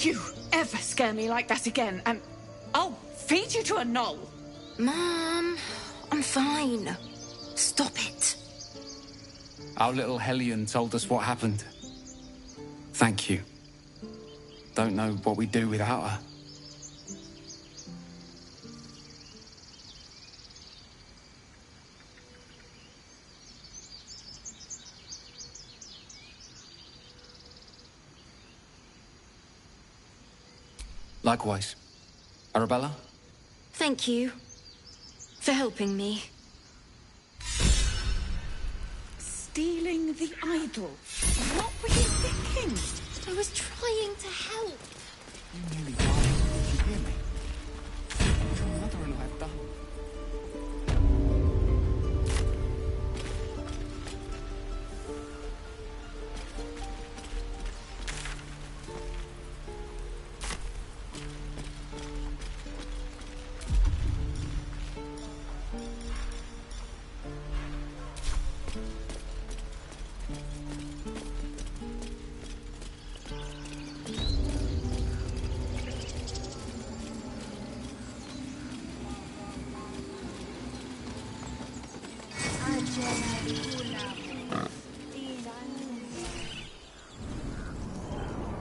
you ever scare me like that again, and I'll feed you to a knoll. Mom, I'm fine. Stop it. Our little Hellion told us what happened. Thank you. Don't know what we'd do without her. Likewise. Arabella? Thank you for helping me. Stealing the idol. What were you thinking? I was trying to help. You nearly died. Did you hear me? What your mother-in-law have done?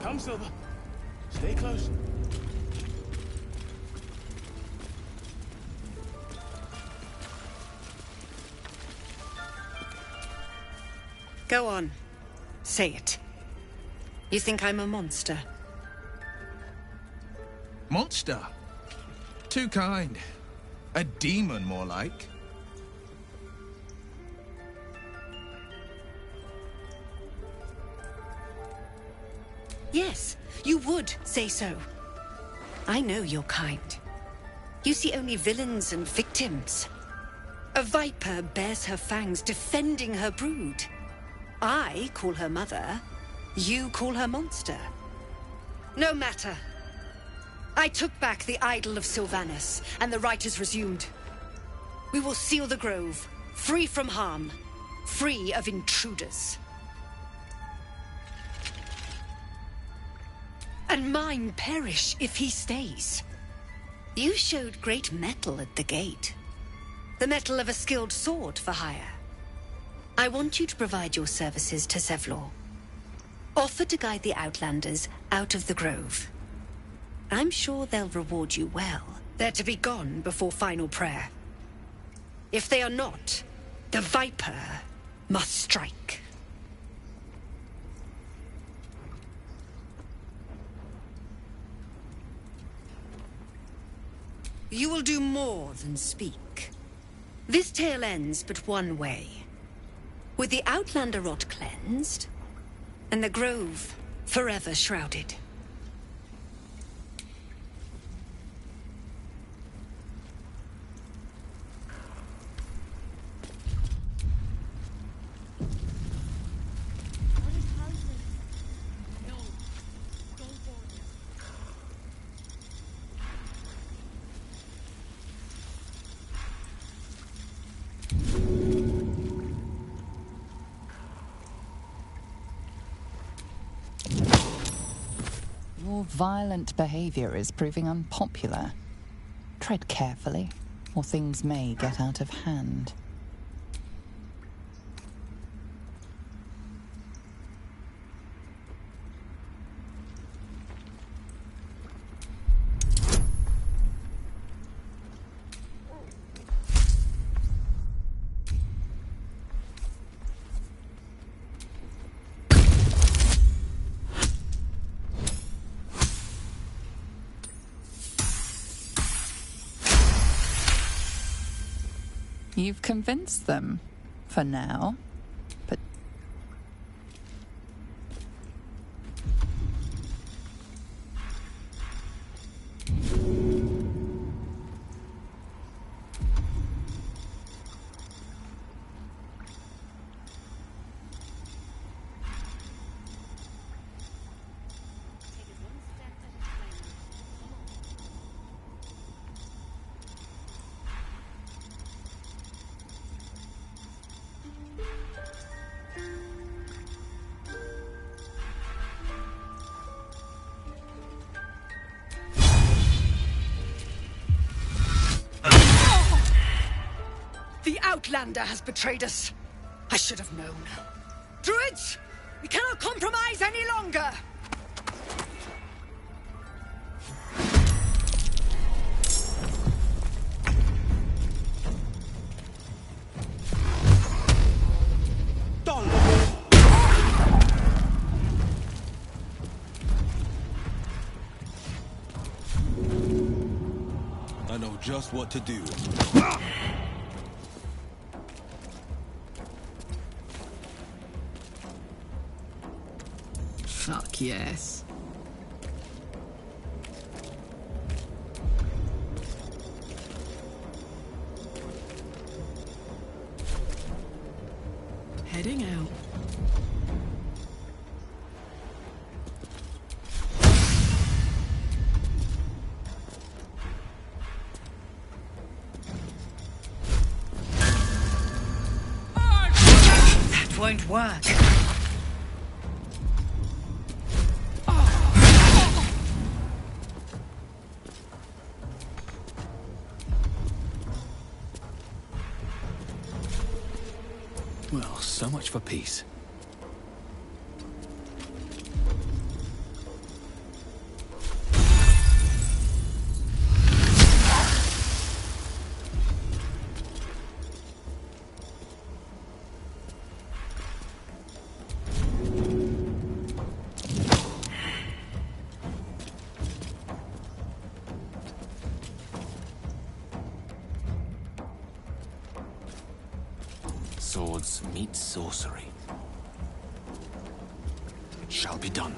Come, Silver. Stay close. Go on. Say it. You think I'm a monster? Monster? Too kind. A demon, more like. Yes, you would say so. I know your kind. You see only villains and victims. A viper bears her fangs defending her brood. I call her mother. You call her monster. No matter. I took back the idol of Sylvanus, and the rite is resumed. We will seal the grove, free from harm, free of intruders. And mine perish if he stays. You showed great mettle at the gate. The mettle of a skilled sword for hire. I want you to provide your services to Zevlor. Offer to guide the Outlanders out of the grove. I'm sure they'll reward you well. They're to be gone before final prayer. If they are not, the Viper must strike. You will do more than speak. This tale ends but one way. With the Outlander rot cleansed, and the grove forever shrouded. Your violent behavior is proving unpopular. Tread carefully, or things may get out of hand. You've convinced them, for now, but... Outlander has betrayed us. I should have known. Druids, we cannot compromise any longer. I know just what to do. Fuck yes. Heading out. That won't work. Well, so much for peace. Swords meet sorcery. It shall be done.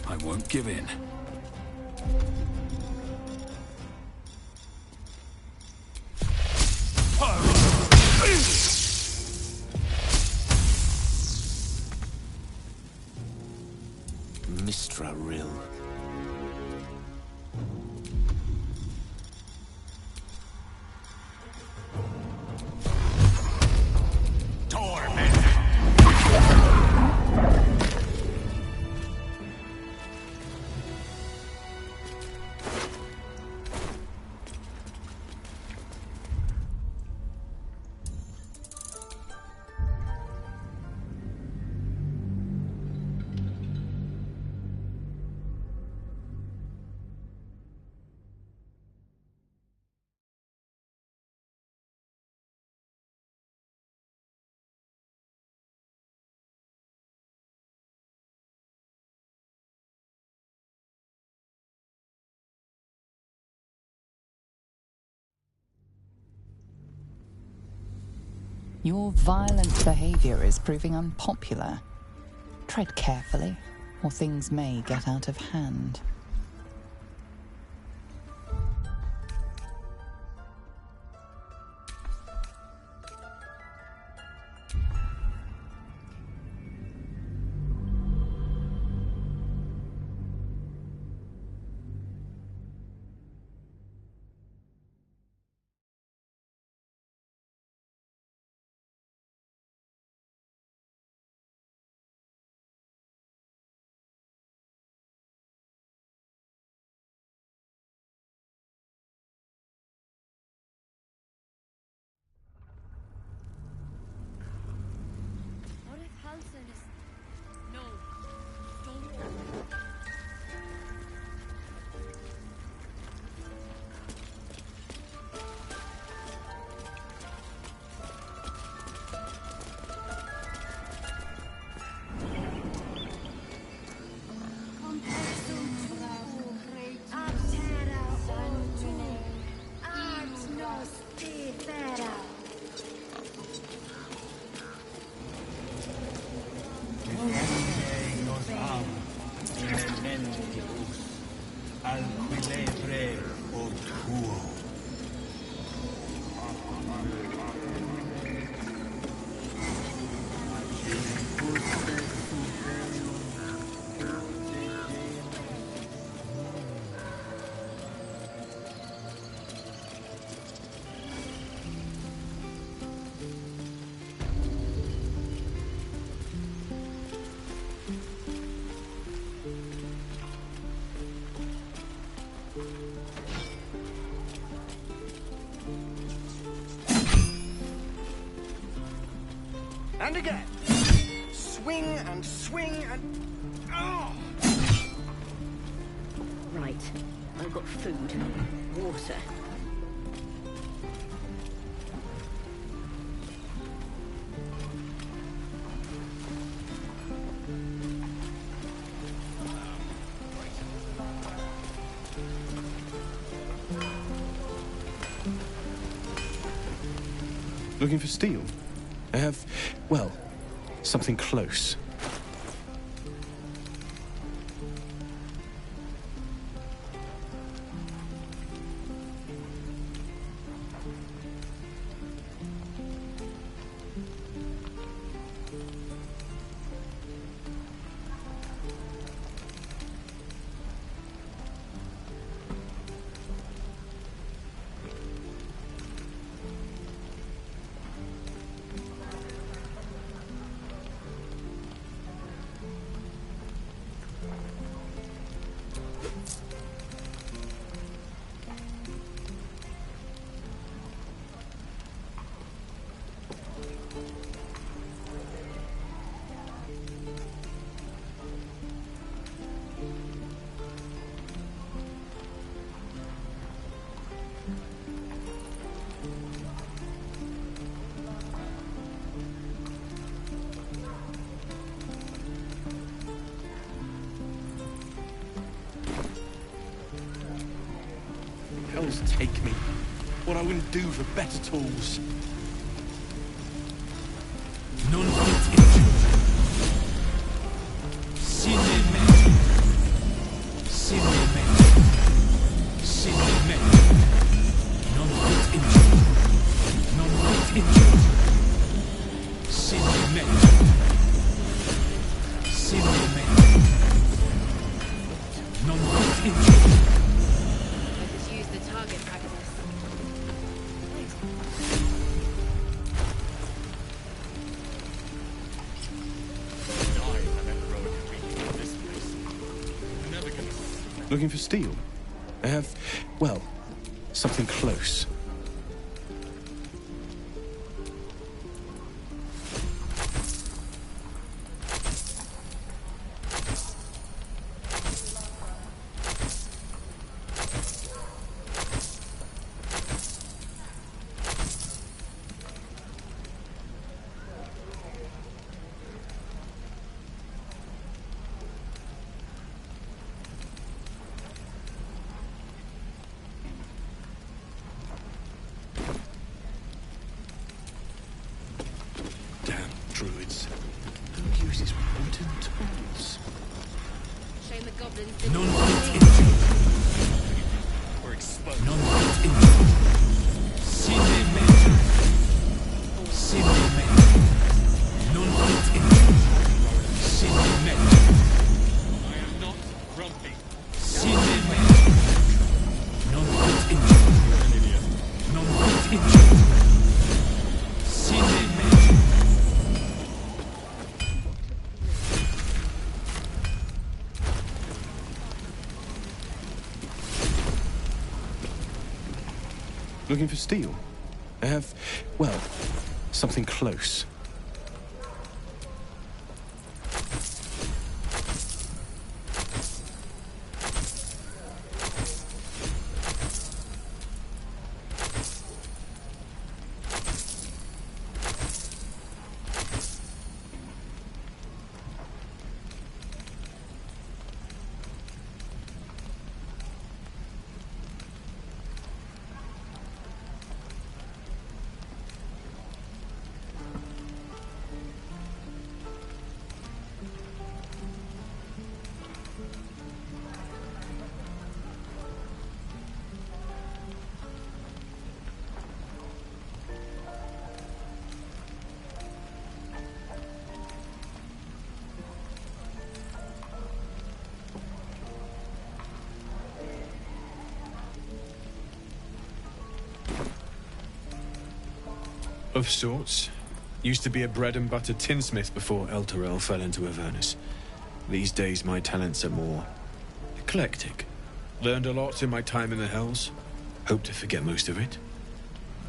I won't give in. Mistra Rill. Your violent behavior is proving unpopular. Tread carefully, or things may get out of hand. And again. Swing and swing and... Oh! Right. I've got food. Water. Looking for steel? I have, well, something close. Hells take me. What I wouldn't do for better tools. Non fit injured. Cinématique. Cinématique. Cinématique. Non fit injured. Non fit injured. Cinématique. Cinématique. Non fit injured. Looking for steel? I have, well, something close. Druids. Who uses wooden tools? Shame the goblins Non didn't. fit injured. We're exposed. Non fit injured. Cinématique. Cinématique. Non fit injured. Cinématique. I am not grumpy. Cinématique. Non fit injured. Non fit injured. Cinématique. Looking for steel? I have, well, something close. Of sorts. Used to be a bread and butter tinsmith before Elturel fell into Avernus. These days my talents are more eclectic. Learned a lot in my time in the Hells. Hope to forget most of it.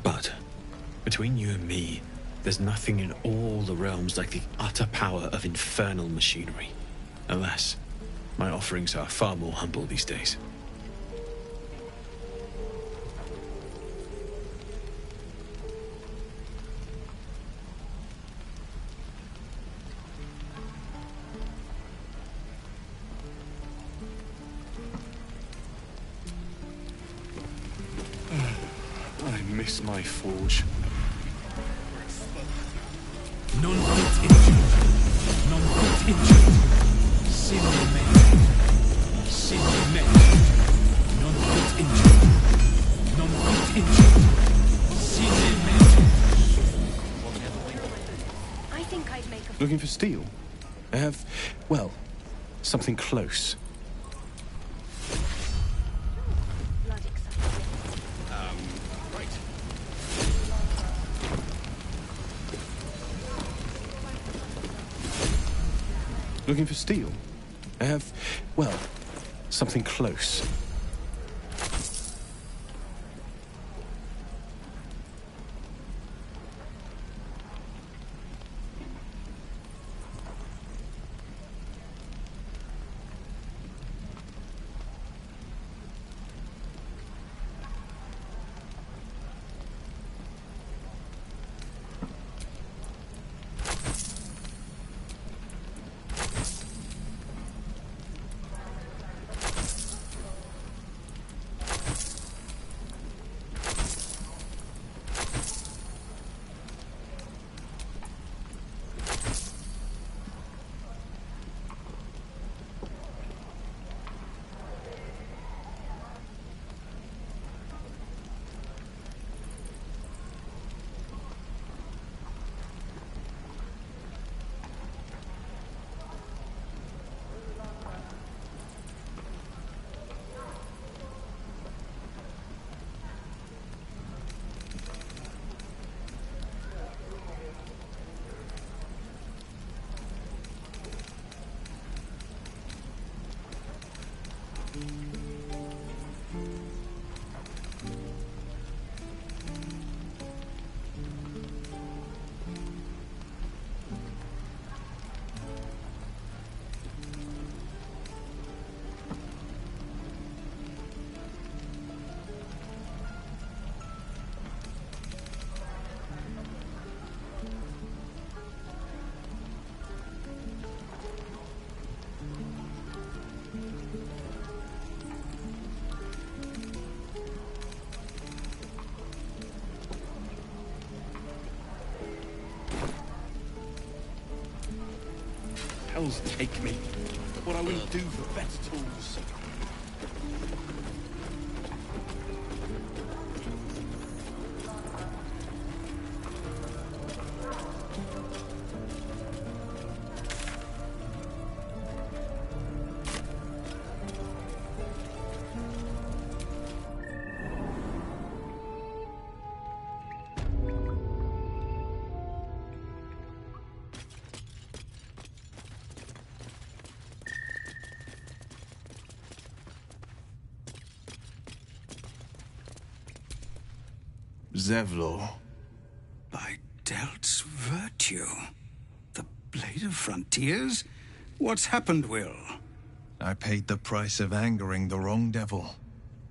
But between you and me, There's nothing in all the realms like the utter power of infernal machinery. Alas, my offerings are far more humble these days. I miss my forge. Non fit injured. Non fit injured. Sine mente. Sine mente. Non fit injured. Non fit injured. Sine mente. I think I'd make a... Looking for steel? I have, well, something close. Blood exciting. Right. Looking for steel? I have, well, something close. Hells take me. What I wouldn't do for better tools. Zevlor. By Delt's virtue. The Blade of Frontiers? What's happened, Will? I paid the price of angering the wrong devil.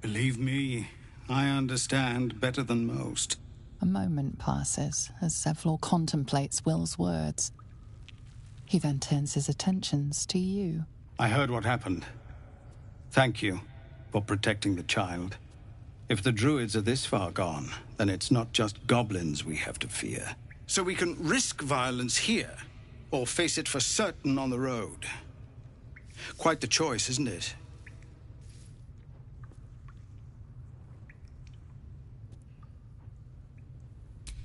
Believe me, I understand better than most. A moment passes as Zevlor contemplates Will's words. He then turns his attentions to you. I heard what happened. Thank you for protecting the child. If the druids are this far gone, then it's not just goblins we have to fear. So we can risk violence here, or face it for certain on the road. Quite the choice, isn't it?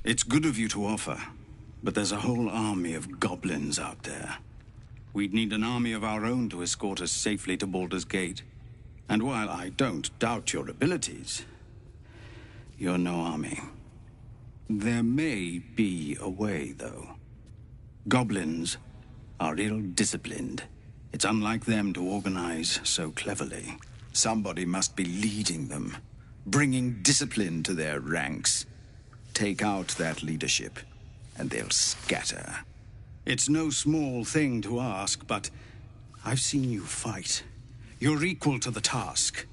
It's good of you to offer, but there's a whole army of goblins out there. We'd need an army of our own to escort us safely to Baldur's Gate. And while I don't doubt your abilities, you're no army. There may be a way, though. Goblins are ill-disciplined. It's unlike them to organize so cleverly. Somebody must be leading them, bringing discipline to their ranks. Take out that leadership, and they'll scatter. It's no small thing to ask, but I've seen you fight. You're equal to the task.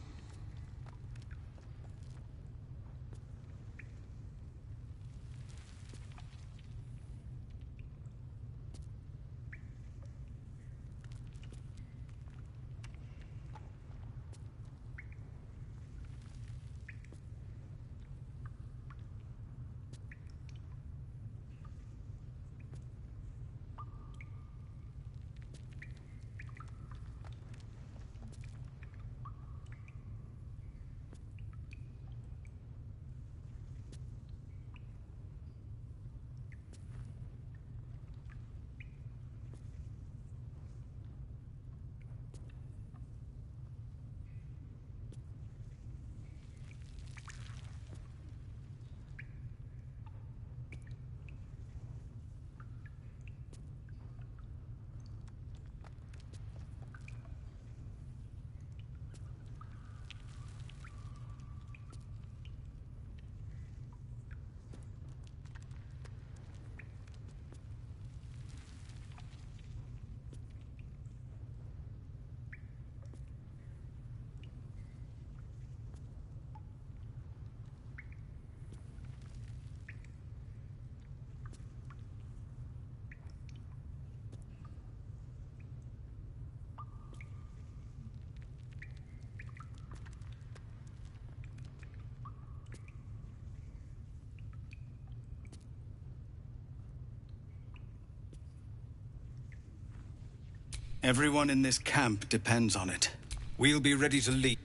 Everyone in this camp depends on it. We'll be ready to leave.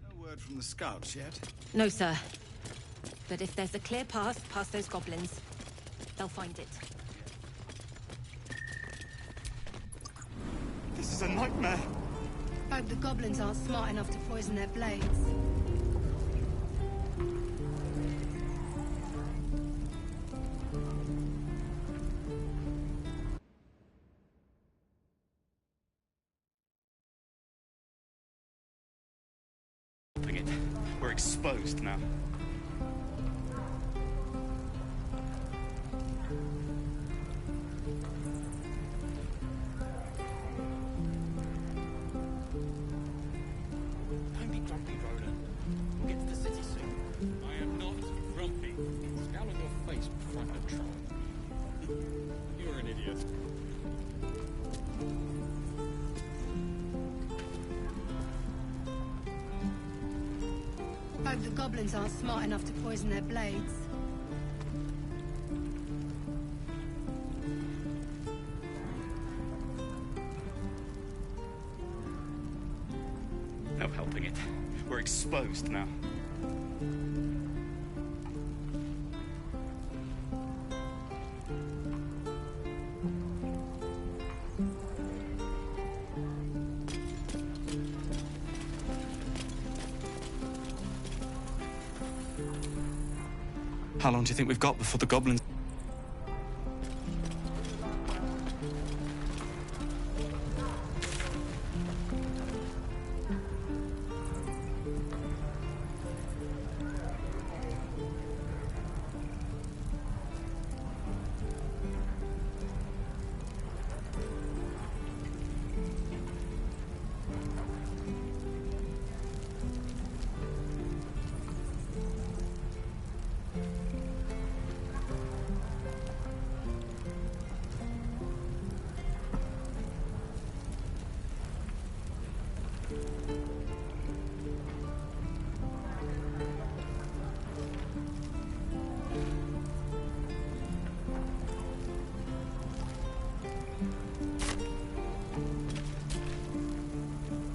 No word from the scouts yet? No, sir. But if there's a clear path past those goblins, they'll find it. This is a nightmare. Hope the goblins aren't smart enough to poison their blades. We're exposed now. Don't be grumpy, Roland. We'll get to the city soon. I am not grumpy. Scowl on your face before I try. You're an idiot. Hope the goblins aren't smart enough to poison their blades. No helping it. We're exposed now. How long do you think we've got before the goblins...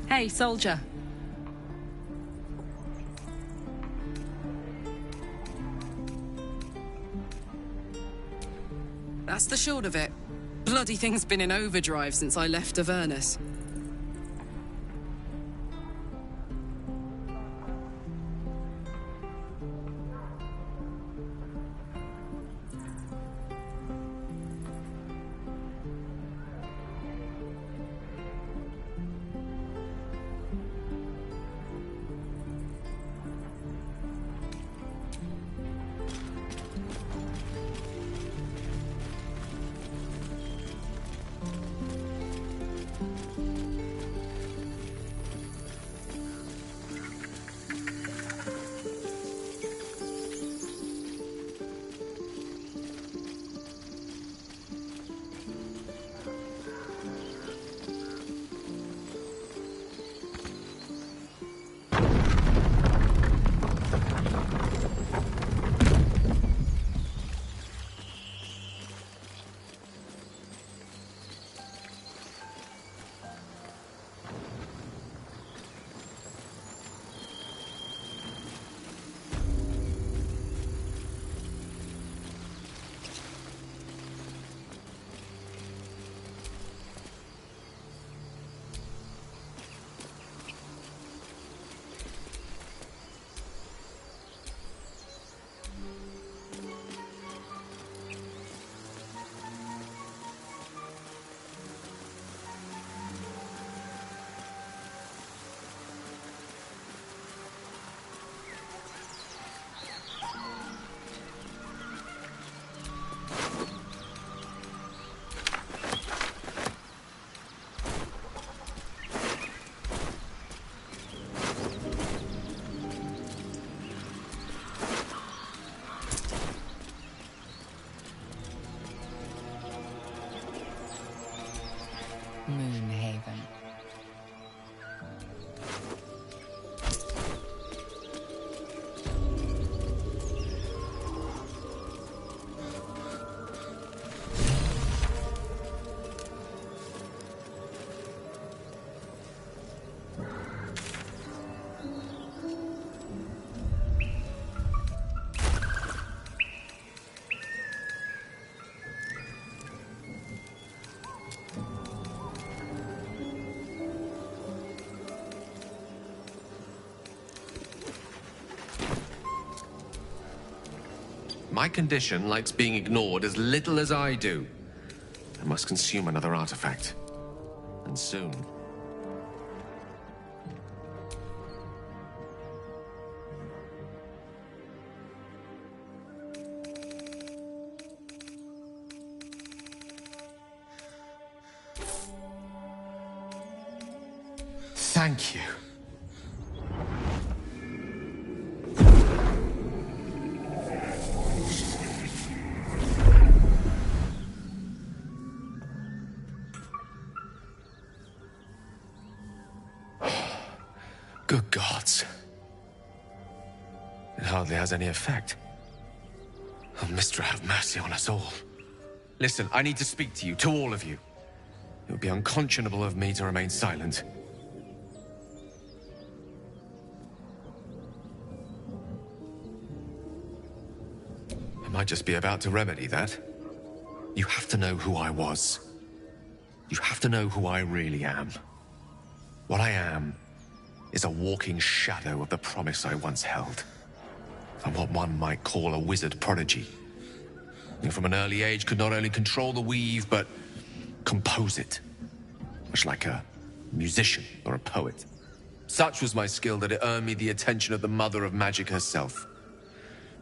Hey, soldier. That's the short of it. Bloody thing's been in overdrive since I left Avernus. Moonhaven. My condition likes being ignored as little as I do. I must consume another artifact. And soon. Thank you. Good gods. It hardly has any effect. Oh, Mystra, have mercy on us all. Listen, I need to speak to you, to all of you. It would be unconscionable of me to remain silent. I might just be about to remedy that. You have to know who I was. You have to know who I really am. What I am is a walking shadow of the promise I once held. I'm what one might call a wizard prodigy. Who from an early age could not only control the weave, but compose it. Much like a musician or a poet. Such was my skill that it earned me the attention of the mother of magic herself.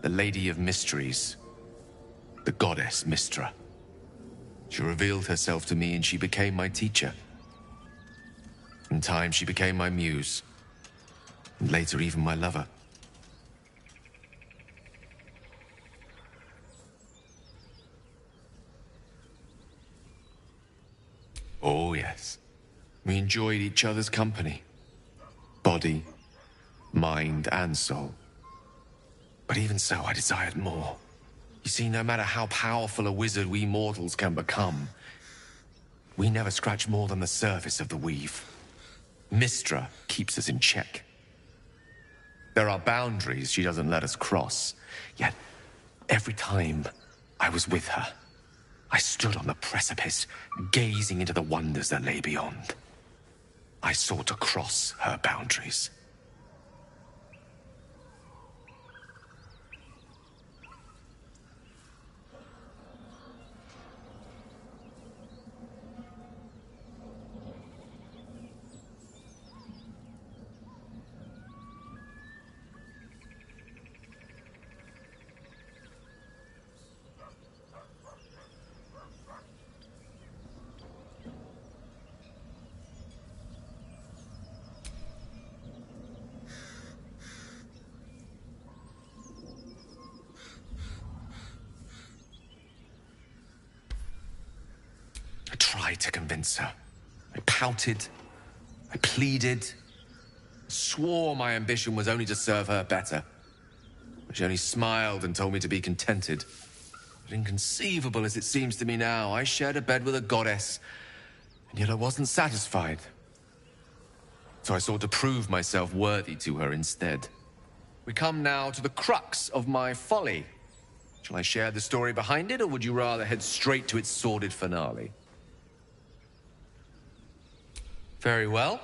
The Lady of Mysteries. The goddess Mystra. She revealed herself to me and she became my teacher. In time, she became my muse. And later, even my lover. Oh, yes. We enjoyed each other's company. Body, mind, and soul. But even so, I desired more. You see, no matter how powerful a wizard we mortals can become, we never scratch more than the surface of the weave. Mystra keeps us in check. There are boundaries she doesn't let us cross. Yet, every time I was with her, I stood on the precipice, gazing into the wonders that lay beyond. I sought to cross her boundaries. I tried to convince her. I pouted. I pleaded. Swore my ambition was only to serve her better. But she only smiled and told me to be contented. But inconceivable as it seems to me now, I shared a bed with a goddess, and yet I wasn't satisfied. So I sought to prove myself worthy to her instead. We come now to the crux of my folly. Shall I share the story behind it, or would you rather head straight to its sordid finale? Very well.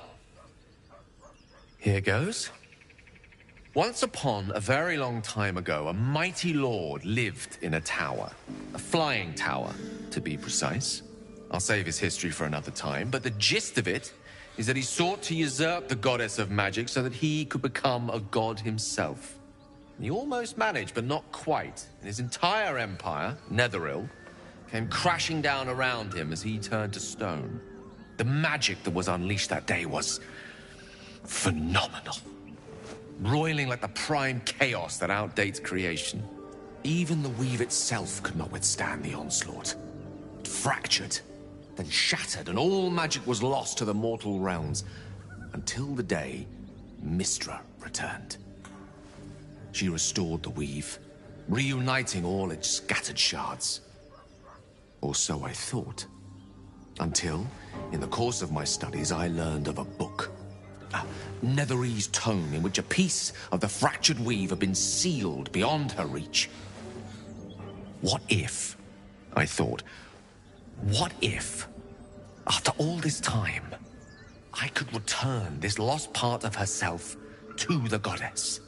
Here goes. Once upon a very long time ago, a mighty lord lived in a tower. A flying tower, to be precise. I'll save his history for another time, but the gist of it is that he sought to usurp the goddess of magic so that he could become a god himself. He almost managed, but not quite. And his entire empire, Netheril, came crashing down around him as he turned to stone. The magic that was unleashed that day was phenomenal. Roiling like the prime chaos that outdates creation. Even the weave itself could not withstand the onslaught. It fractured, then shattered, and all magic was lost to the mortal realms, until the day Mystra returned. She restored the weave, reuniting all its scattered shards. Or so I thought. Until, in the course of my studies, I learned of a book. A Netherese tome in which a piece of the fractured weave had been sealed beyond her reach. What if, I thought, what if, after all this time, I could return this lost part of herself to the goddess?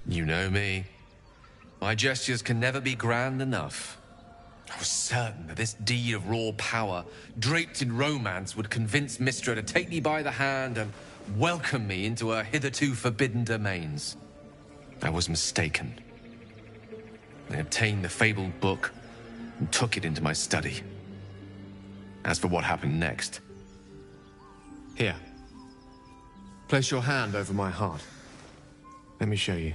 You know me. My gestures can never be grand enough. I was certain that this deed of raw power, draped in romance, would convince Mystra to take me by the hand and welcome me into her hitherto forbidden domains. I was mistaken. I obtained the fabled book and took it into my study. As for what happened next... Here. Place your hand over my heart. Let me show you.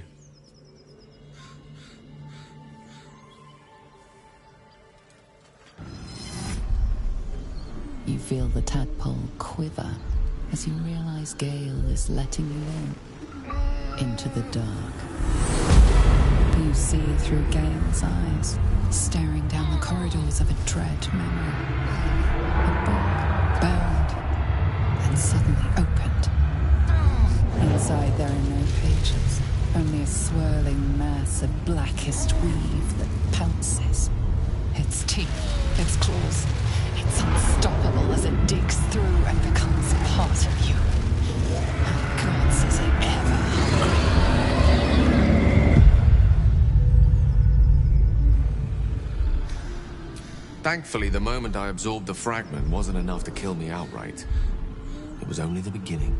You feel the tadpole quiver as you realize Gale is letting you in, into the dark. You see through Gale's eyes, staring down the corridors of a dread memory. A book bound and suddenly opened. Inside there are no pages, only a swirling mass of blackest weave that pounces. Its teeth, its claws, it's unstoppable as it digs through and becomes part of you. And gods, is it ever hungry? Thankfully, the moment I absorbed the fragment wasn't enough to kill me outright. It was only the beginning.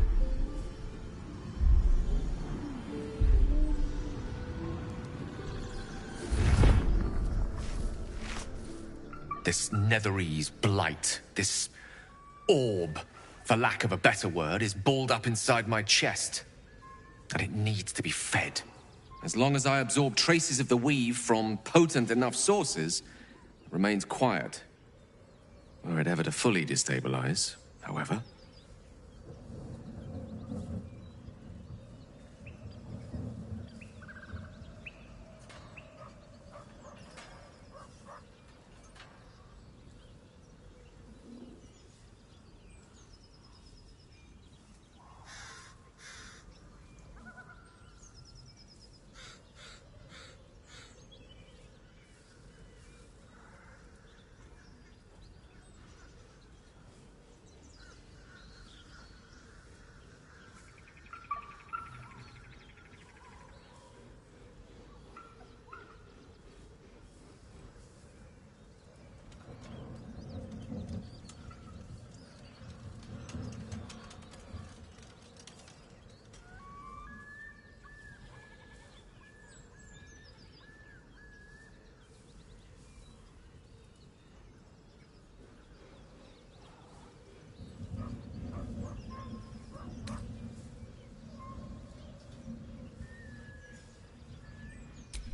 This Netherese blight, this orb, for lack of a better word, is balled up inside my chest. And it needs to be fed. As long as I absorb traces of the weave from potent enough sources, it remains quiet. Were it ever to fully destabilize, however.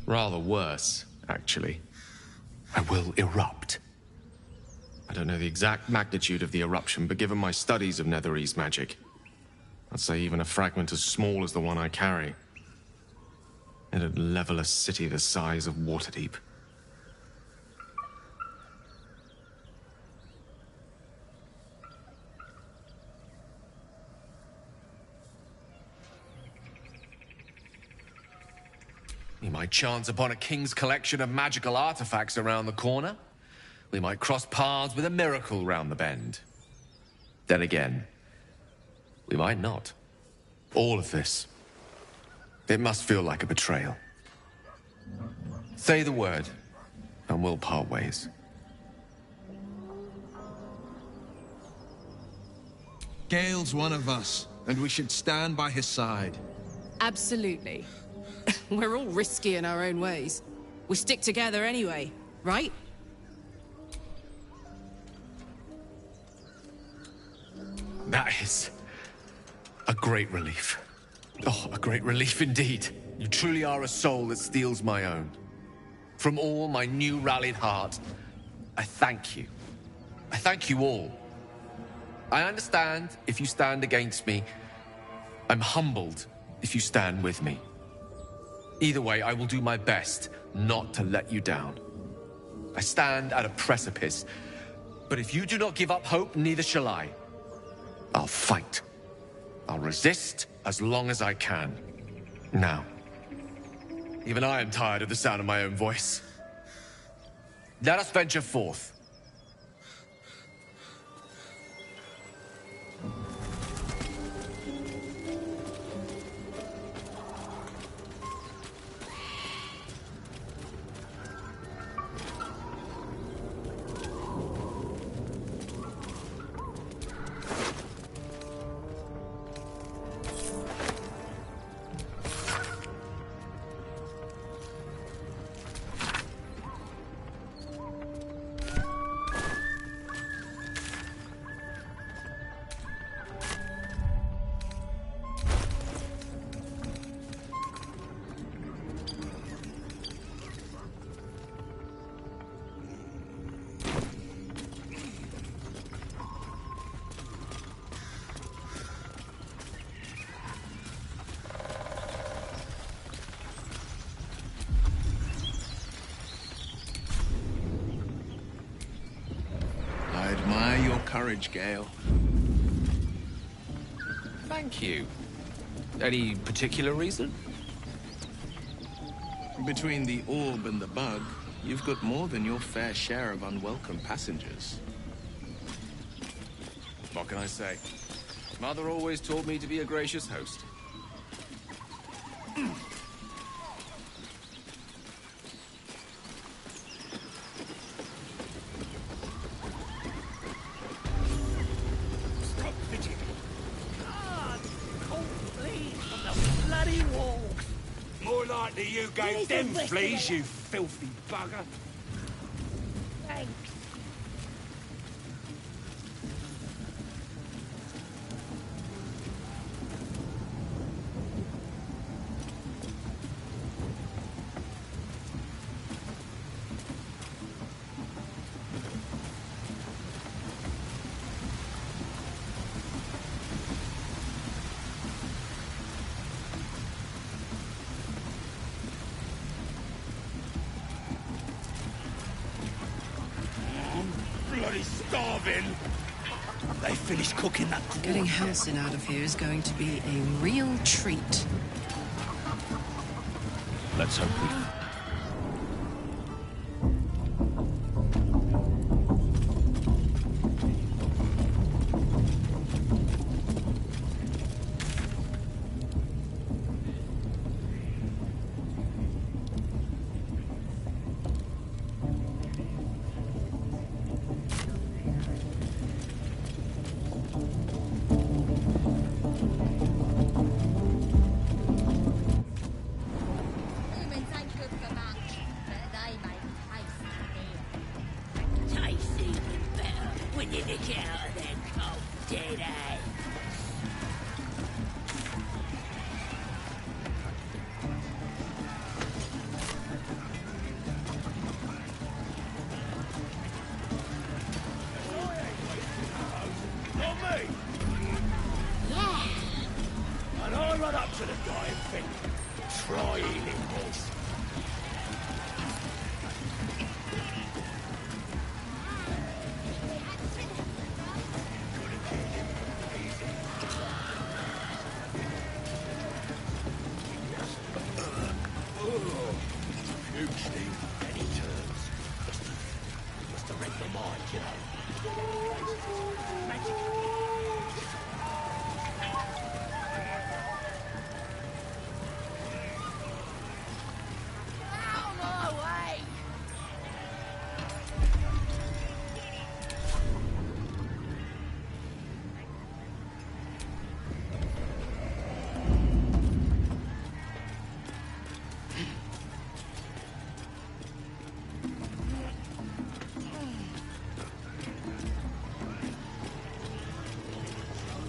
Rather worse, actually. I will erupt. I don't know the exact magnitude of the eruption, but given my studies of Netherese magic, I'd say even a fragment as small as the one I carry, it'd level a city the size of Waterdeep. We might chance upon a king's collection of magical artifacts around the corner. We might cross paths with a miracle round the bend. Then again, we might not. All of this, it must feel like a betrayal. Say the word, and we'll part ways. Gale's one of us, and we should stand by his side. Absolutely. We're all risky in our own ways. We stick together anyway, right? That is a great relief. Oh, a great relief indeed. You truly are a soul that steals my own. From all my new rallied heart, I thank you. I thank you all. I understand if you stand against me. I'm humbled if you stand with me. Either way, I will do my best not to let you down. I stand at a precipice, but if you do not give up hope, neither shall I. I'll fight. I'll resist as long as I can. Now, even I am tired of the sound of my own voice. Let us venture forth. Courage, Gale. Thank you. Any particular reason? Between the orb and the bug, you've got more than your fair share of unwelcome passengers. What can I say? Mother always taught me to be a gracious host. You gave them fleas, you filthy bugger. Thanks. Starving. They finished cooking that. Getting Halsin out of here is going to be a real treat. Let's hope we...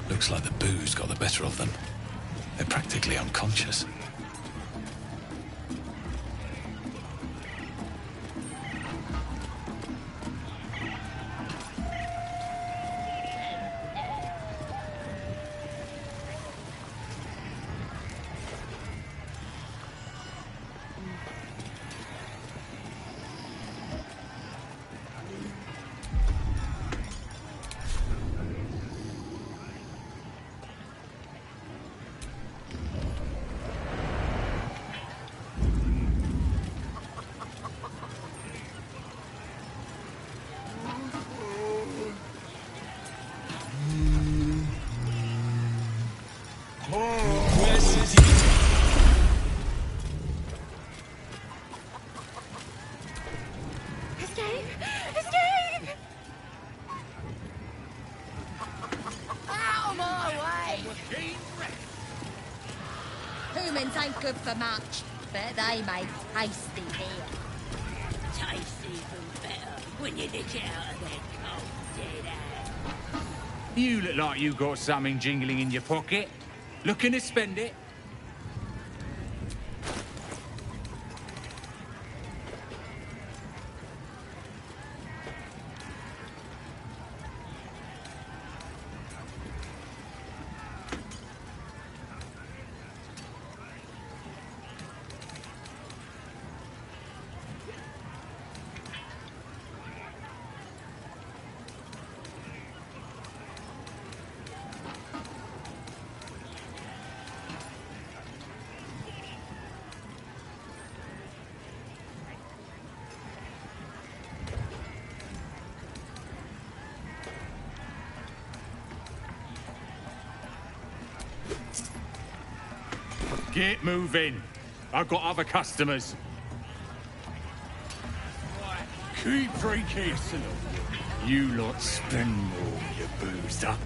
Looks like the booze got the better of them. They're practically unconscious. ain't good for much, but they make tasty beer. Tastes even better when you dig it out of their cold dead ass. You look like you got something jingling in your pocket. Looking to spend it? Get moving. I've got other customers. Keep drinking. You lot spend more, you boozed up.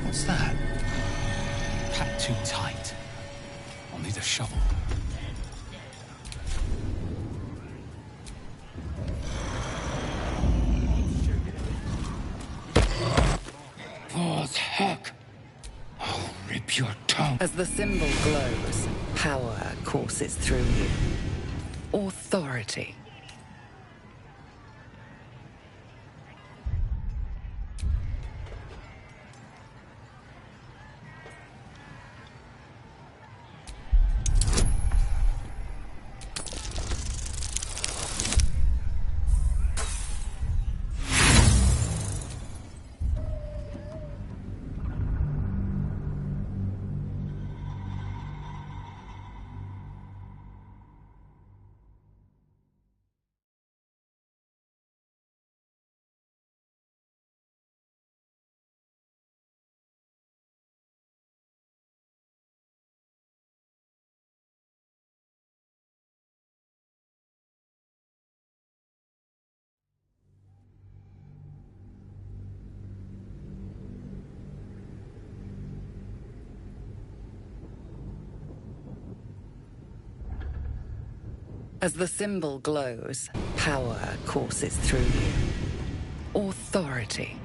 What's that? Packed too tight. I'll need a shovel. What heck? I'll rip your tongue. As the symbol glows, power courses through you. Authority. As the symbol glows, power courses through you. Authority.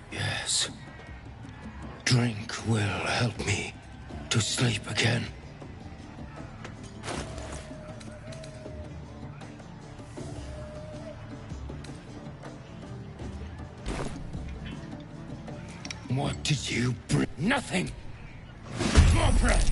Yes. Drink will help me to sleep again. What did you bring? Nothing! More bread!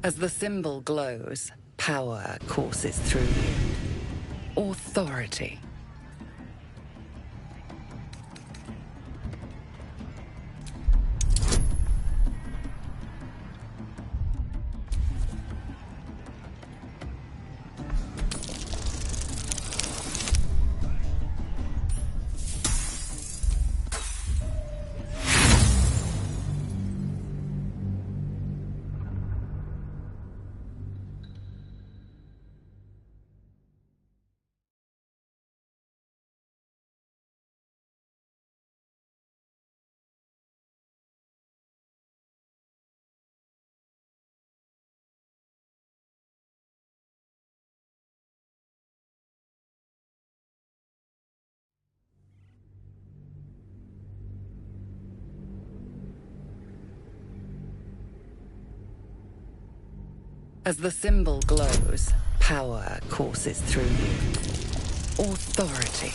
As the symbol glows, power courses through you. Authority. As the symbol glows, power courses through you. Authority.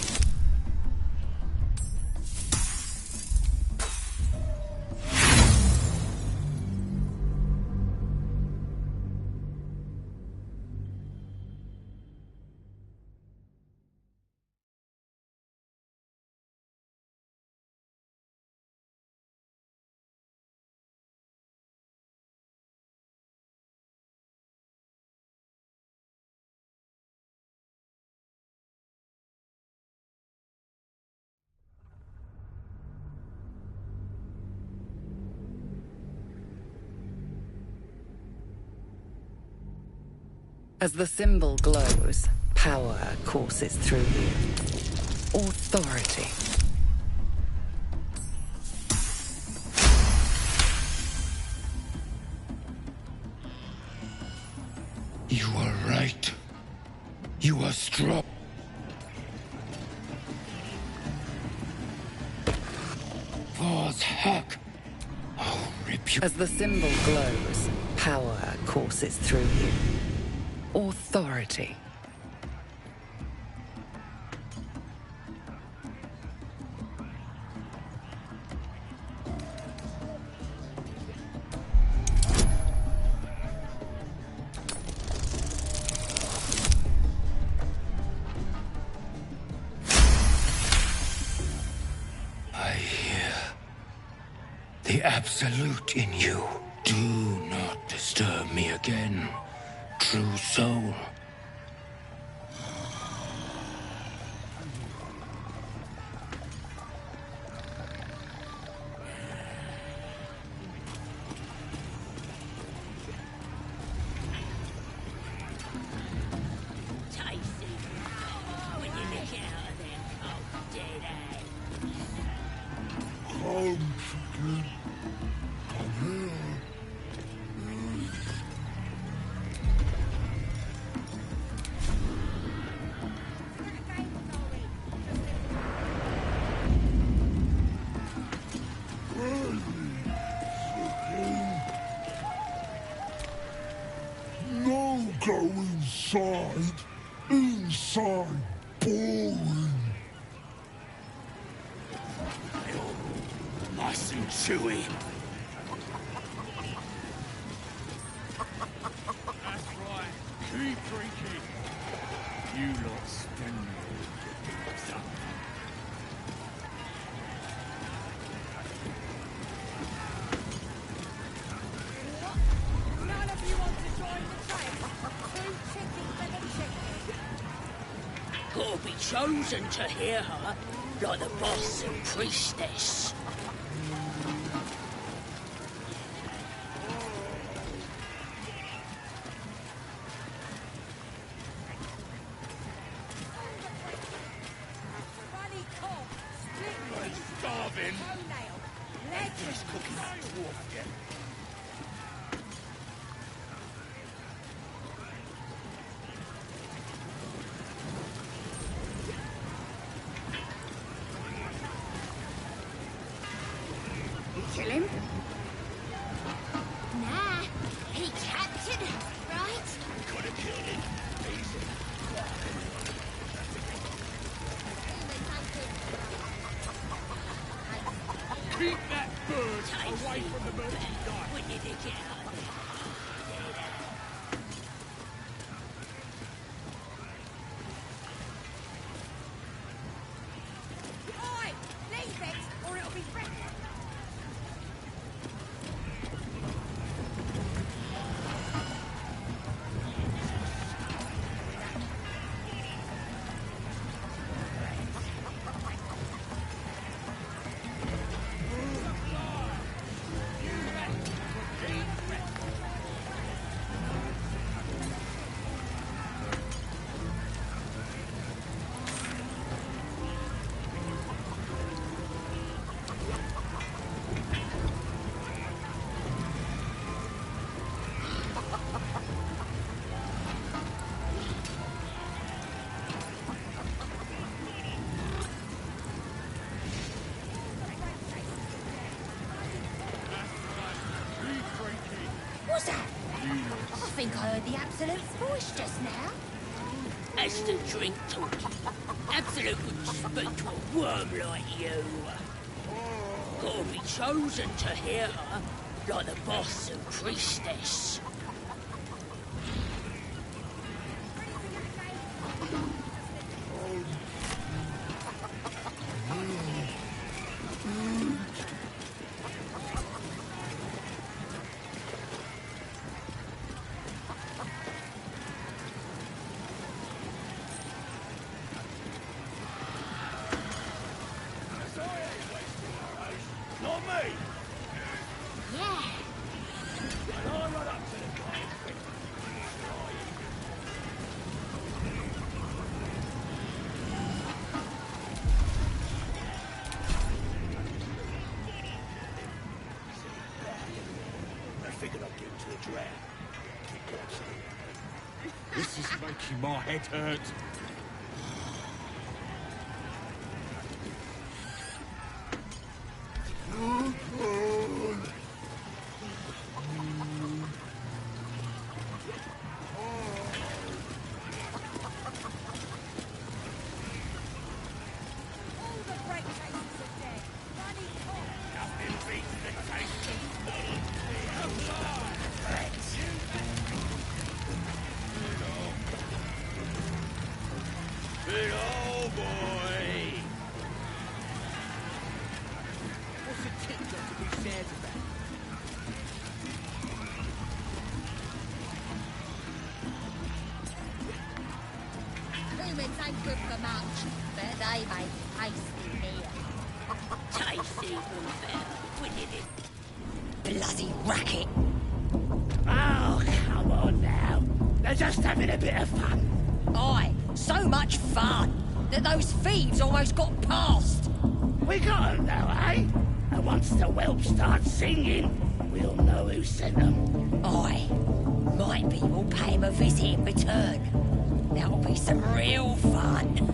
As the symbol glows, power courses through you. Authority. You are right. You are strong. Paws hack. I'll rip you. As the symbol glows, power courses through you. Authority. I hear the absolute in you. Do not disturb me again, true soul. Tasty. When you look out of them cold dead eyes. Come, chicken. Come here. No, go inside. Inside. Boring. Nice and chewy. That's right. Keep drinking. You lot spend me. None of you want to join the train? Two chickens and a chicken. Gotta be chosen to hear her, like the boss and priestess. Funny cock, split Starving. toenail, He's legend. cooking that dwarf yet. Kill him? Nah, he captured us, right? Could have killed him. Easy. Keep that bird away from the merchant guy. When you look out of them cold dead eyes. heard the Absolute's voice just now. As the drink talking, Absolute wouldn't speak to a worm like you. Gotta be chosen to hear her, like the boss and priestess. Not me! Yeah. And I run up to the guy. I figured I'd get him to a drown. This is making my head hurt. Big old boy! What's a tip got to be sad about? Humans ain't good for much, but they make tasty meal. Tastes even better when you did. Bloody racket. Oh, come on now. They're just having a bit of fun. Aye, so much fun that those thieves almost got past. We got 'em though, eh? And once the whelp starts singing, we'll know who sent them. Aye, might be we'll pay him a visit in return. That'll be some real fun.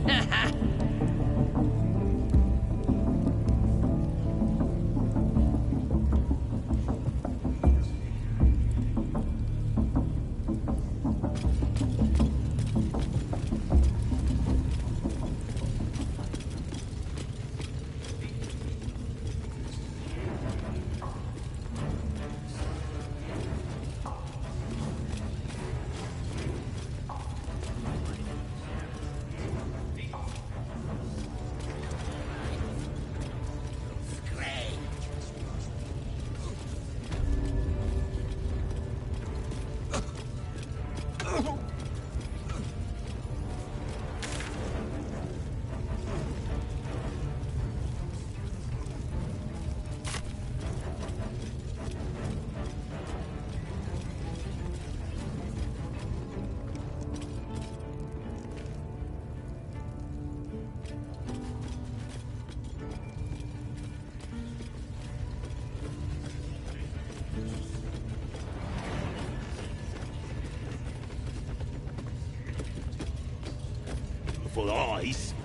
For eyes.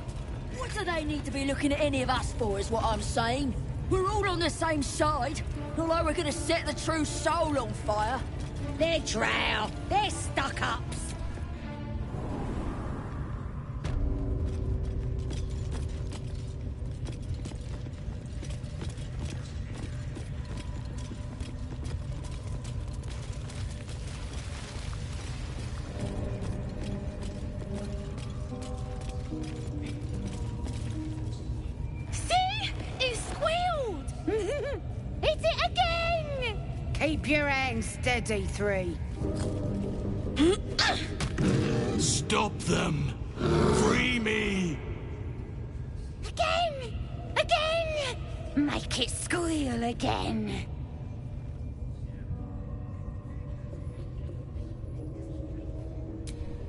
What do they need to be looking at any of us for, is what I'm saying? We're all on the same side. Not like we're gonna set the true soul on fire. They're drow. They're stuck-ups. Keep your hands steady, 3. Stop them! Free me! Again! Again! Make it squeal again.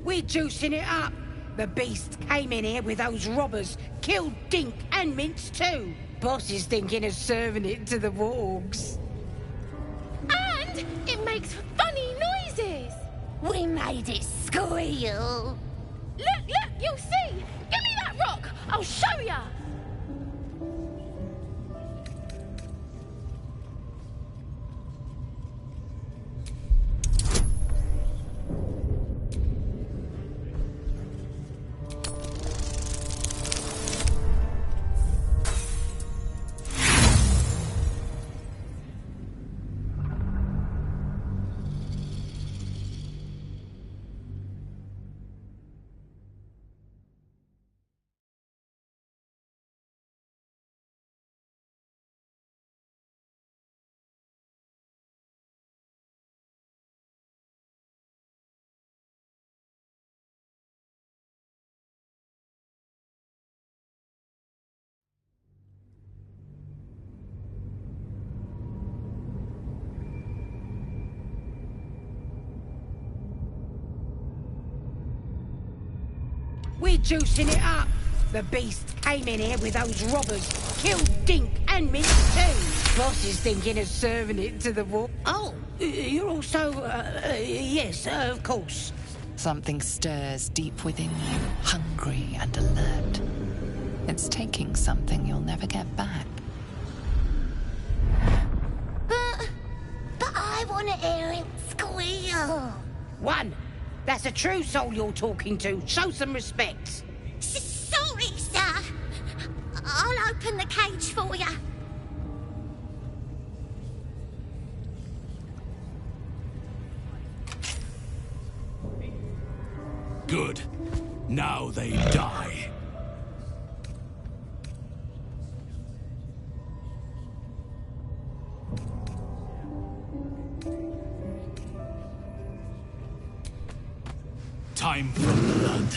We're juicing it up. The beast came in here with those robbers, killed Dink and Mince too. Boss is thinking of serving it to the wargs. And it makes funny noises. We made it squeal. Look, you'll see. Give me that rock. I'll show ya. We're juicing it up. The beast came in here with those robbers, killed Dink and Mince too. Boss is thinking of serving it to the war. Oh, you're also, yes, of course. Something stirs deep within you, hungry and alert. It's taking something you'll never get back. But I want to hear him squeal. One. That's a true soul you're talking to. Show some respect. Sorry, sir. I'll open the cage for you. Good. Now they die. Time for blood.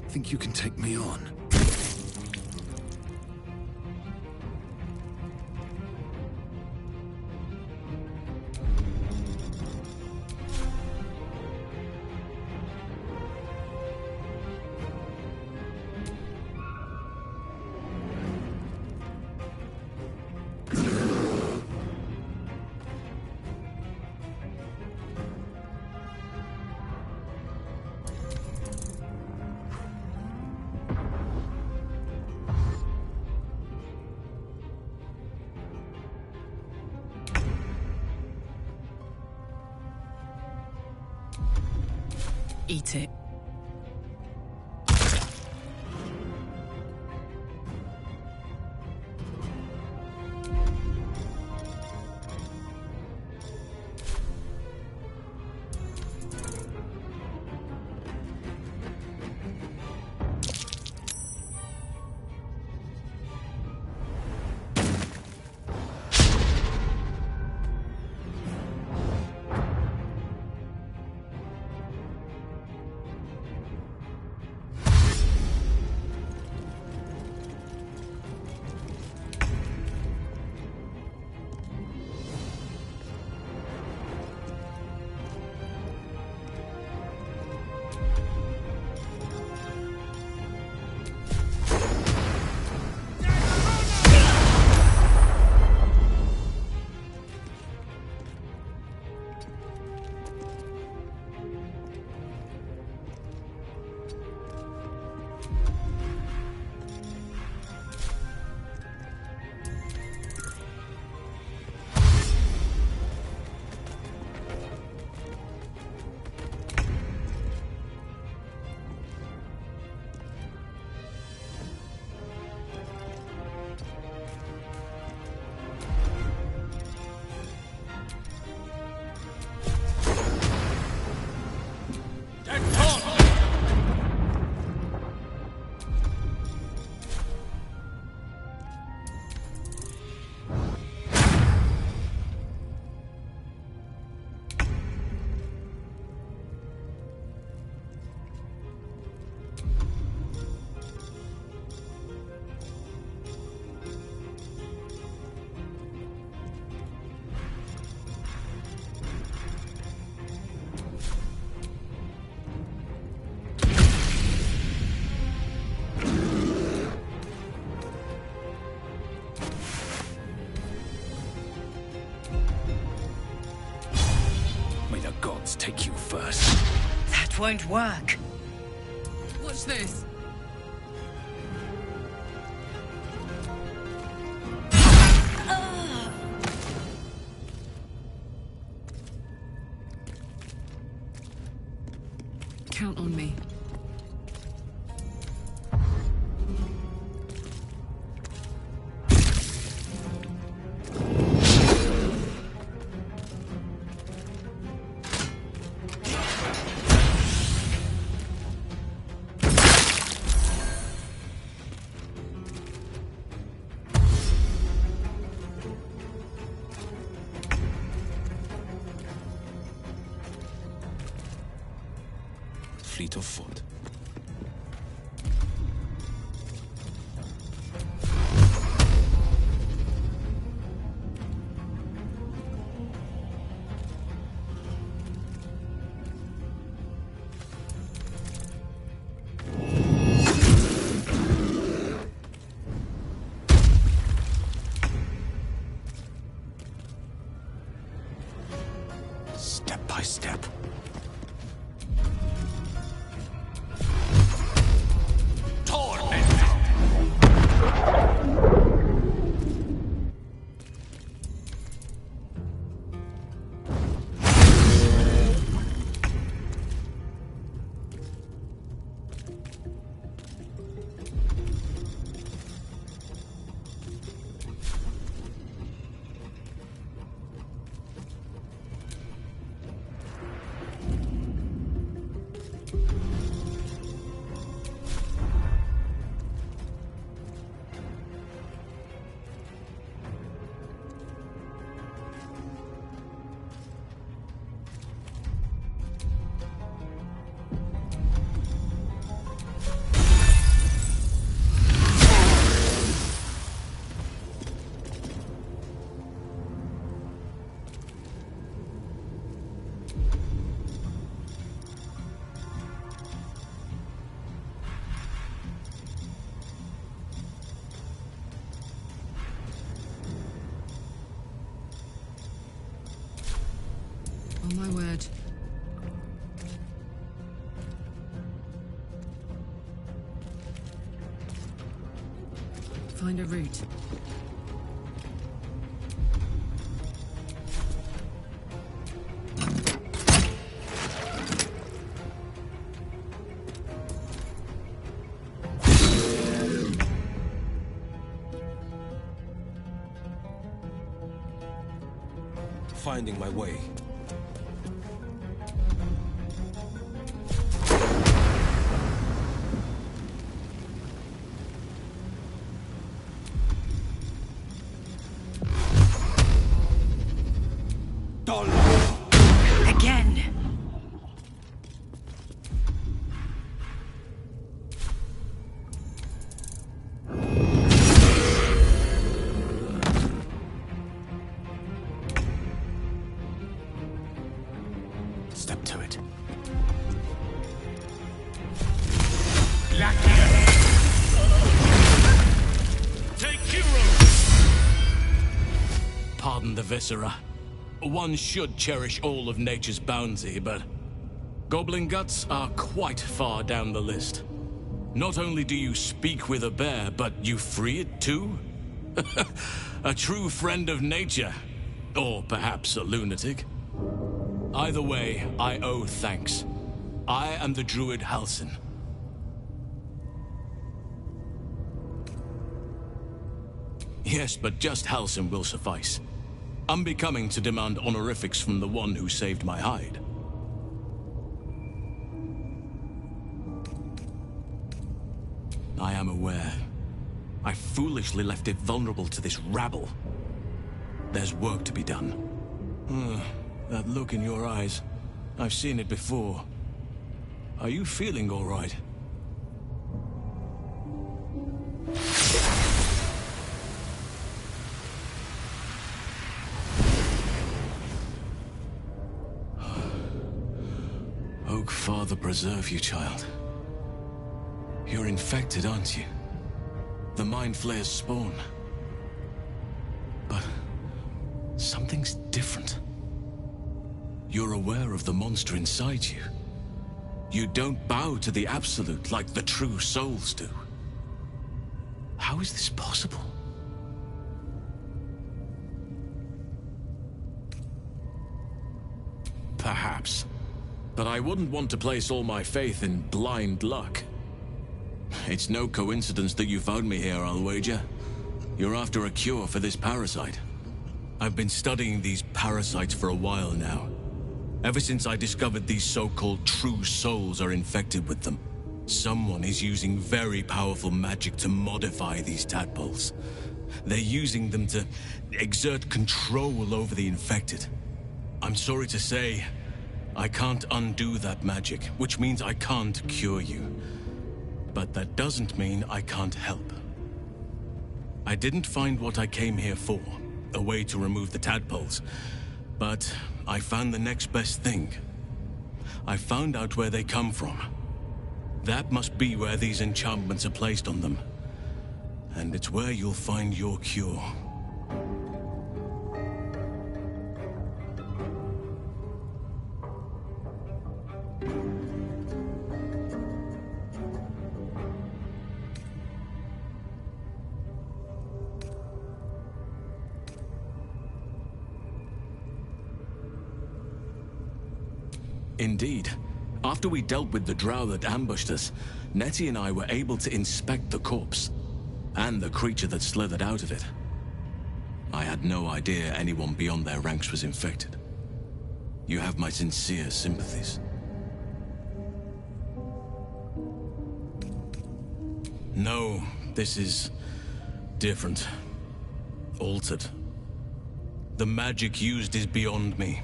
Think you can take me on? Eat it. Take you first. That won't work. What's this? Count on me. fleet of foot. Step by step. Oh my word. Find a route. Finding my way. Again. Step to it. Take hero! Pardon the viscera. One should cherish all of nature's bounty, but goblin guts are quite far down the list. Not only do you speak with a bear, but you free it too? A true friend of nature. Or perhaps a lunatic. Either way, I owe thanks. I am the druid Halsin. Yes, but just Halsin will suffice. Unbecoming to demand honorifics from the one who saved my hide. I am aware. I foolishly left it vulnerable to this rabble. There's work to be done. That look in your eyes. I've seen it before. Are you feeling all right? Oak Father preserve you, child. You're infected, aren't you? The Mind Flayer's spawn. But something's different. You're aware of the monster inside you. You don't bow to the Absolute like the true souls do. How is this possible? Perhaps. But I wouldn't want to place all my faith in blind luck. It's no coincidence that you found me here, I'll wager. You're after a cure for this parasite. I've been studying these parasites for a while now. Ever since I discovered these so-called true souls are infected with them. Someone is using very powerful magic to modify these tadpoles. They're using them to exert control over the infected. I'm sorry to say, I can't undo that magic, which means I can't cure you. But that doesn't mean I can't help. I didn't find what I came here for, a way to remove the tadpoles, but I found the next best thing. I found out where they come from. That must be where these enchantments are placed on them. And it's where you'll find your cure. Indeed. After we dealt with the drow that ambushed us, Nettie and I were able to inspect the corpse, and the creature that slithered out of it. I had no idea anyone beyond their ranks was infected. You have my sincere sympathies. No, this is different. Altered. The magic used is beyond me.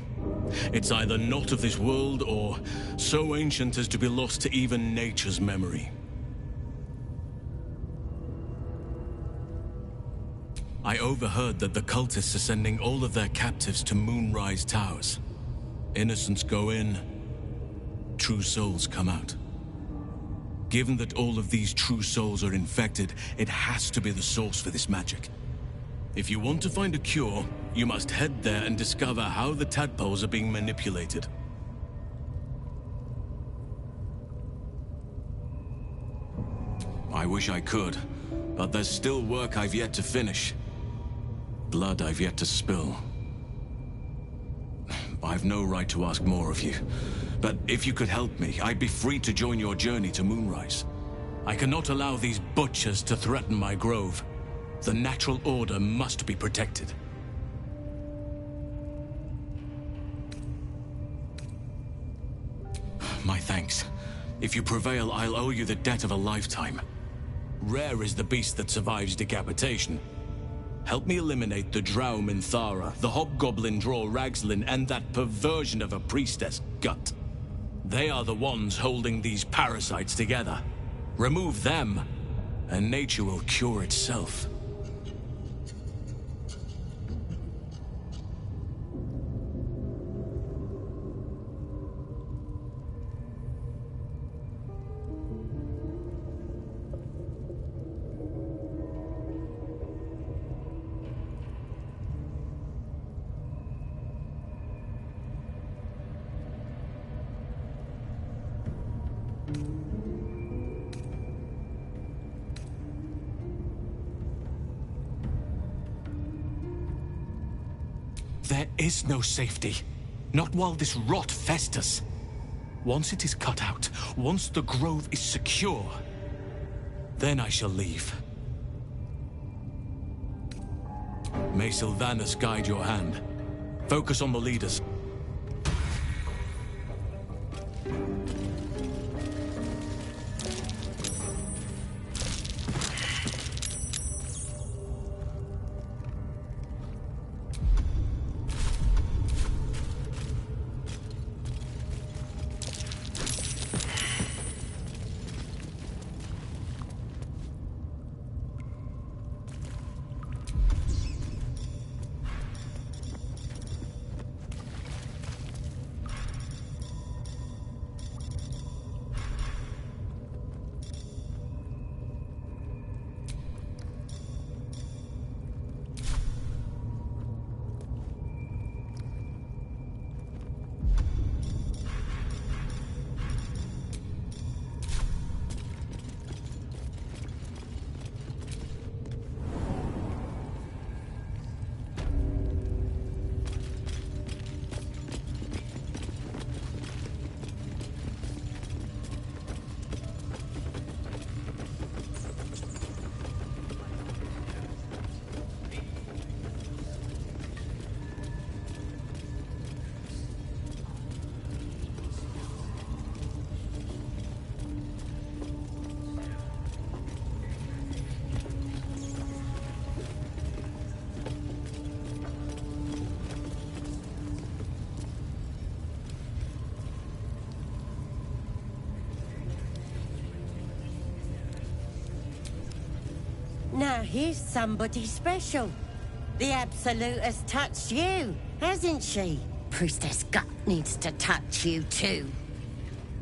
It's either not of this world, or so ancient as to be lost to even nature's memory. I overheard that the cultists are sending all of their captives to Moonrise Towers. Innocents go in, true souls come out. Given that all of these true souls are infected, it has to be the source for this magic. If you want to find a cure, you must head there and discover how the tadpoles are being manipulated. I wish I could, but there's still work I've yet to finish. Blood I've yet to spill. I've no right to ask more of you, but if you could help me, I'd be free to join your journey to Moonrise. I cannot allow these butchers to threaten my grove. The natural order must be protected. My thanks. If you prevail, I'll owe you the debt of a lifetime. Rare is the beast that survives decapitation. Help me eliminate the drow Minthara, the hobgoblin draw Ragslin, and that perversion of a priestess, Gut. They are the ones holding these parasites together. Remove them, and nature will cure itself. There is no safety. Not while this rot festers. Once it is cut out, once the grove is secure, then I shall leave. May Sylvanus guide your hand. Focus on the leaders. Now here's somebody special. The Absolute has touched you, hasn't she? Priestess Gut needs to touch you too.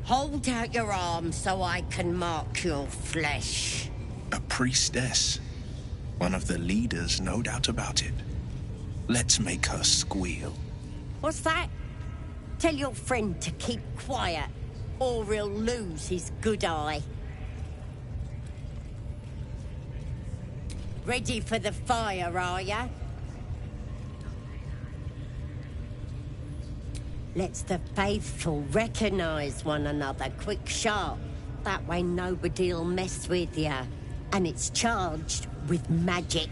Hold out your arm so I can mark your flesh. A priestess. One of the leaders, no doubt about it. Let's make her squeal. What's that? Tell your friend to keep quiet, or he'll lose his good eye. Ready for the fire, are ya? Let's the faithful recognize one another quick sharp. That way nobody'll mess with ya. And it's charged with magic.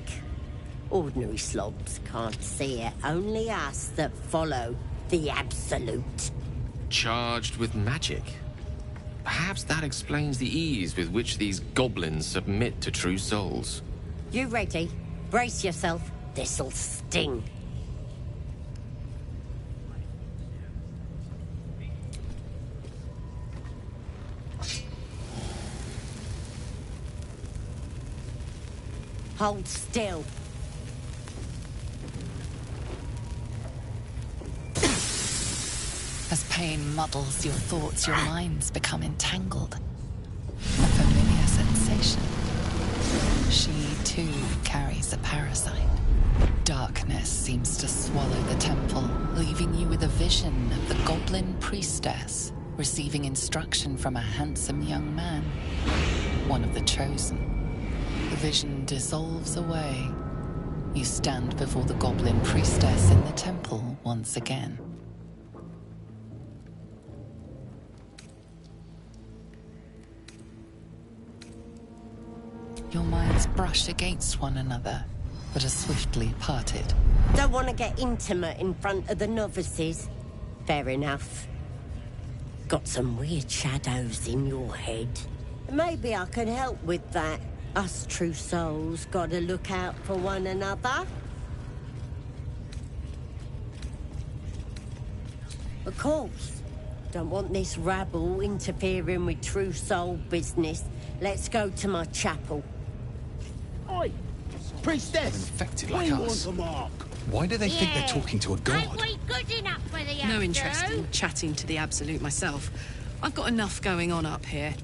Ordinary slobs can't see it, only us that follow the Absolute. Charged with magic? Perhaps that explains the ease with which these goblins submit to true souls. You ready? Brace yourself. This'll sting. Hold still. As pain muddles your thoughts, your minds become entangled. A familiar sensation. She, too, carries a parasite. Darkness seems to swallow the temple, leaving you with a vision of the goblin priestess receiving instruction from a handsome young man, one of the chosen. The vision dissolves away. You stand before the goblin priestess in the temple once again. Your minds brush against one another, but are swiftly parted. Don't want to get intimate in front of the novices? Fair enough. Got some weird shadows in your head. Maybe I can help with that. Us true souls gotta look out for one another. Of course. Don't want this rabble interfering with true soul business. Let's go to my chapel. Oi! Priestess! Infected we like want us. a mark. Why do they think they're talking to a god? Ain't we good enough for the No interest in chatting to the Absolute myself. I've got enough going on up here.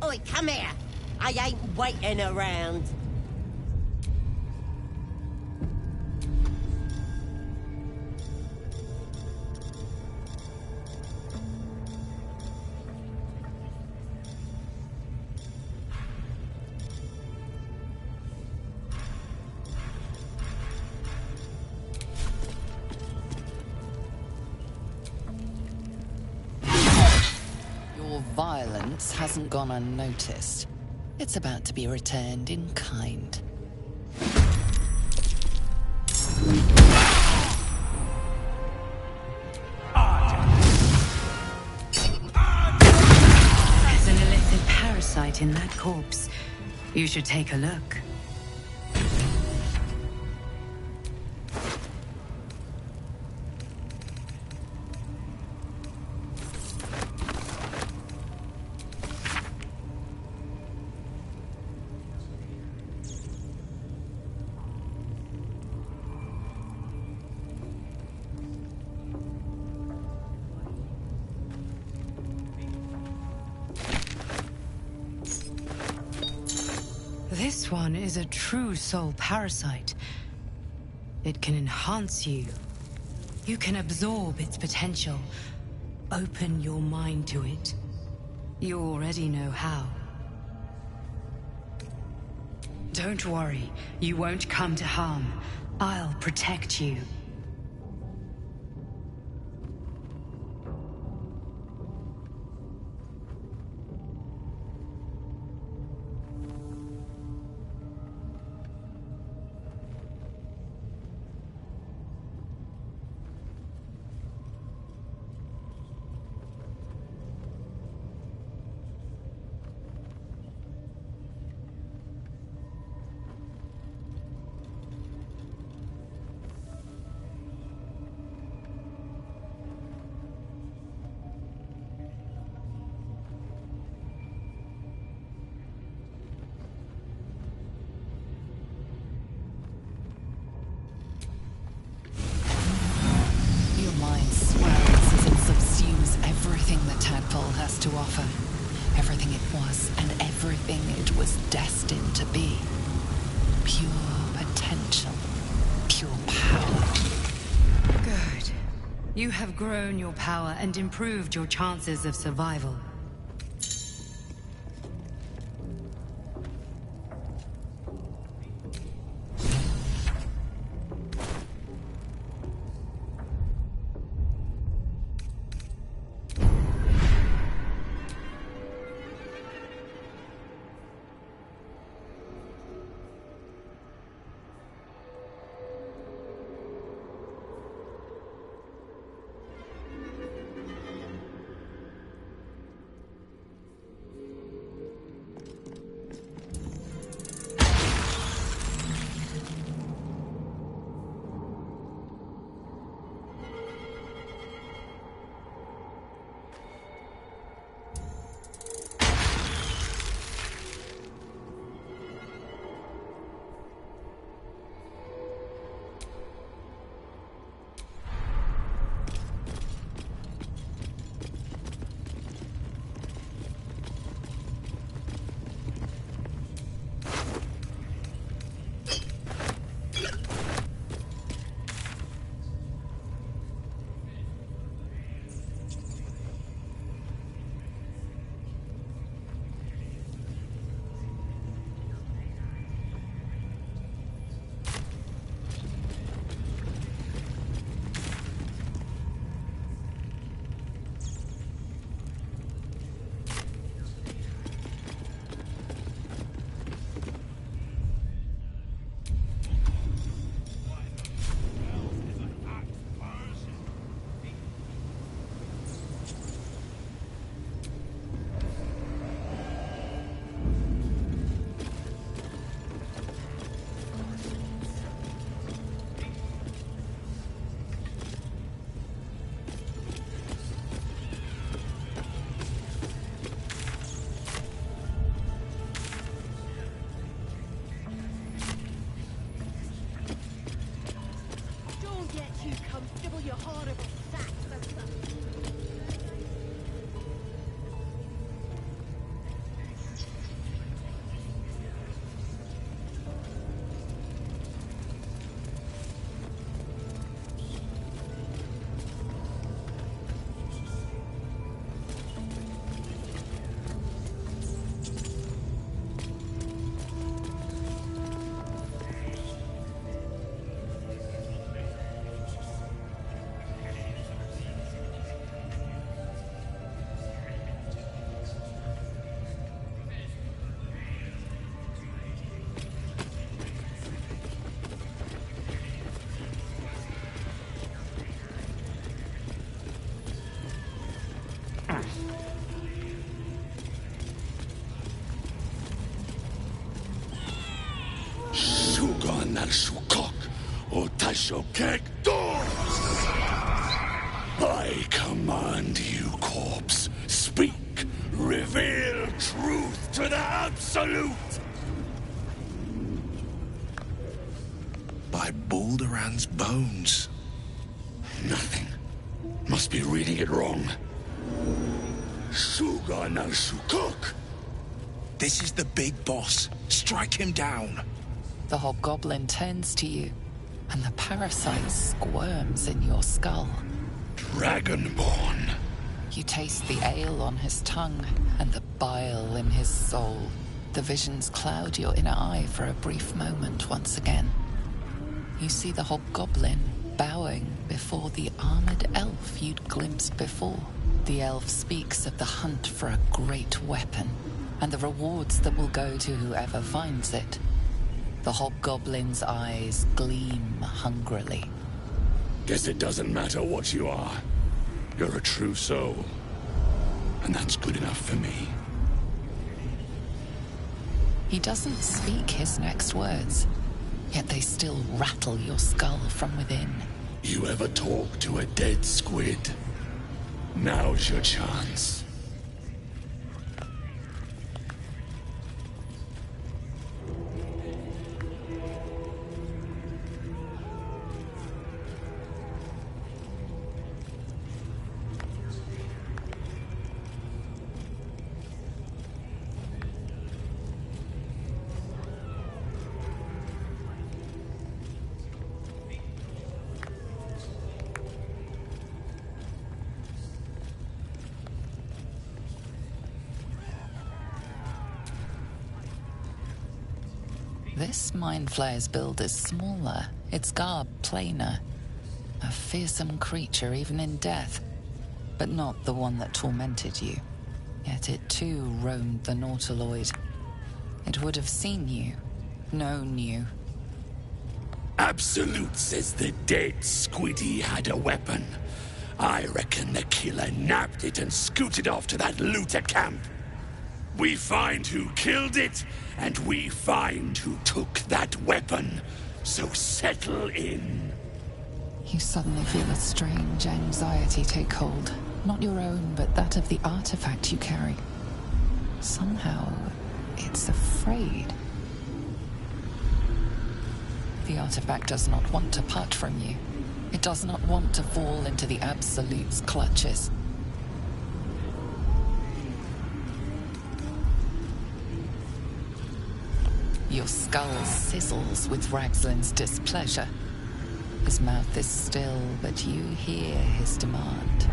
Oi, come here. I ain't waiting around. Your violence hasn't gone unnoticed. It's about to be returned in kind. There's an illicit parasite in that corpse. You should take a look. This one is a true soul parasite. It can enhance you. You can absorb its potential. Open your mind to it. You already know how. Don't worry, you won't come to harm. I'll protect you. everything it was destined to be. Pure potential. Pure power. Good. You have grown your power and improved your chances of survival. I command you, corpse. Speak. Reveal truth to the Absolute. By Balderan's bones. Nothing. Must be reading it wrong. Suga no Shukok. This is the big boss. Strike him down. The hobgoblin turns to you, and the parasite squirms in your skull. Dragonborn. You taste the ale on his tongue and the bile in his soul. The visions cloud your inner eye for a brief moment once again. You see the hobgoblin bowing before the armored elf you'd glimpsed before. The elf speaks of the hunt for a great weapon and the rewards that will go to whoever finds it. The hobgoblin's eyes gleam hungrily. Guess it doesn't matter what you are. You're a true soul. And that's good enough for me. He doesn't speak his next words, yet they still rattle your skull from within. You ever talk to a dead squid? Now's your chance. This Mind Flayer's build is smaller, its garb plainer. A fearsome creature even in death, but not the one that tormented you. Yet it too roamed the Nautiloid. It would have seen you, known you. Absolute says the dead Squiddy had a weapon. I reckon the killer nabbed it and scooted off to that looter camp. We find who killed it, and we find who took that weapon. So settle in. You suddenly feel a strange anxiety take hold. Not your own, but that of the artifact you carry. Somehow, it's afraid. The artifact does not want to part from you. It does not want to fall into the Absolute's clutches. Your skull sizzles with Ragzlin's displeasure. His mouth is still, but you hear his demand.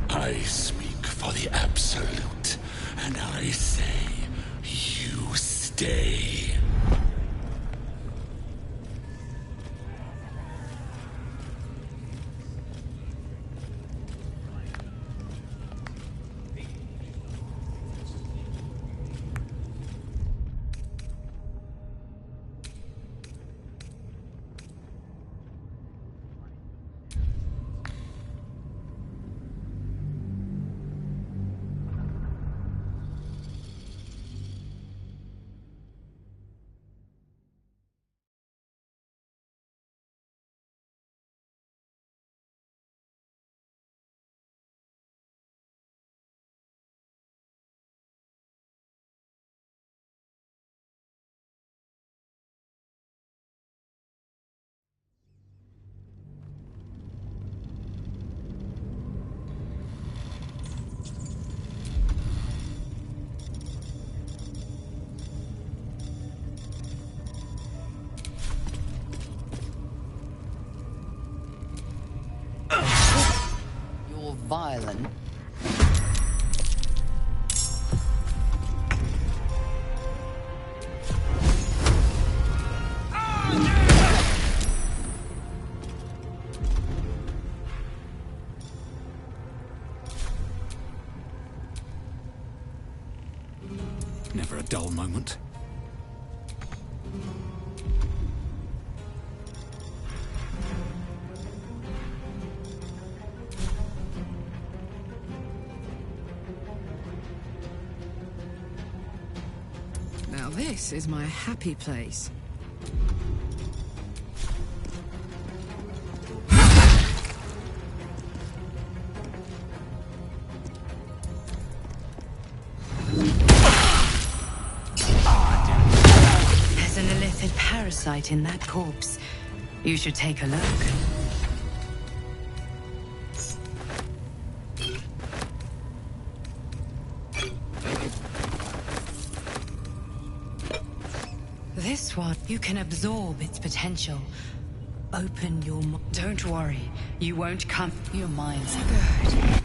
I speak for the Absolute, and I say, you stay. Violent. Never a dull moment. Now this is my happy place. There's an illithid parasite in that corpse. You should take a look. This one, you can absorb its potential. Open your mind. Don't worry, you won't come. Your mind's good.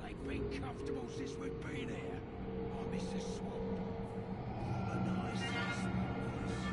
They've been comfortable since we've been here. I miss the swamp. All the nice swamp was.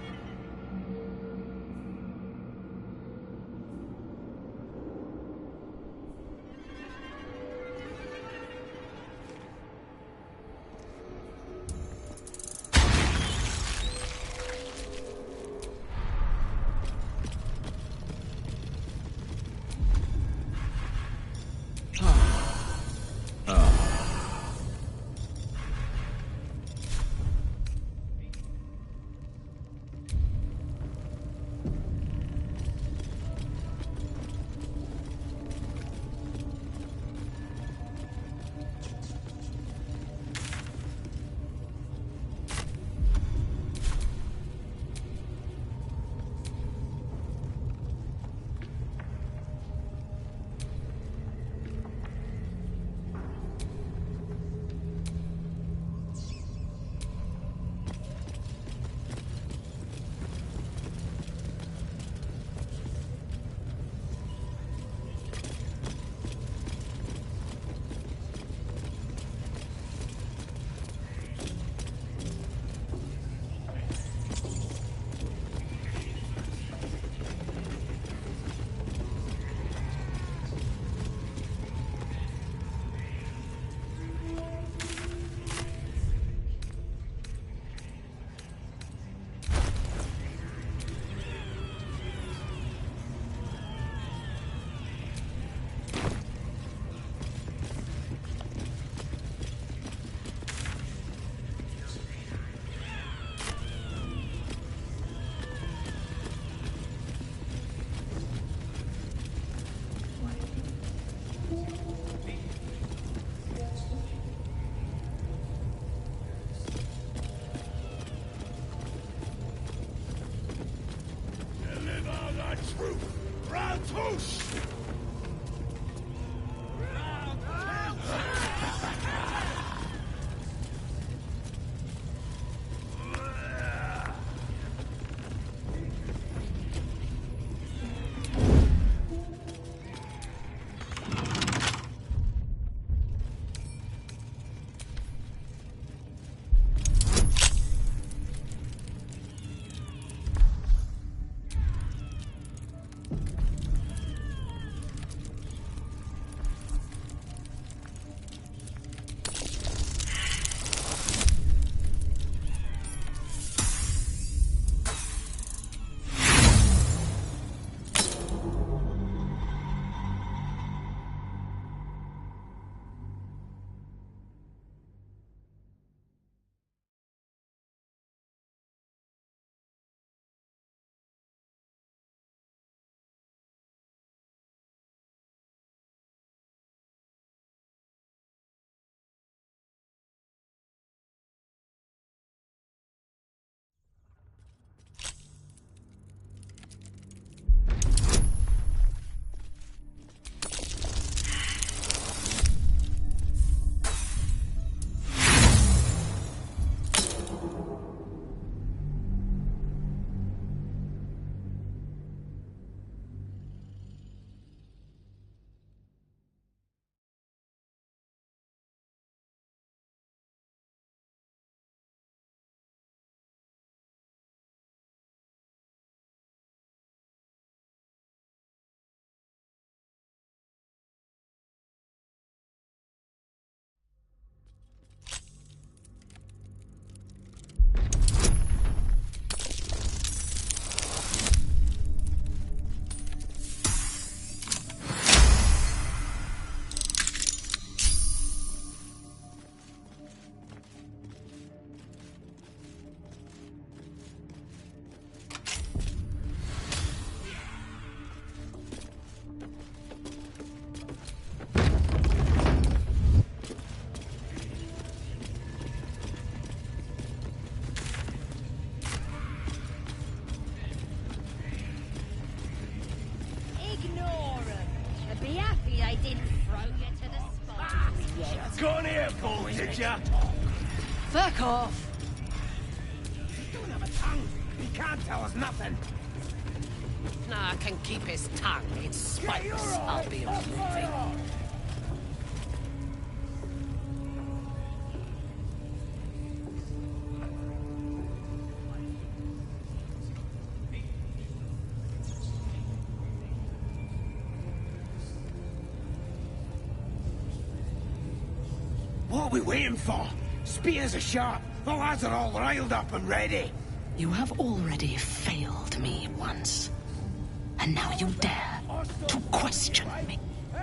Got an earful, did ya? Fuck off! He don't have a tongue. He can't tell us nothing. Nah, can keep his tongue. It's spikes. I'll be moving. What are we waiting for? Spears are sharp. The lads are all riled up and ready. You have already failed me once. And now you dare to question me.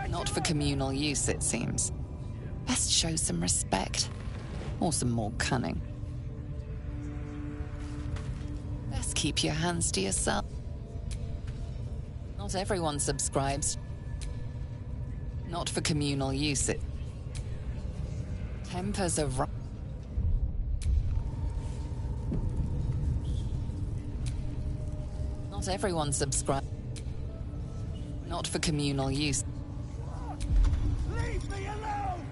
Not for communal use, it seems. Best show some respect. Or some more cunning. Best keep your hands to yourself. Not everyone subscribes. Not for communal use, it... Tempers are right. Not everyone subscribes. Not for communal use. Leave me alone!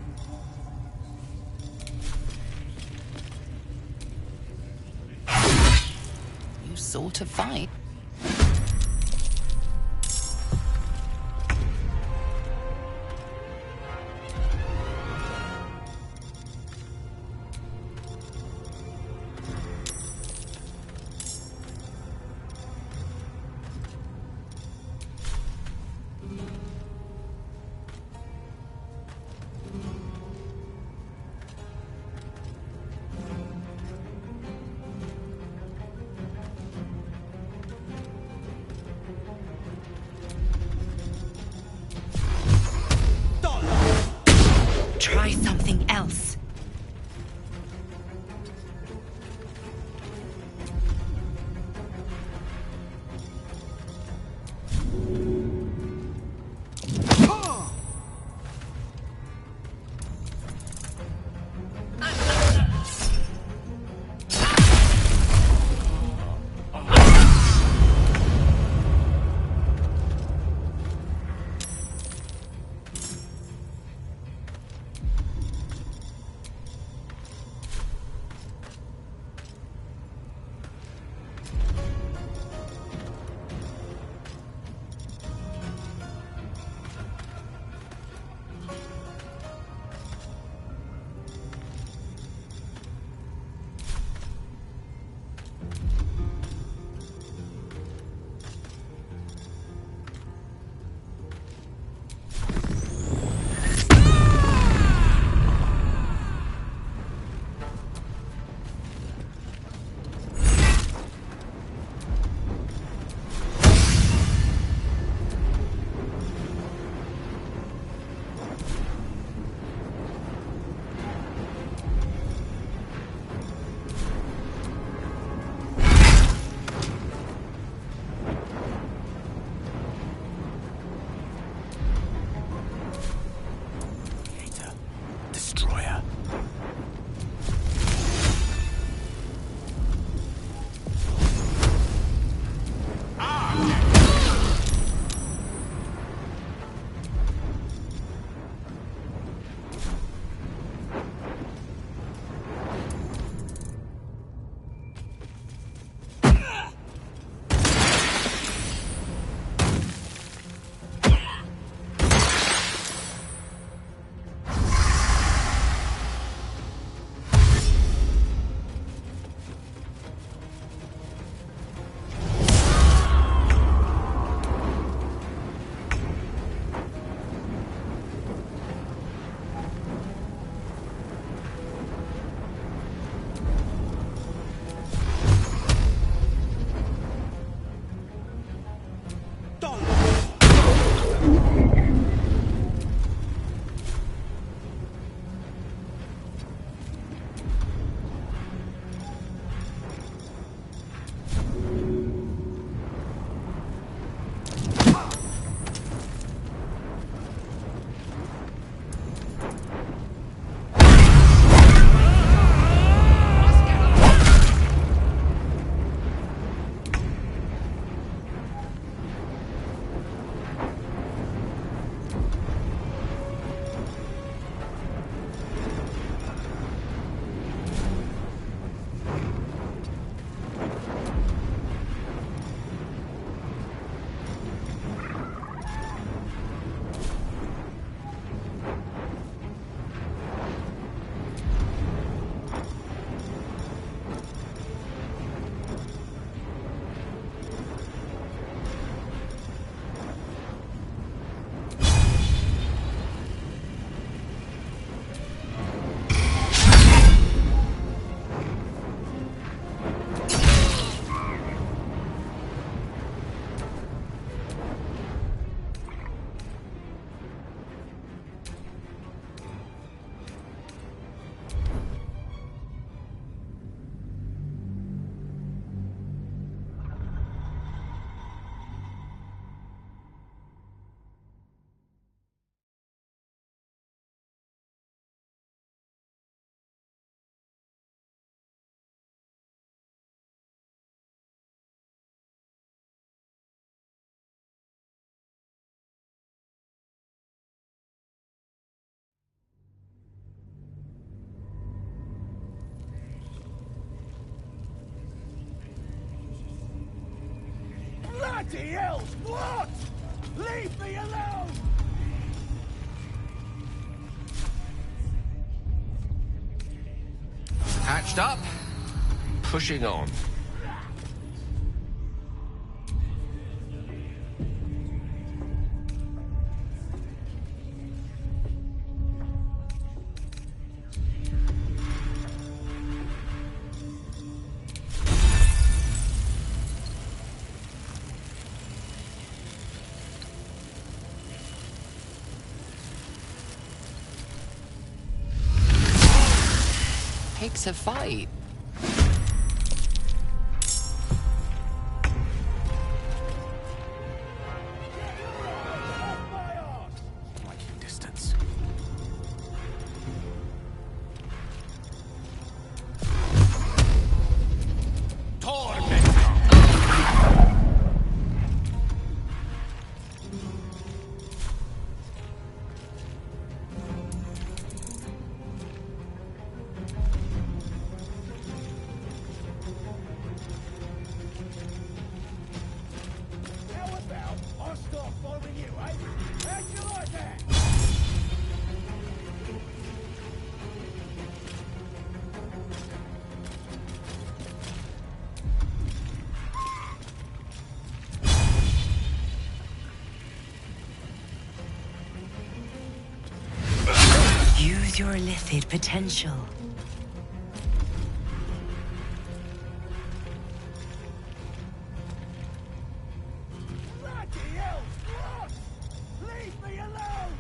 You sort of fight. Bloody hell! What? Leave me alone! Hatched up, pushing on. Picks a fight. Striking distance. How about I start following you, eh? How'd you like that? Use your illithid potential. Bloody hell! What? Leave me alone!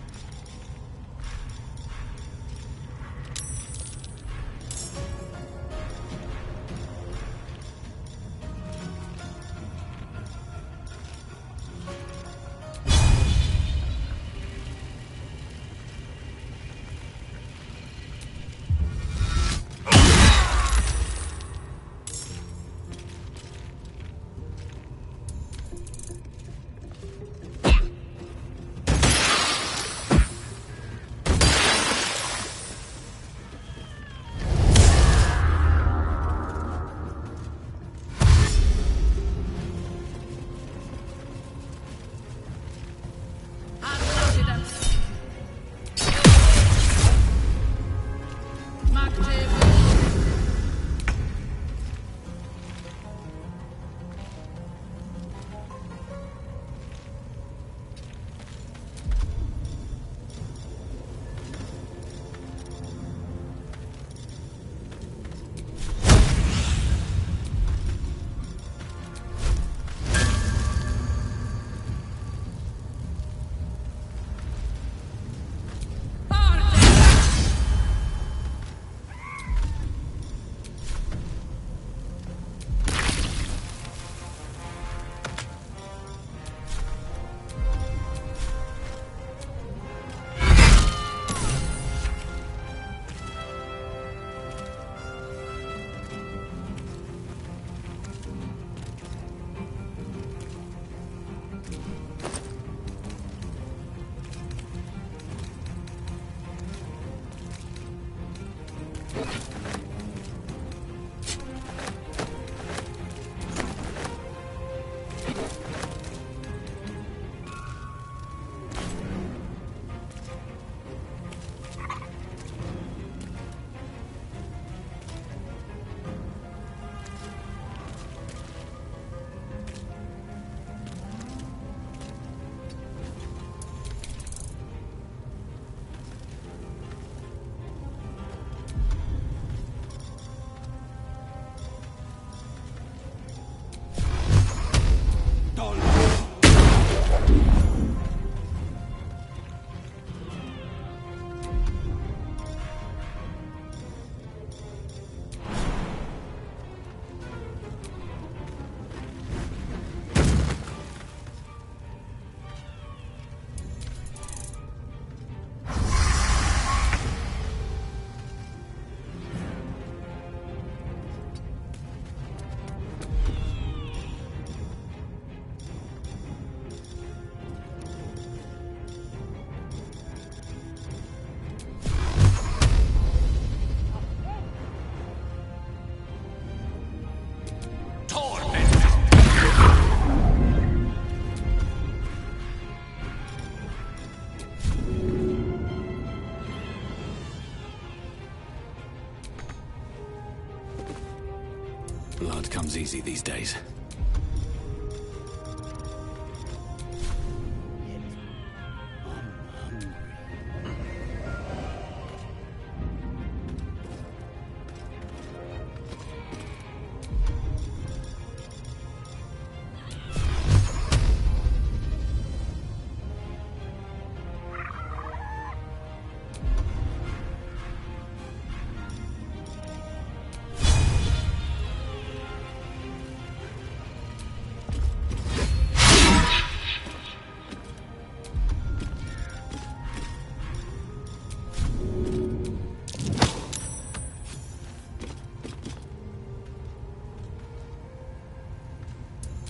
Blood comes easy these days.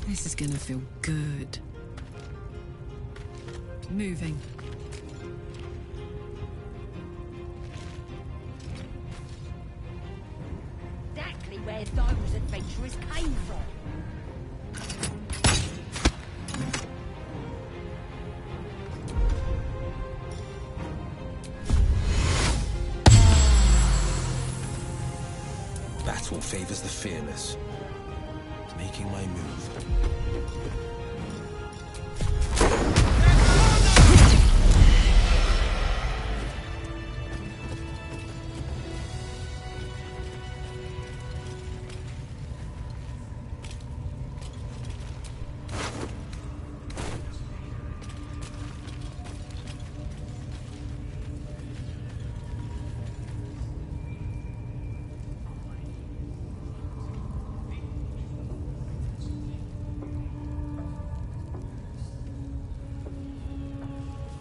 This is gonna feel good. Moving. Exactly where those adventurers came from. Battle favors the fearless. Making my move.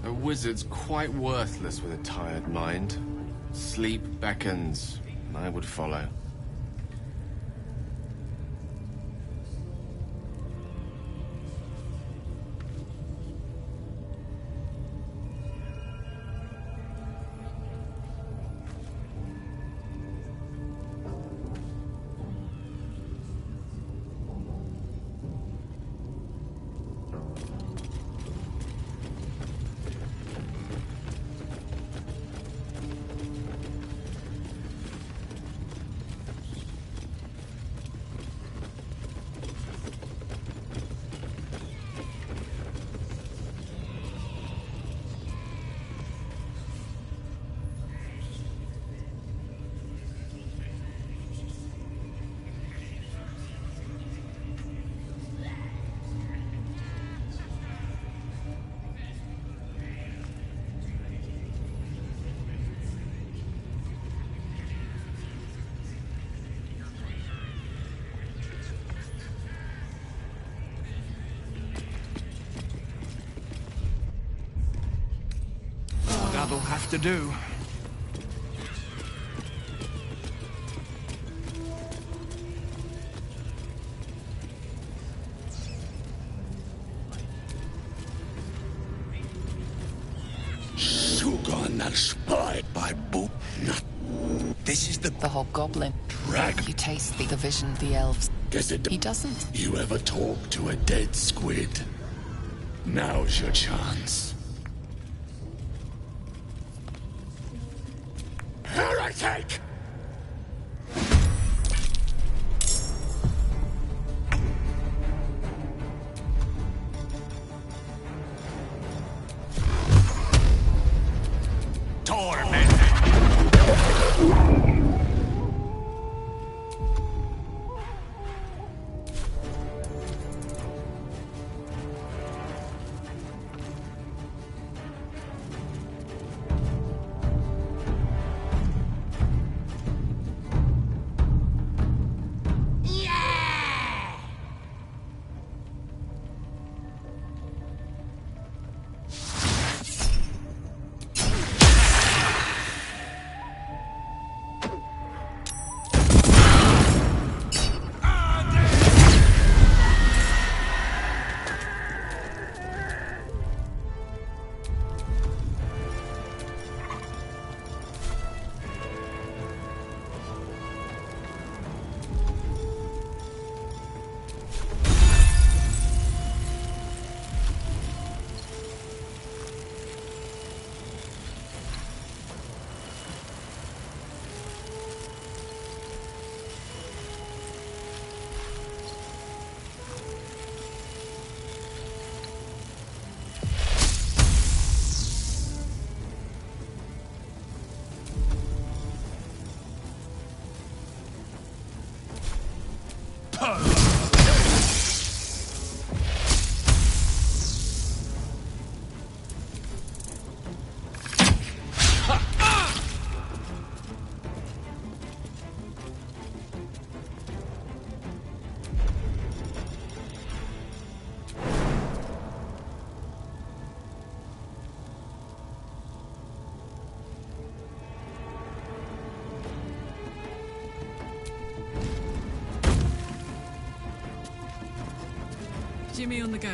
A wizard's quite worthless with a tired mind. Sleep beckons, and I would follow. That'll have to do. By boot. This is the hobgoblin. Drag. You taste the vision of the elves. Guess it. He doesn't. You ever talk to a dead squid? Now's your chance. Heretic! Jimmy on the go.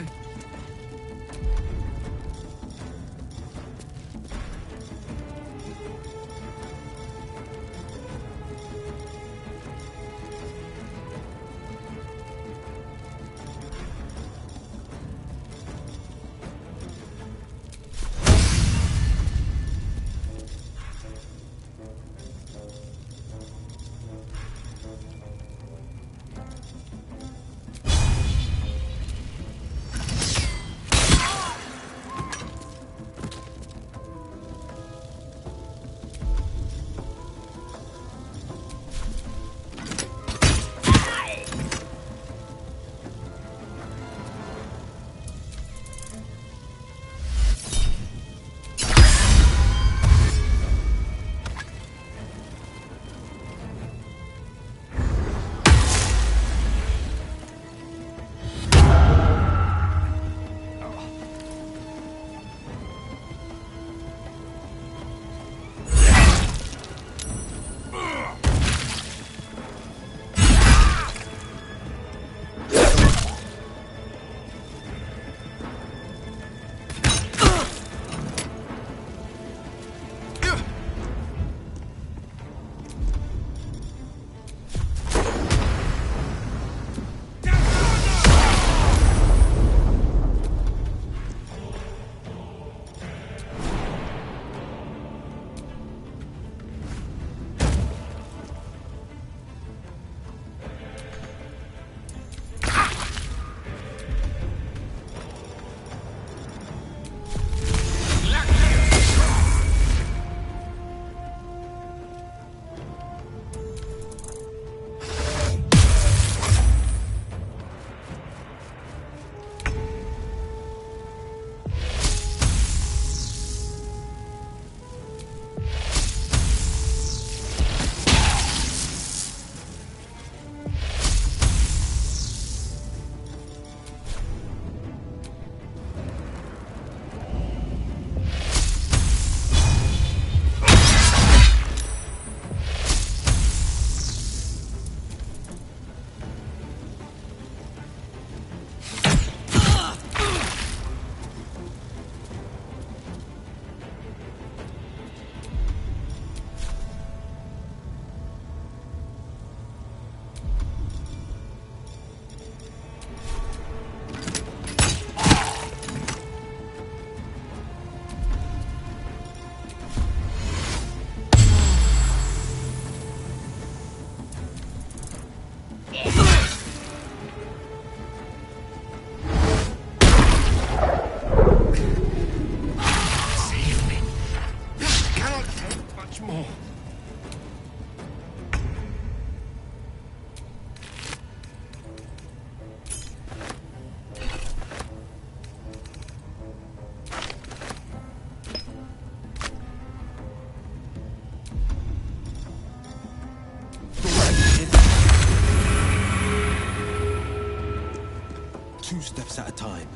Two steps at a time.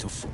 to fall.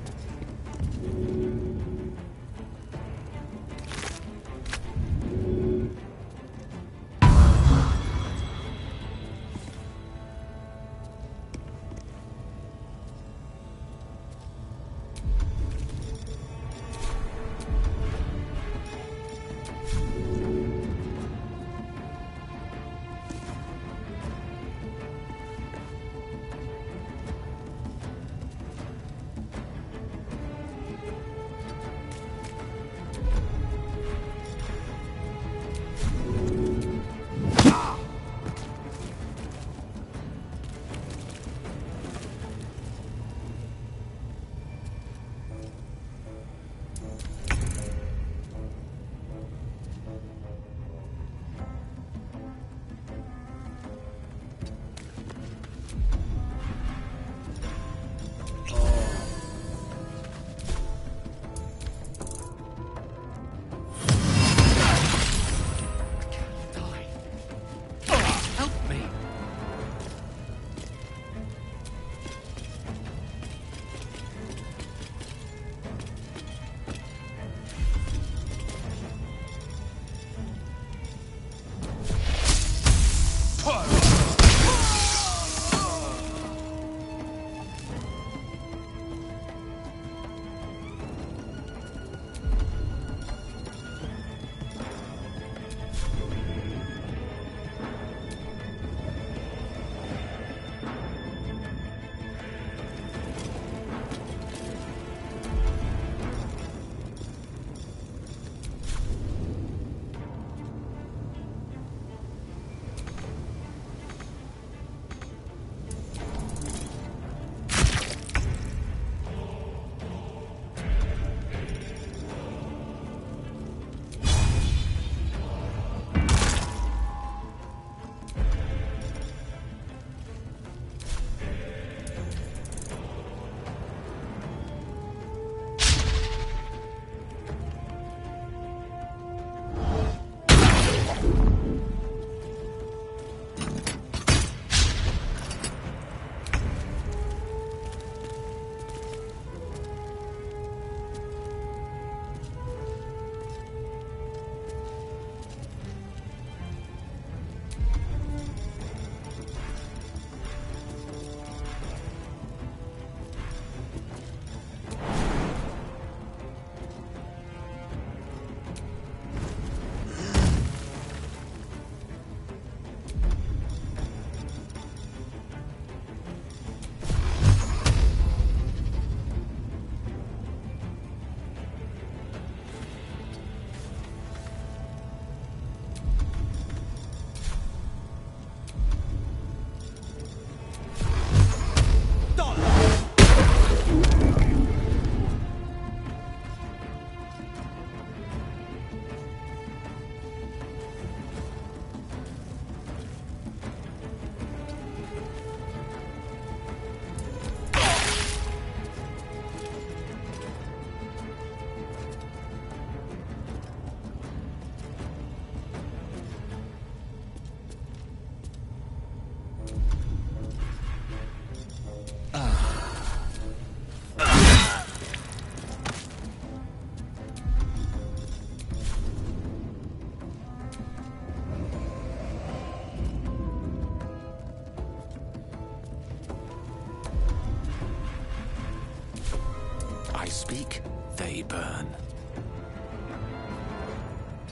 Speak, they burn.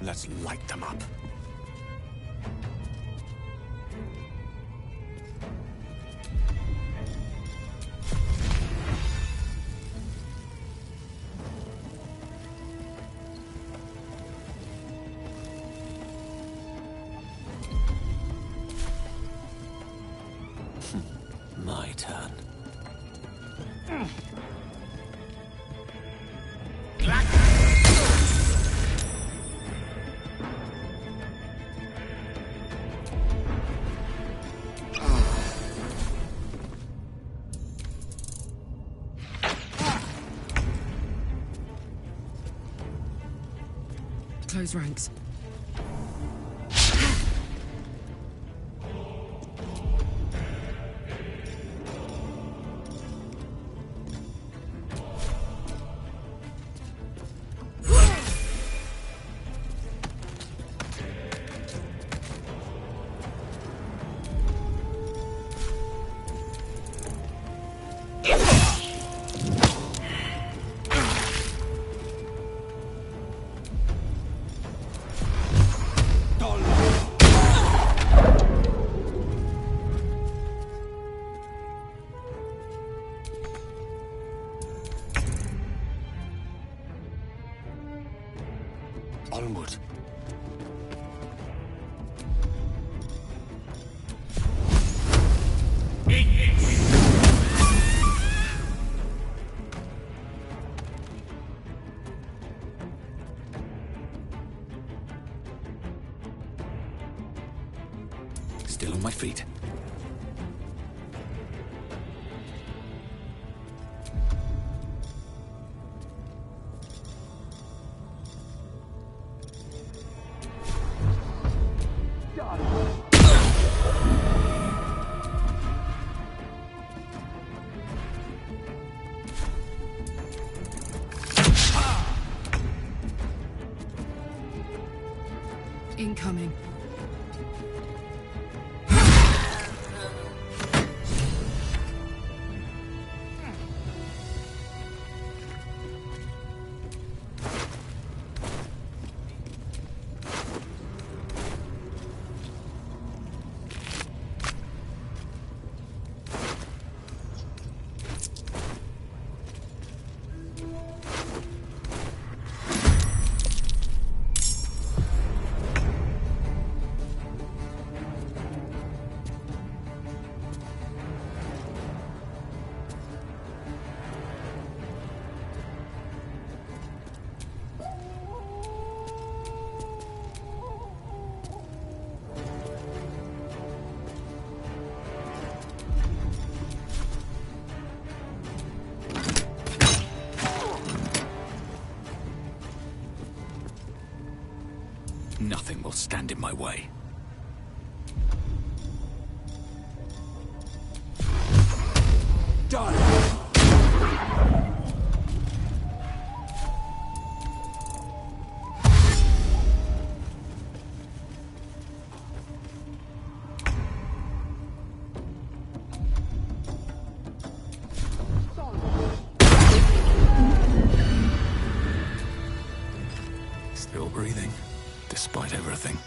Let's light them up. My turn. Close ranks. Still on my feet. Incoming. Nothing will stand in my way. Done! Still breathing, despite everything.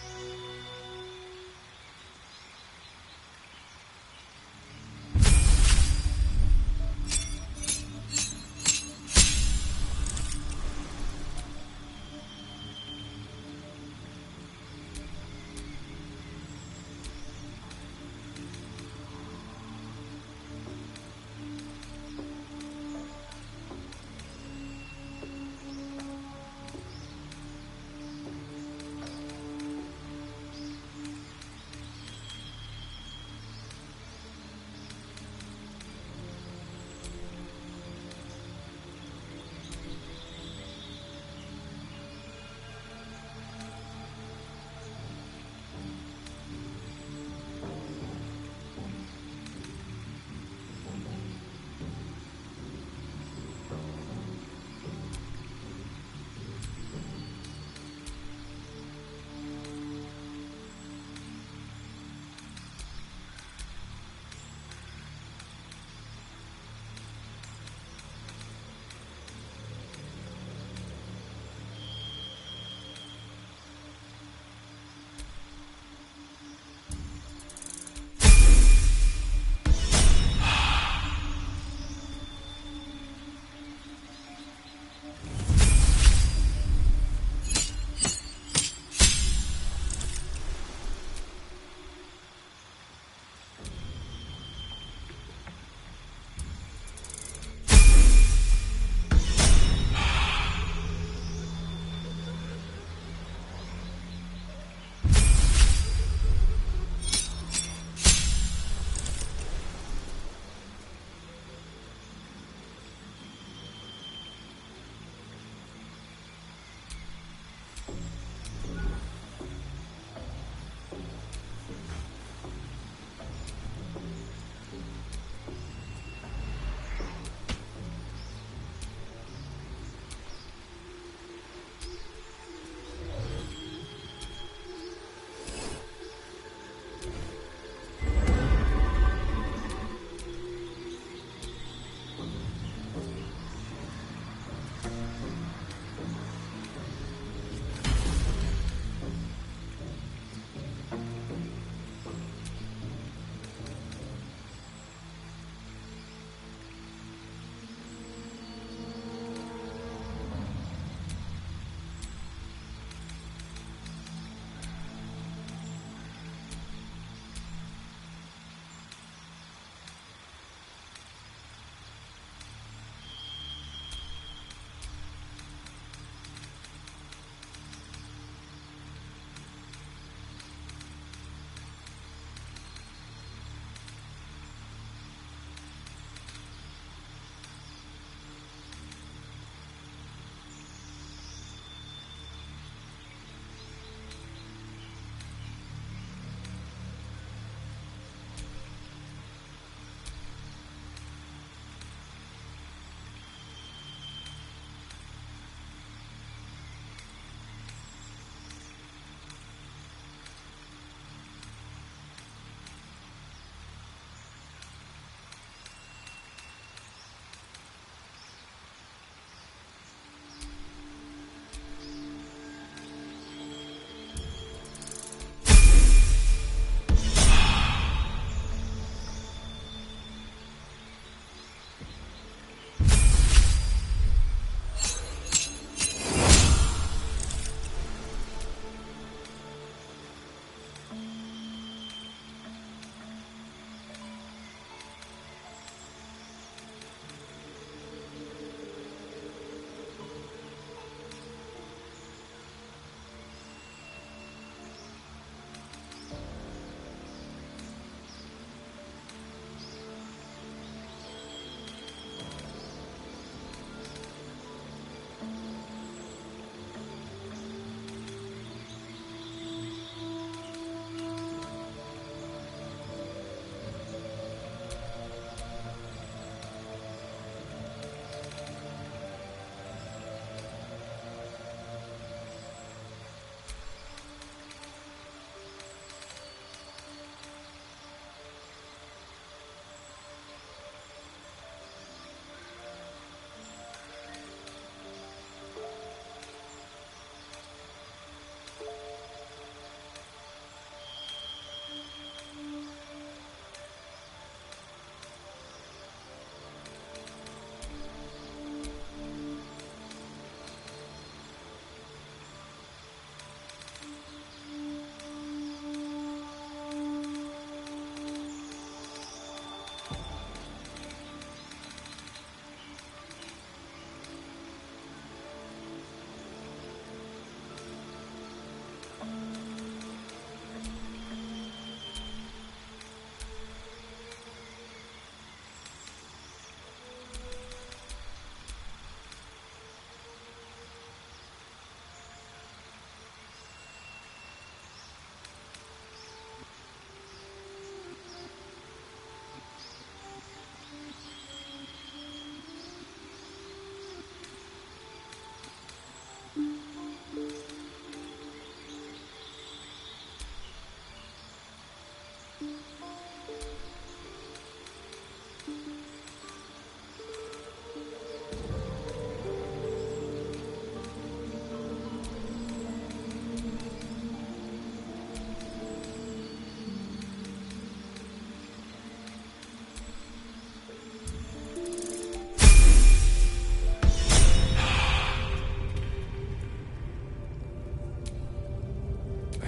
Let's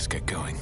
get going.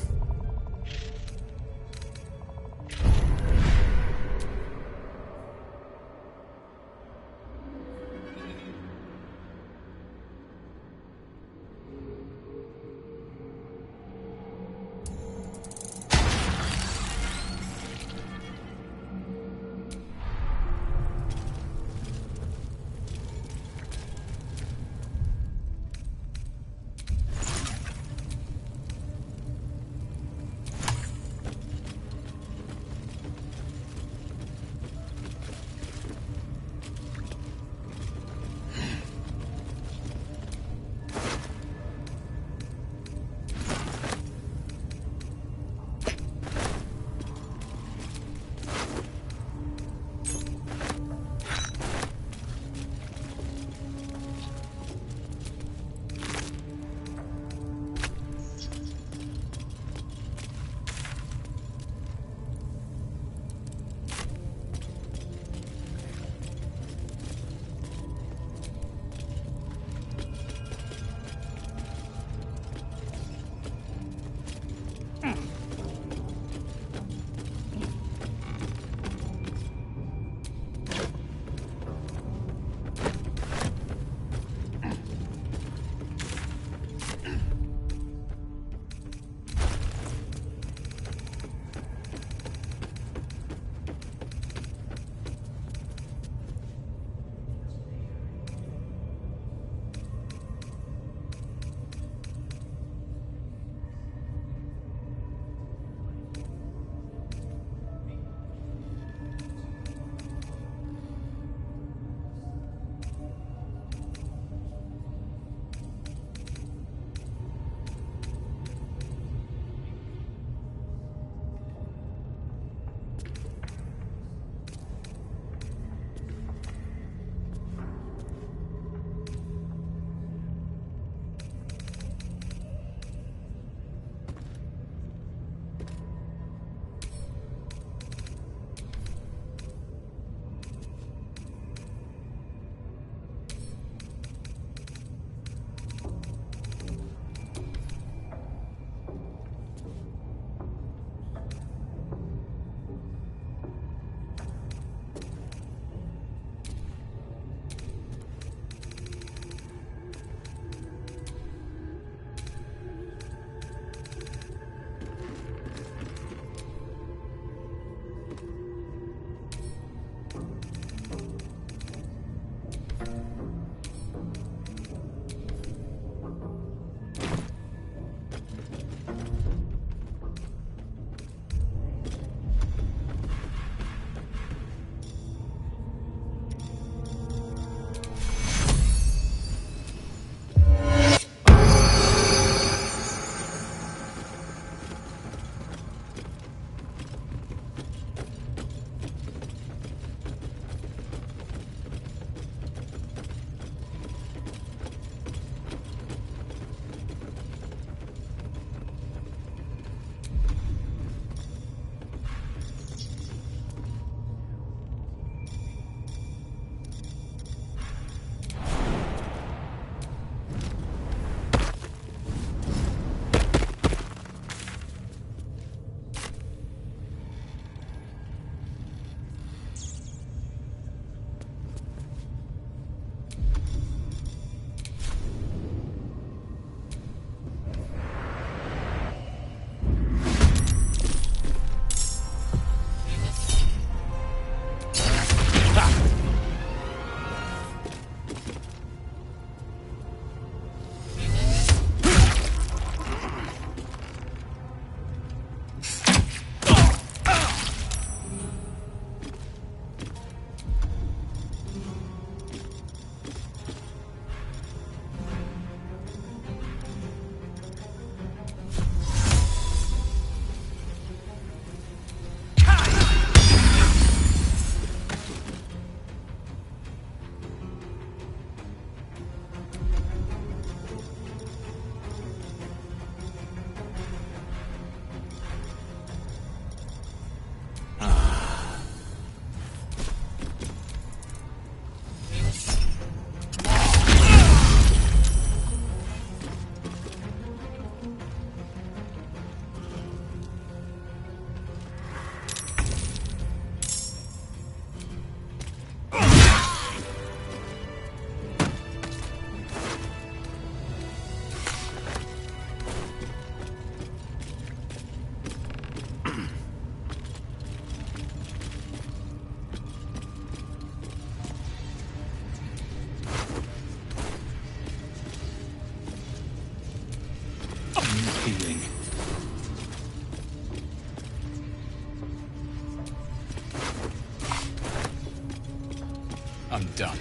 I'm done.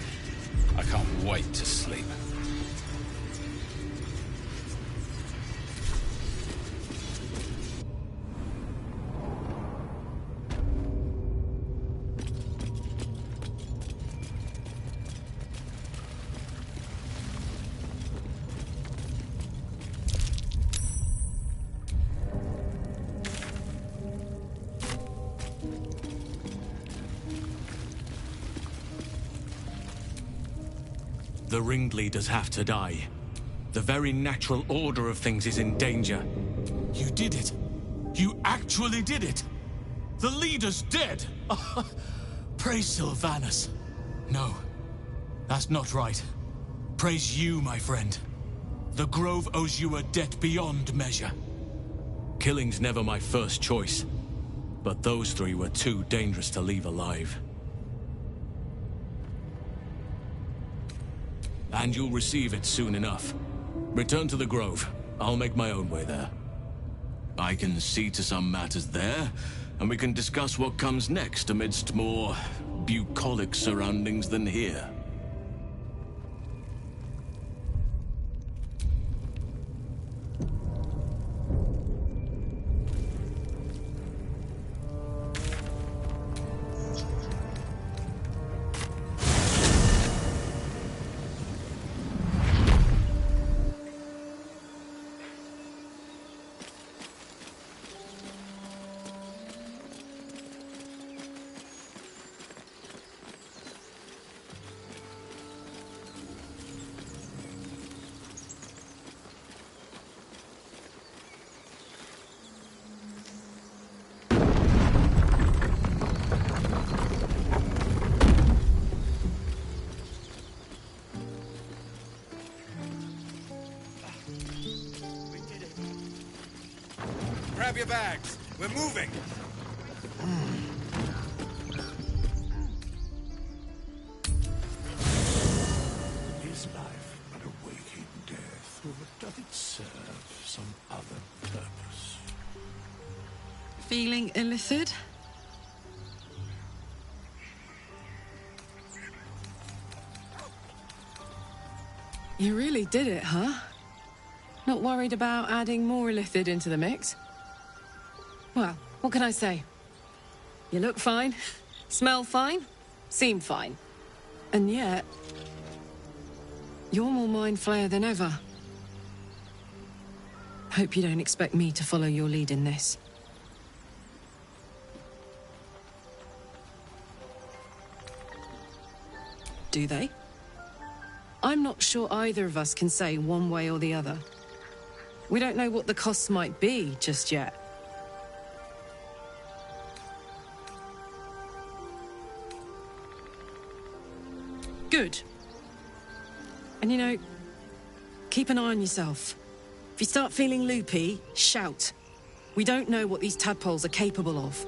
I can't wait to sleep. The ringleaders have to die. The very natural order of things is in danger. You did it. You actually did it. The leader's dead. Praise Sylvanus. No, that's not right. Praise you, my friend. The Grove owes you a debt beyond measure. Killing's never my first choice, but those three were too dangerous to leave alive. And you'll receive it soon enough. Return to the Grove. I'll make my own way there. I can see to some matters there, and we can discuss what comes next amidst more bucolic surroundings than here. Grab your bags. We're moving. Is life but a waking death, or does it serve some other purpose? Feeling illicit? You really did it, huh? Not worried about adding more illithid into the mix? Well, what can I say? You look fine, smell fine, seem fine. And yet, you're more mind flayer than ever. Hope you don't expect me to follow your lead in this. Do they? I'm not sure either of us can say one way or the other. We don't know what the costs might be just yet. Good. And you know, keep an eye on yourself. If you start feeling loopy, shout. We don't know what these tadpoles are capable of.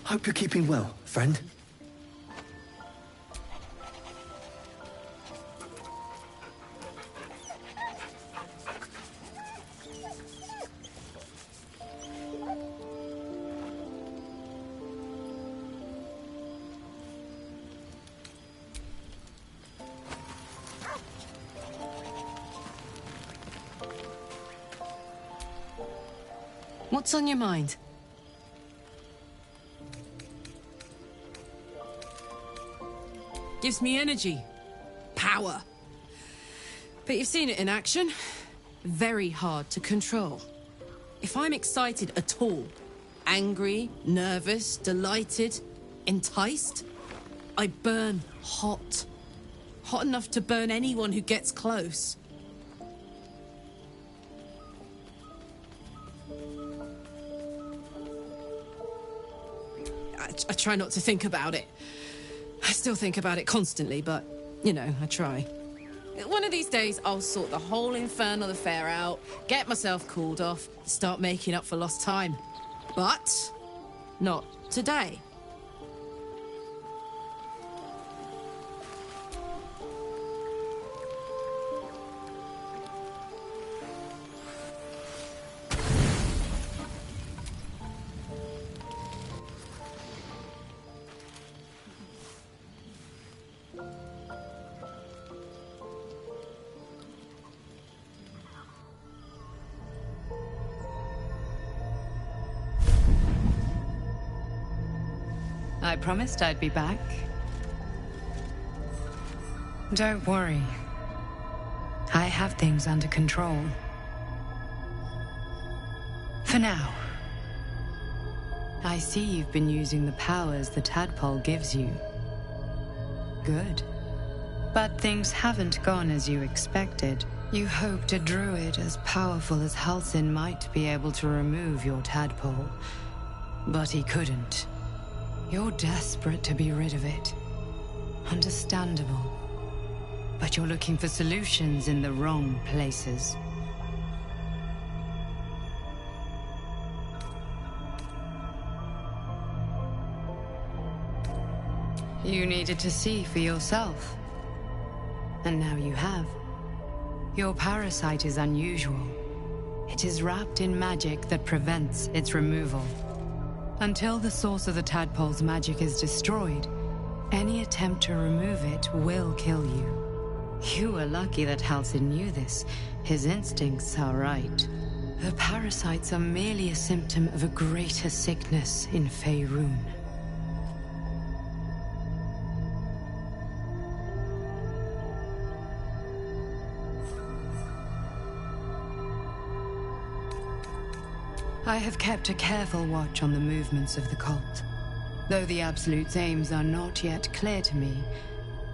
Hope you're keeping well, friend. What's on your mind? Gives me energy. Power. But you've seen it in action. Very hard to control. If I'm excited at all, angry, nervous, delighted, enticed, I burn hot. Hot enough to burn anyone who gets close. I try not to think about it. I still think about it constantly, but, you know, I try. One of these days, I'll sort the whole infernal affair out, get myself cooled off, start making up for lost time. But not today. I promised I'd be back. Don't worry. I have things under control. For now. I see you've been using the powers the tadpole gives you. Good. But things haven't gone as you expected. You hoped a druid as powerful as Halsin might be able to remove your tadpole. But he couldn't. You're desperate to be rid of it. Understandable. But you're looking for solutions in the wrong places. You needed to see for yourself. And now you have. Your parasite is unusual. It is wrapped in magic that prevents its removal. Until the source of the tadpole's magic is destroyed, any attempt to remove it will kill you. You were lucky that Halsin knew this. His instincts are right. The parasites are merely a symptom of a greater sickness in Faerun. I have kept a careful watch on the movements of the cult. Though the Absolute's aims are not yet clear to me,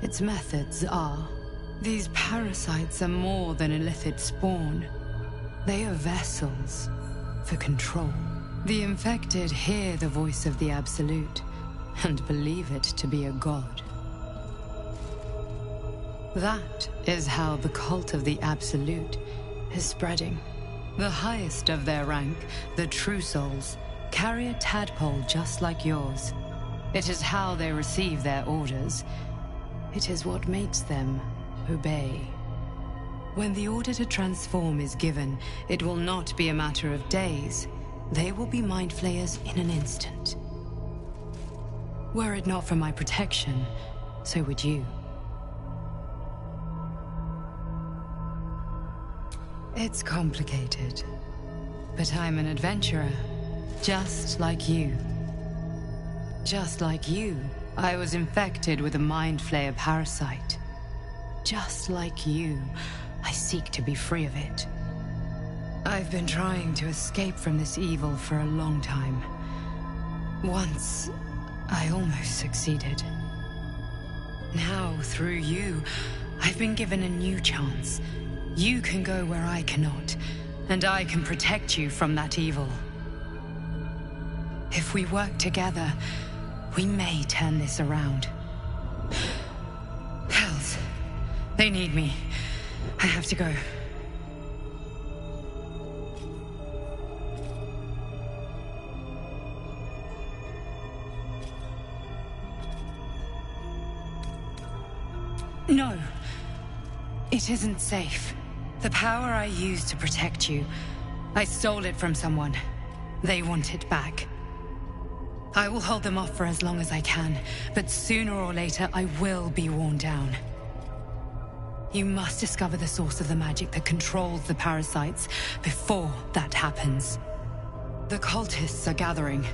its methods are. These parasites are more than illithid spawn. They are vessels for control. The infected hear the voice of the Absolute and believe it to be a god. That is how the cult of the Absolute is spreading. The highest of their rank, the True Souls, carry a tadpole just like yours. It is how they receive their orders. It is what makes them obey. When the order to transform is given, it will not be a matter of days. They will be mind flayers in an instant. Were it not for my protection, so would you. It's complicated, but I'm an adventurer, just like you. Just like you, I was infected with a mind flayer parasite. Just like you, I seek to be free of it. I've been trying to escape from this evil for a long time. Once, I almost succeeded. Now, through you, I've been given a new chance. You can go where I cannot, and I can protect you from that evil. If we work together, we may turn this around. Hells, they need me. I have to go. No. It isn't safe. The power I used to protect you, I stole it from someone. They want it back. I will hold them off for as long as I can, but sooner or later I will be worn down. You must discover the source of the magic that controls the parasites before that happens. The cultists are gathering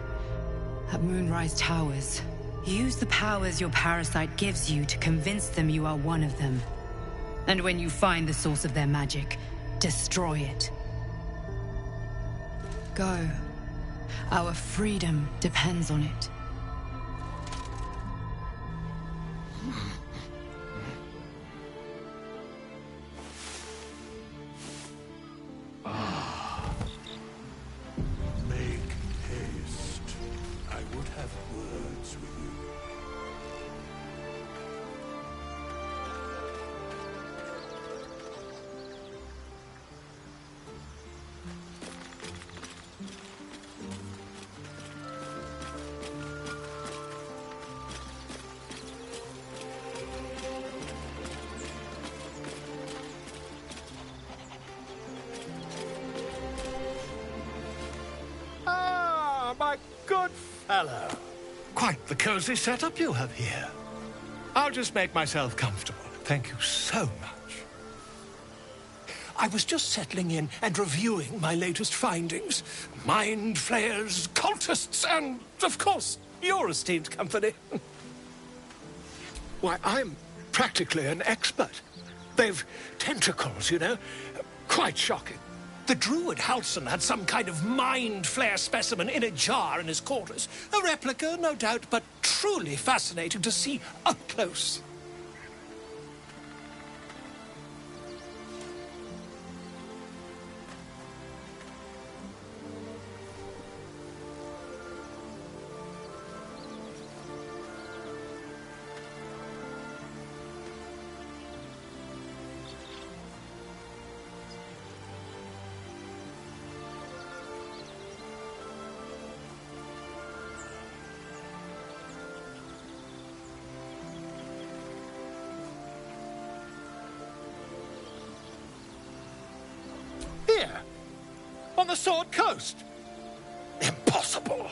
at Moonrise Towers. Use the powers your parasite gives you to convince them you are one of them. And when you find the source of their magic, destroy it. Go. Our freedom depends on it. Make haste. I would have words with you. Ah, my good fellow. Quite the cozy setup you have here. I'll just make myself comfortable. Thank you so much. I was just settling in and reviewing my latest findings. Mind flayers, cultists, and, of course, your esteemed company. Why, I'm practically an expert. They've tentacles, you know. Quite shocking. The druid Halson had some kind of mind flare specimen in a jar in his quarters. A replica, no doubt, but truly fascinating to see up close. Here, on the Sword Coast. Impossible.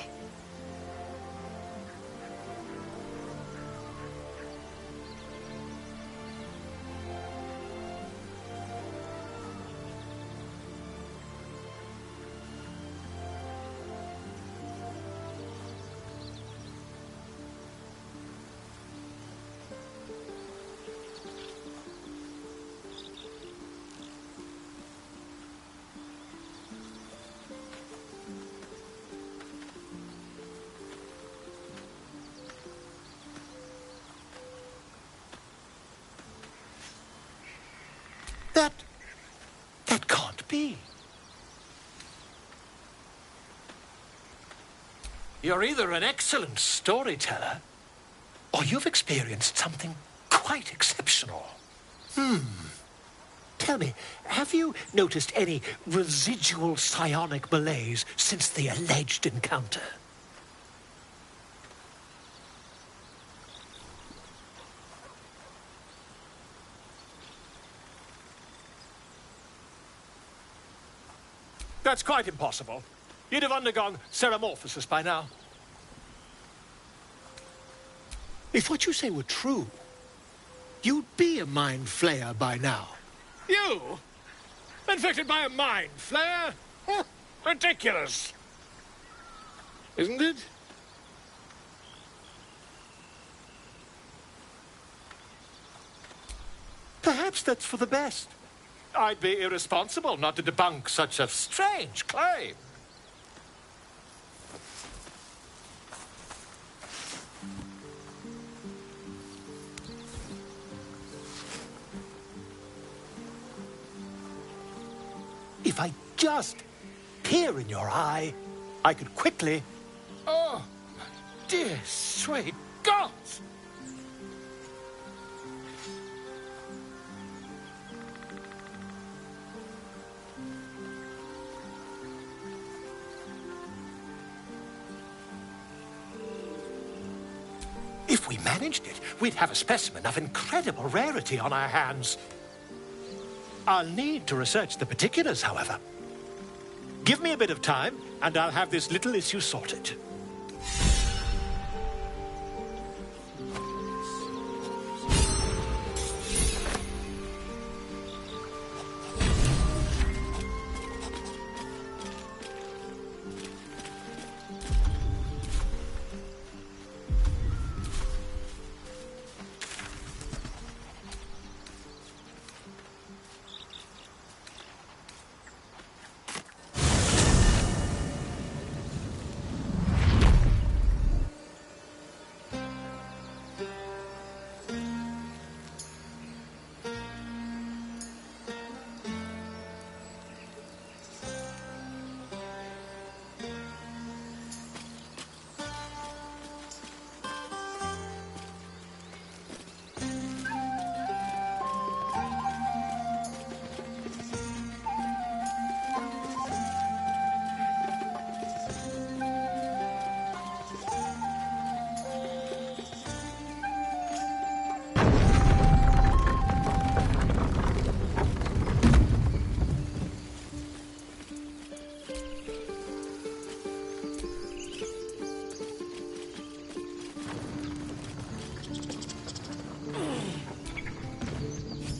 That can't be. You're either an excellent storyteller, or you've experienced something quite exceptional. Tell me, have you noticed any residual psionic malaise since the alleged encounter? That's quite impossible. You'd have undergone ceramorphosis by now. If what you say were true, you'd be a mind flayer by now. You? Infected by a mind flayer? Ridiculous. Isn't it? Perhaps that's for the best. I'd be irresponsible not to debunk such a strange claim. If I just peer in your eye, I could quickly... Oh, my dear, sweet gods! If we managed it, we'd have a specimen of incredible rarity on our hands. I'll need to research the particulars, however. Give me a bit of time, and I'll have this little issue sorted.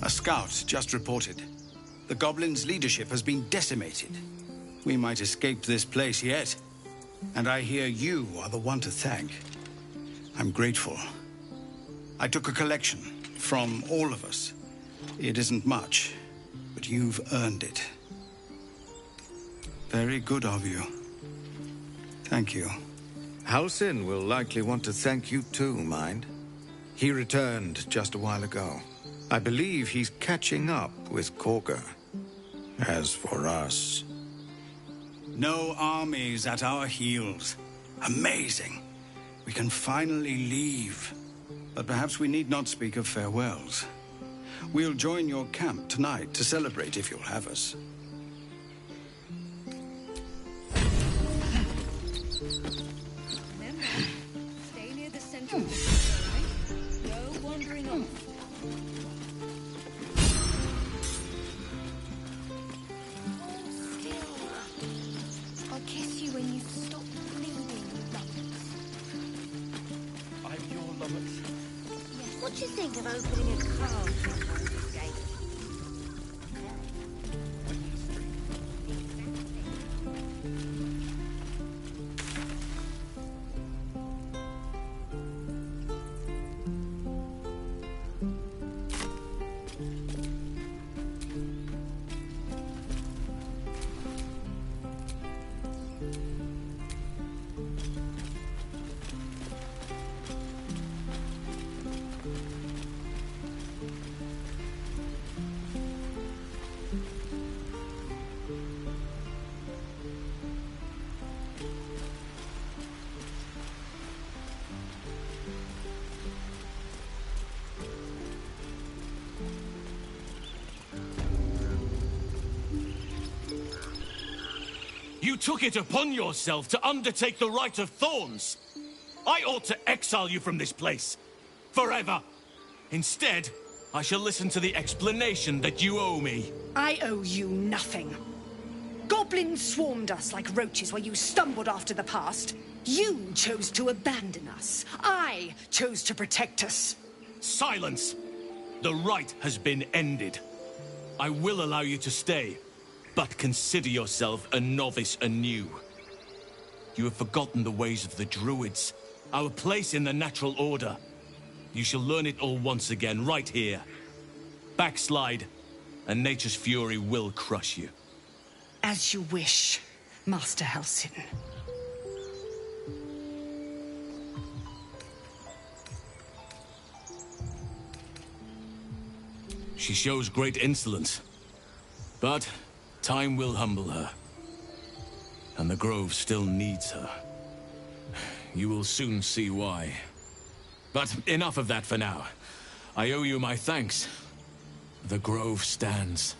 A scout just reported. The goblins' leadership has been decimated. We might escape this place yet. And I hear you are the one to thank. I'm grateful. I took a collection from all of us. It isn't much, but you've earned it. Very good of you. Thank you. Halsin will likely want to thank you too, mind. He returned just a while ago. I believe he's catching up with Korga. As for us... No armies at our heels. Amazing. We can finally leave. But perhaps we need not speak of farewells. We'll join your camp tonight to celebrate if you'll have us. Remember, stay near the center of the picture, right? No wandering off. I'll kiss you when you stop bleeding, Lummox. I'm your Lummox. What do you think of opening a car shop on this gate? You took it upon yourself to undertake the Rite of Thorns. I ought to exile you from this place. Forever. Instead, I shall listen to the explanation that you owe me. I owe you nothing. Goblins swarmed us like roaches while you stumbled after the past. You chose to abandon us. I chose to protect us. Silence! The rite has been ended. I will allow you to stay, but consider yourself a novice anew. You have forgotten the ways of the druids, our place in the natural order. You shall learn it all once again, right here. Backslide, and nature's fury will crush you. As you wish, Master Halsin. She shows great insolence, but time will humble her. And the Grove still needs her. You will soon see why. But enough of that for now. I owe you my thanks. The Grove stands.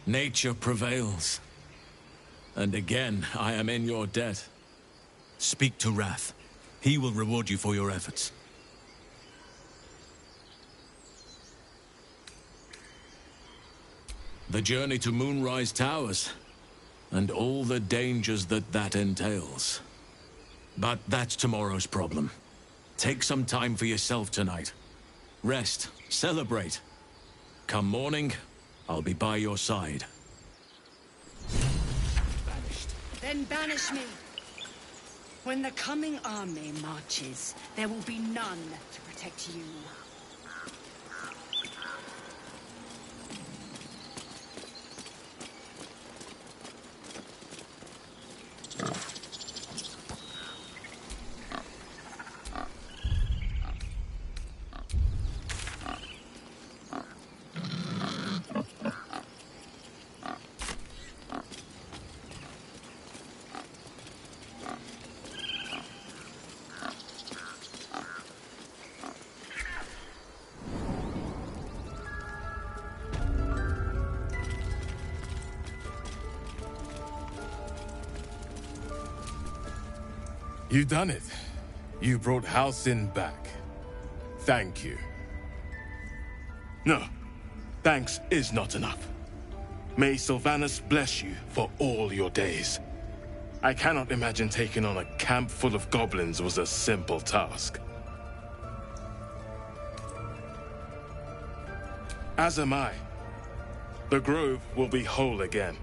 Nature prevails. And again, I am in your debt. Speak to Wrath. He will reward you for your efforts. The journey to Moonrise Towers, and all the dangers that entails. But that's tomorrow's problem. Take some time for yourself tonight. Rest, celebrate. Come morning, I'll be by your side. Then banish me. When the coming army marches, there will be none to protect you. You done it. You brought Halcyon back. Thank you. No, thanks is not enough. May Sylvanus bless you for all your days. I cannot imagine taking on a camp full of goblins was a simple task. As am I. The grove will be whole again.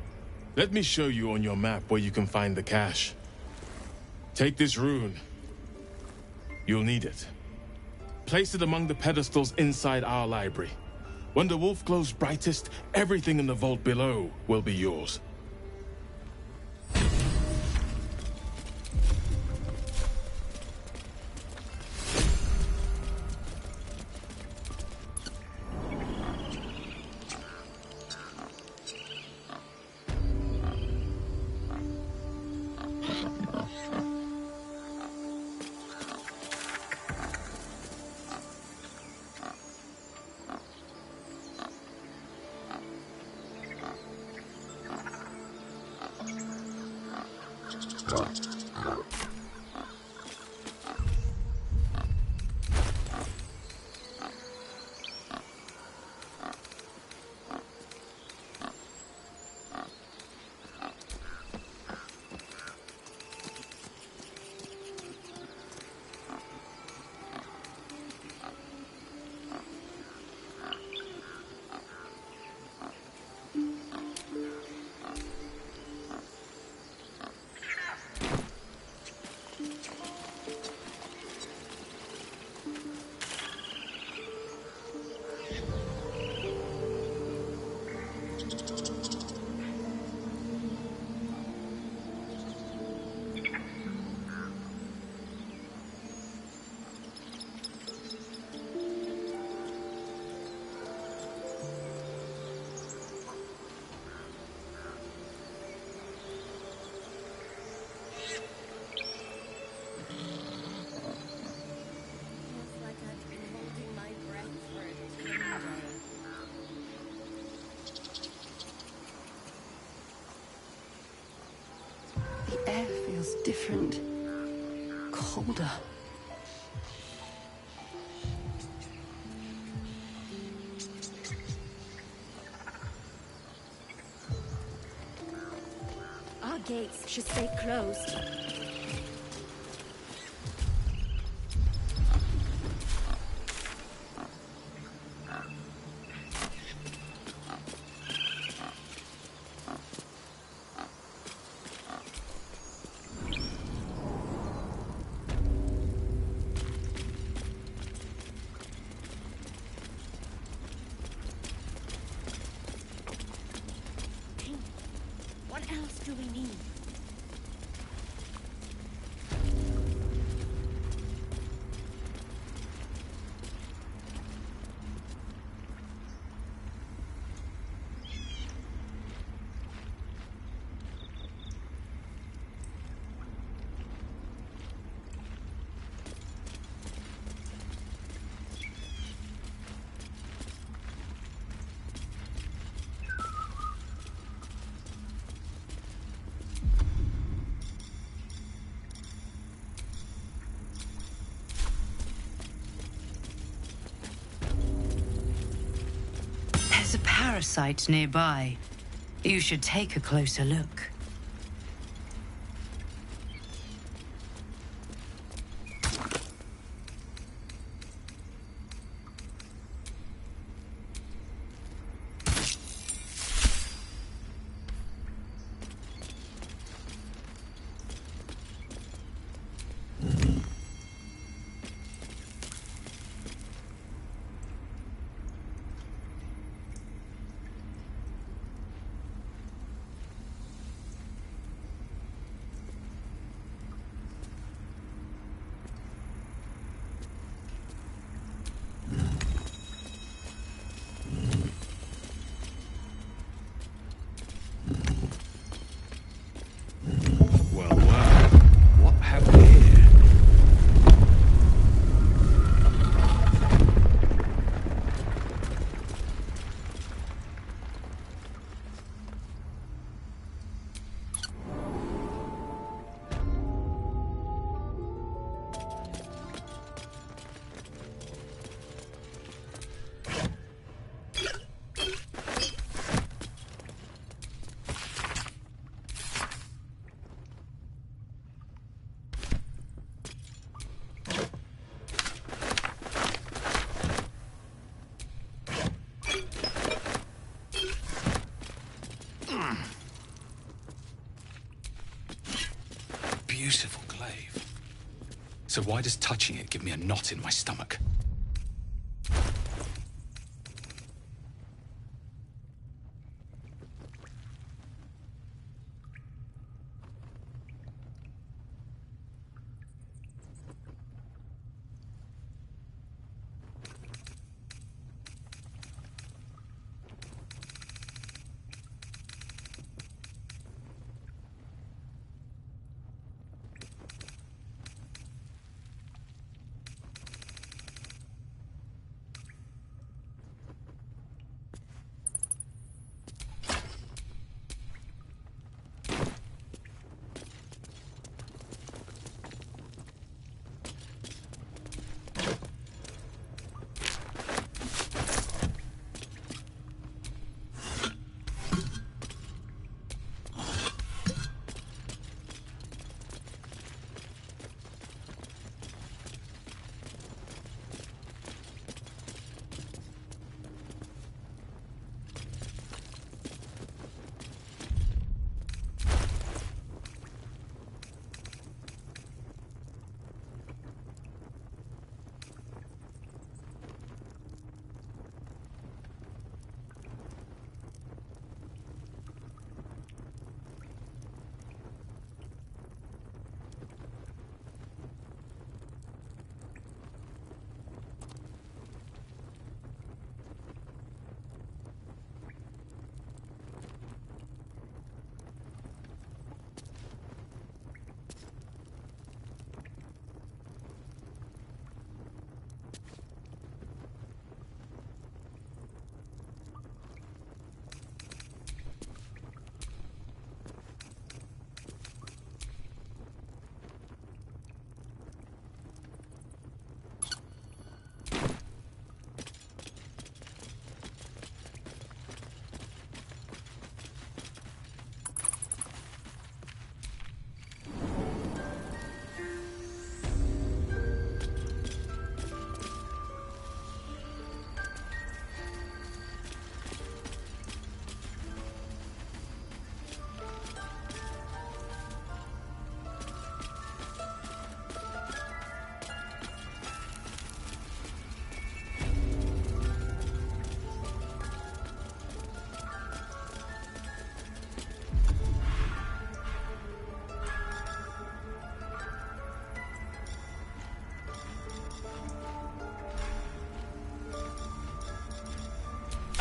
Let me show you on your map where you can find the cache. Take this rune. You'll need it. Place it among the pedestals inside our library. When the wolf glows brightest, everything in the vault below will be yours. The air feels different. Colder. Our gates should stay closed. What else do we need? parasite nearby. You should take a closer look. What have we here? Beautiful glaive. So why does touching it give me a knot in my stomach?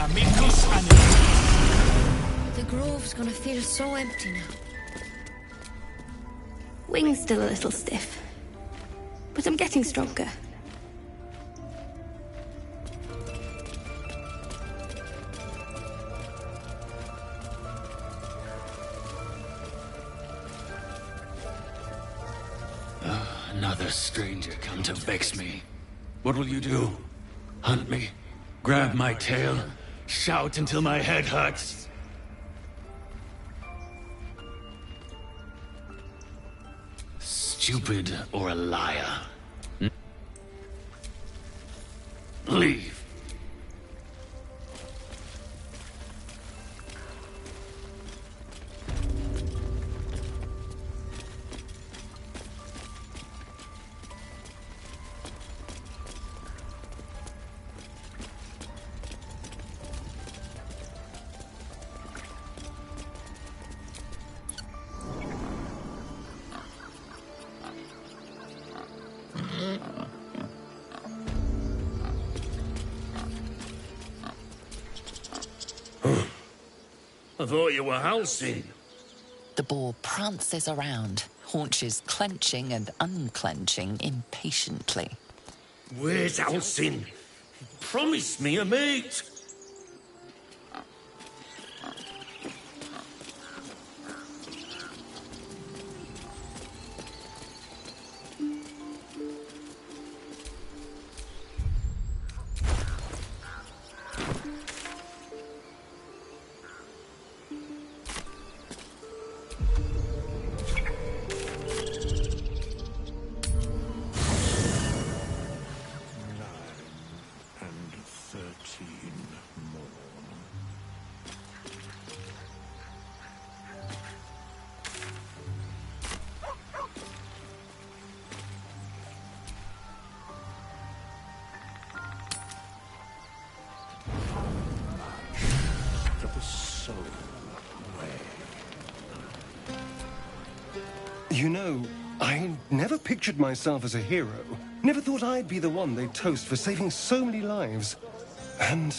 Amicus animus. The grove's gonna feel so empty now. Wing's still a little stiff, but I'm getting stronger. Another stranger come to vex me. What will you do? Hunt me? Grab my tail? Shout until my head hurts. Stupid or a liar? Leave. I thought you were housing. The boar prances around, haunches clenching and unclenching impatiently. Where's Alcin? Promise me a mate. You know, I never pictured myself as a hero. Never thought I'd be the one they'd toast for saving so many lives. And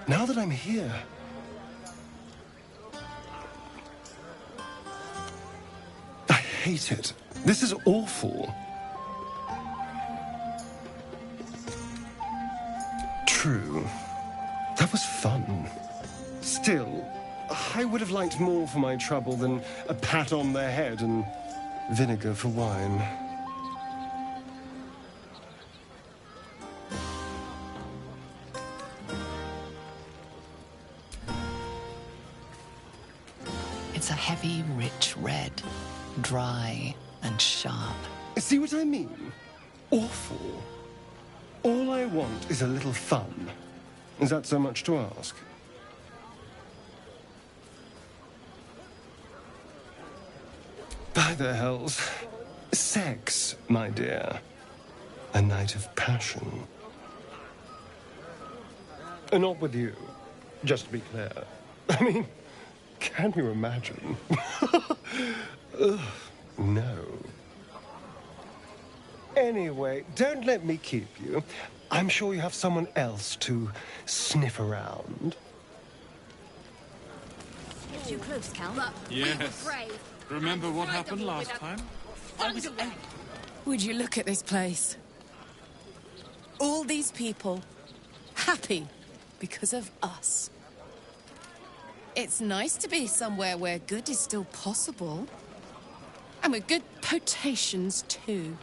now that I'm here... I hate it. This is awful. True. That was fun. Still, I would have liked more for my trouble than a pat on the head and vinegar for wine. It's a heavy, rich red, dry and sharp. See what I mean? Awful. All I want is a little fun. Is that so much to ask? By the hells. Sex, my dear. A night of passion. Not with you, just to be clear. I mean, can you imagine? Ugh, no. Anyway, don't let me keep you. I'm sure you have someone else to sniff around. Too close, Cal. But Yes. we were brave. Remember what happened last time? I was 8. Would you look at this place? All these people happy because of us. It's nice to be somewhere where good is still possible. And with good potations, too.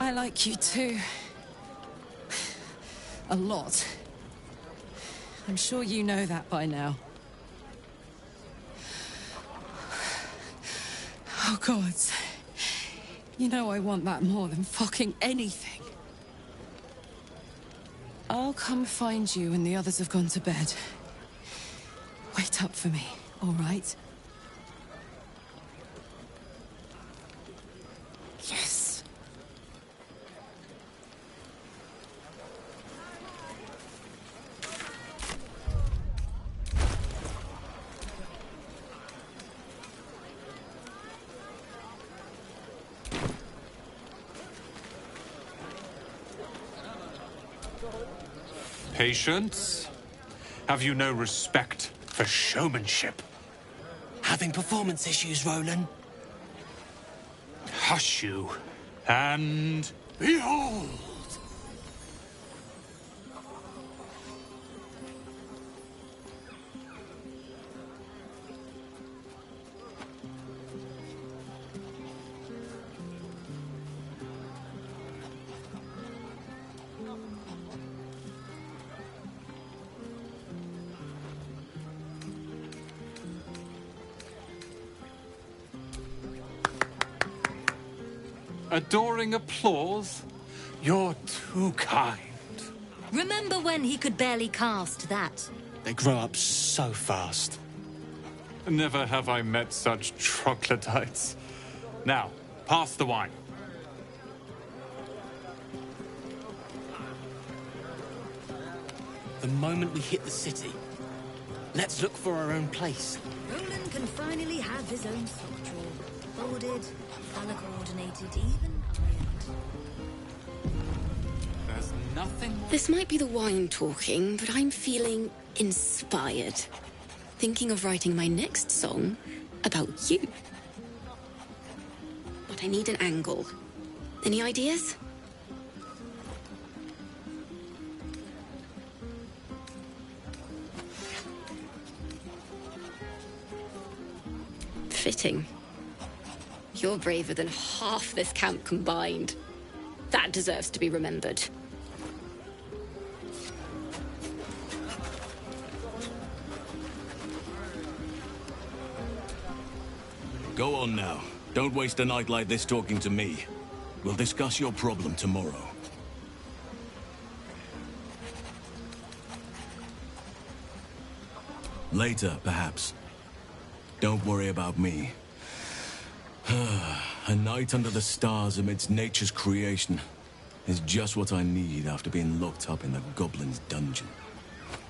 I like you too. A lot. I'm sure you know that by now. Oh, God. You know I want that more than fucking anything. I'll come find you when the others have gone to bed. Wait up for me, all right? Yes. Patience? Have you no respect for showmanship? Having performance issues, Roland? Hush you, and behold! Adoring applause? You're too kind. Remember when he could barely cast that? They grow up so fast. Never have I met such troglodytes. Now, pass the wine. The moment we hit the city, let's look for our own place. Roland can finally have his own sock drawer. Folded, color-coordinated, even ironed. There's nothing more... This might be the wine talking, but I'm feeling inspired. Thinking of writing my next song about you. But I need an angle. Any ideas? Fitting. You're braver than half this camp combined. That deserves to be remembered. Go on now. Don't waste a night like this talking to me. We'll discuss your problem tomorrow. Later, perhaps. Don't worry about me. A night under the stars amidst nature's creation is just what I need after being locked up in the Goblin's dungeon.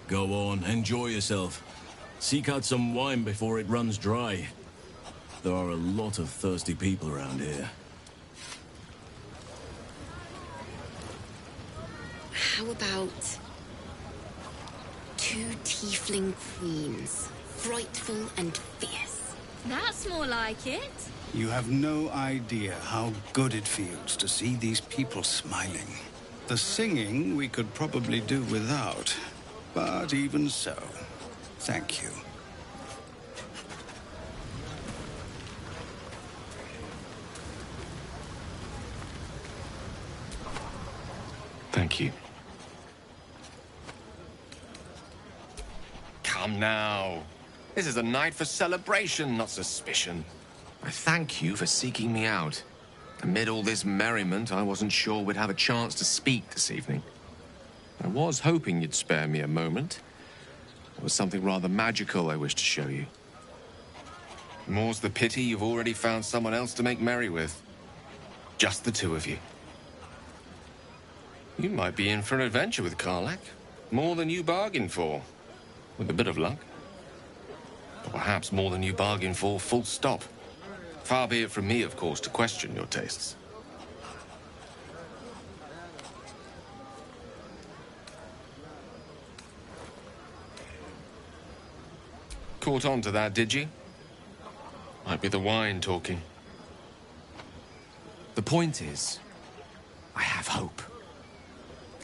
Go on, enjoy yourself. Seek out some wine before it runs dry. There are a lot of thirsty people around here. How about 2 tiefling queens, frightful and fierce? That's more like it. You have no idea how good it feels to see these people smiling. The singing we could probably do without, but even so, thank you. Thank you. Come now. This is a night for celebration, not suspicion. I thank you for seeking me out. Amid all this merriment, I wasn't sure we'd have a chance to speak this evening. I was hoping you'd spare me a moment. There was something rather magical I wished to show you. More's the pity you've already found someone else to make merry with. Just the two of you. You might be in for an adventure with Karlach. More than you bargained for. With a bit of luck. Or perhaps more than you bargained for, full stop. Far be it from me, of course, to question your tastes. Caught on to that, did you? Might be the wine talking. The point is, I have hope.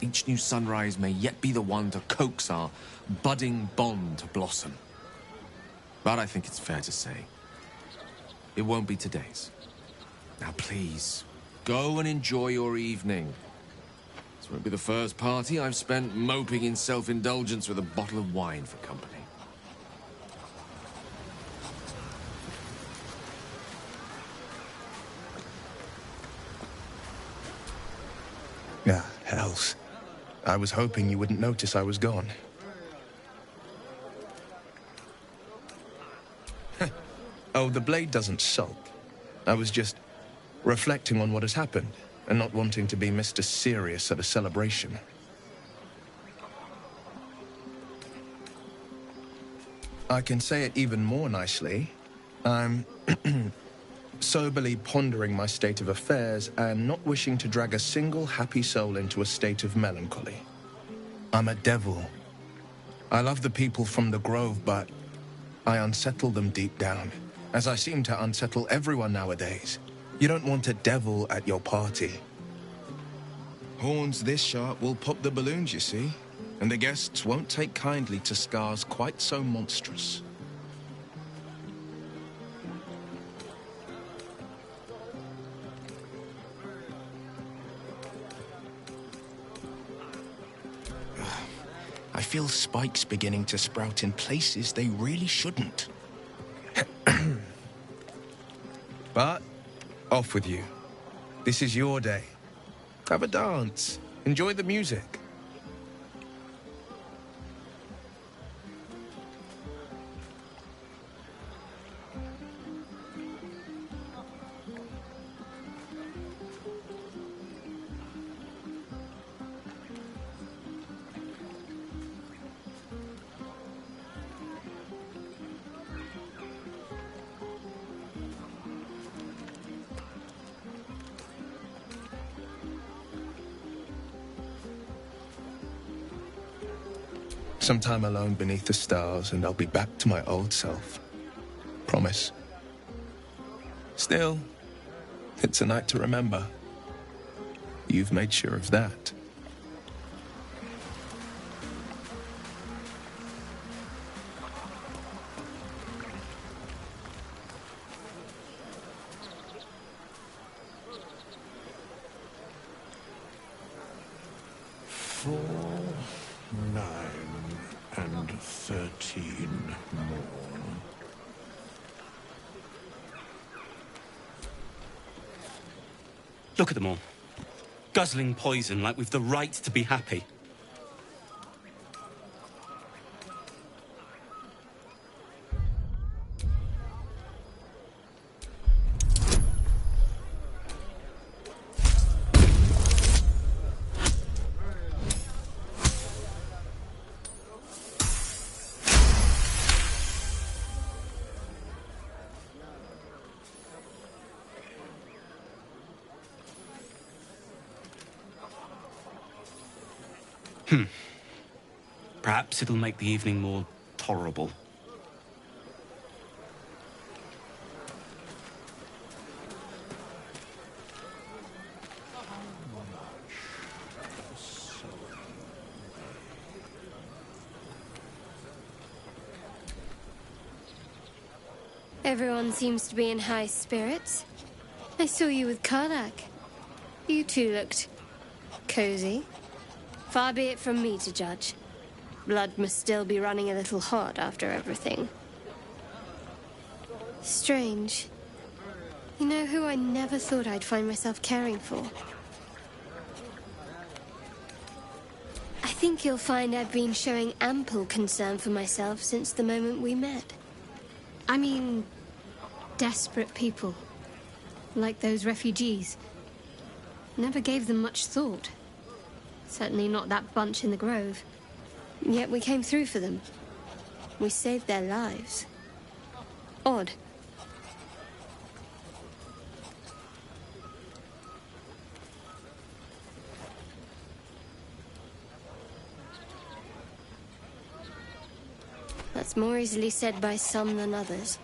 Each new sunrise may yet be the one to coax our budding bond to blossom. But I think it's fair to say, it won't be today's. Now please, go and enjoy your evening. This won't be the first party I've spent moping in self-indulgence with a bottle of wine for company. Ah, hells. I was hoping you wouldn't notice I was gone. Oh, the blade doesn't sulk. I was just reflecting on what has happened and not wanting to be Mr. Serious at a celebration. I can say it even more nicely. I'm soberly pondering my state of affairs and not wishing to drag a single happy soul into a state of melancholy. I'm a devil. I love the people from the Grove, but I unsettle them deep down, as I seem to unsettle everyone nowadays. You don't want a devil at your party. Horns this sharp will pop the balloons, you see, and the guests won't take kindly to scars quite so monstrous. I feel spikes beginning to sprout in places they really shouldn't. But, off with you. This is your day. Have a dance. Enjoy the music. Some time alone beneath the stars, and I'll be back to my old self. Promise. Still, it's a night to remember. You've made sure of that. And 13 more. Look at them all. Guzzling poison like we've the right to be happy. Perhaps it'll make the evening more tolerable. Everyone seems to be in high spirits. I saw you with Karlak. You two looked cozy. Far be it from me to judge. Blood must still be running a little hot after everything. Strange. You know who I never thought I'd find myself caring for? I think you'll find I've been showing ample concern for myself since the moment we met. I mean, desperate people. Like those refugees. Never gave them much thought. Certainly not that bunch in the grove. Yet we came through for them. We saved their lives. Odd. That's more easily said by some than others.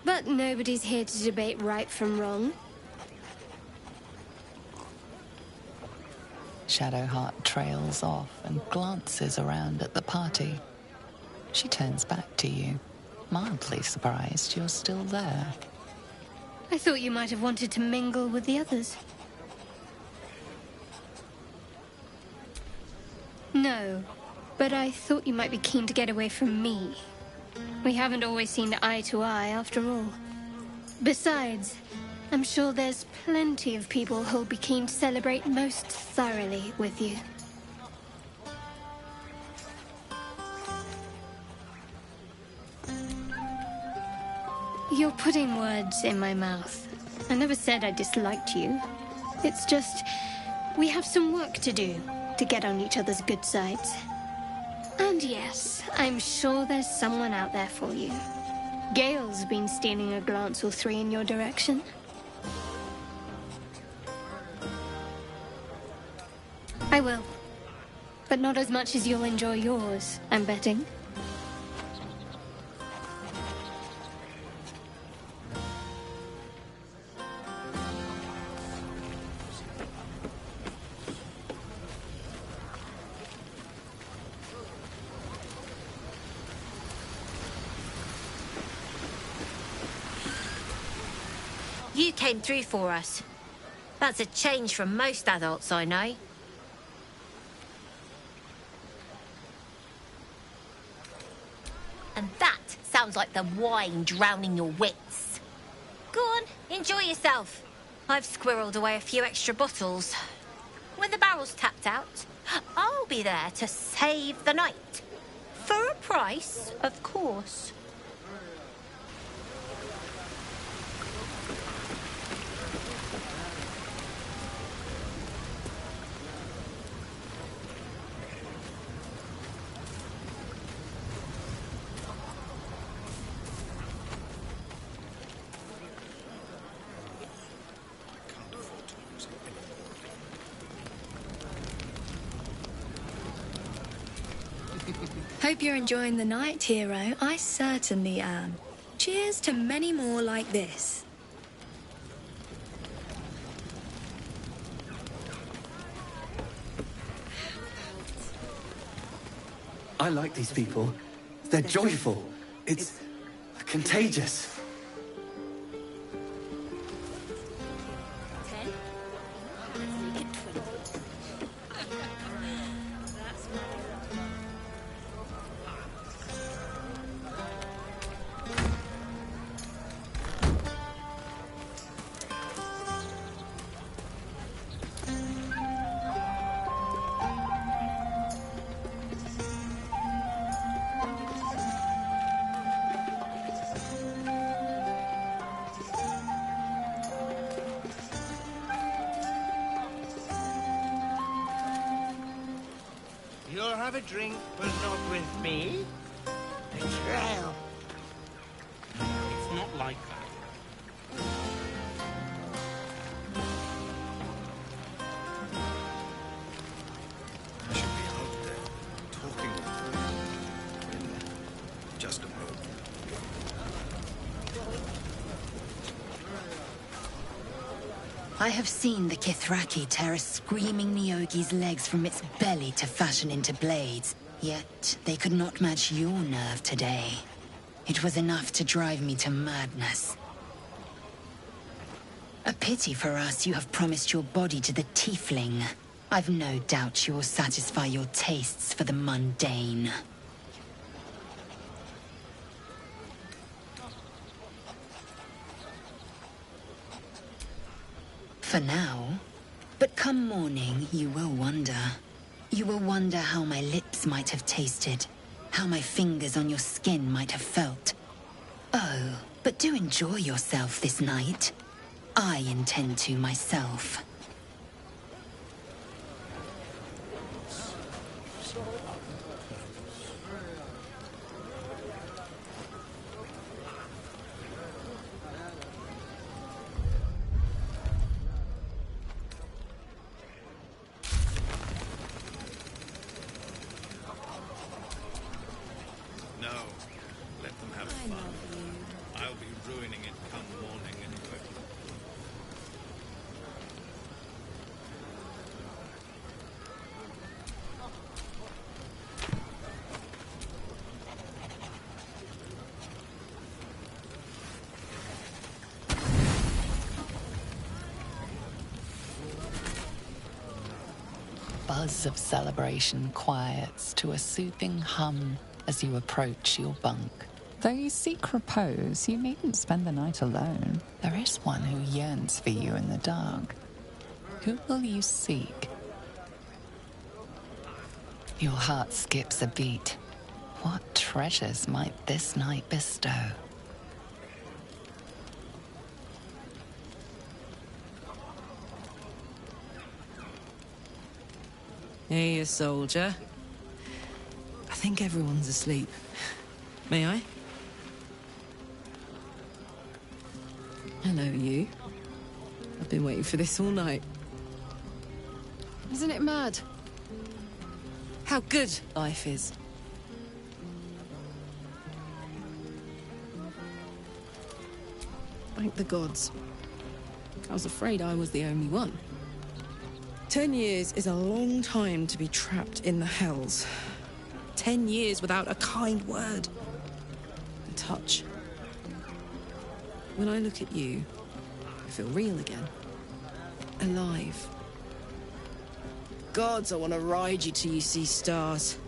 But nobody's here to debate right from wrong. Shadowheart trails off and glances around at the party. She turns back to you, mildly surprised you're still there. I thought you might have wanted to mingle with the others. No, but I thought you might be keen to get away from me. We haven't always seen eye to eye, after all. Besides, I'm sure there's plenty of people who'll be keen to celebrate most thoroughly with you. You're putting words in my mouth. I never said I disliked you. It's just, we have some work to do to get on each other's good sides. And yes, I'm sure there's someone out there for you. Gale's been stealing a glance or three in your direction. I will. But not as much as you'll enjoy yours, I'm betting. You came through for us. That's a change from most adults I know. And that sounds like the wine drowning your wits. Go on, enjoy yourself. I've squirreled away a few extra bottles. When the barrel's tapped out, I'll be there to save the night. For a price, of course. Hope you're enjoying the night, hero. I certainly am. Cheers to many more like this. I like these people. They're joyful. It's contagious. You'll have a drink, but not with me? Betrayal. It's not like that. I should be out there, talking with them. In just a moment. I have seen the Kithraki tear a screaming Neogi's legs from its belly to fashion into blades. Yet they could not match your nerve today. It was enough to drive me to madness. A pity for us you have promised your body to the tiefling. I've no doubt you'll satisfy your tastes for the mundane. For now. But come morning, you will wonder. You will wonder how my lips might have tasted, how my fingers on your skin might have felt. Oh, but do enjoy yourself this night. I intend to myself. No, let them have fun. I'll be ruining it come morning anyway. Buzz of celebration quiets to a soothing hum as you approach your bunk. Though you seek repose, you needn't spend the night alone. There is one who yearns for you in the dark. Who will you seek? Your heart skips a beat. What treasures might this night bestow? Hey, you soldier. I think everyone's asleep. May I? Hello, you. I've been waiting for this all night. Isn't it mad? How good life is. Thank the gods. I was afraid I was the only one. 10 years is a long time to be trapped in the hells. 10 years without a kind word. A touch. When I look at you, I feel real again. Alive. Gods, I want to ride you till you see stars.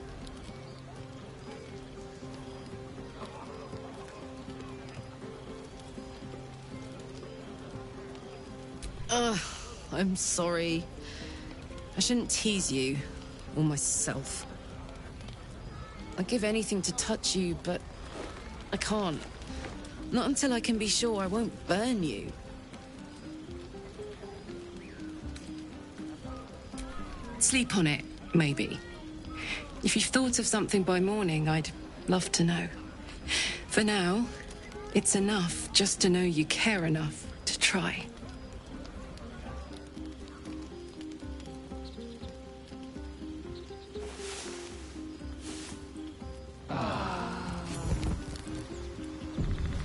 I'm sorry. I shouldn't tease you, or myself. I'd give anything to touch you, but I can't. Not until I can be sure I won't burn you. Sleep on it, maybe. If you've thought of something by morning, I'd love to know. For now, it's enough just to know you care enough to try.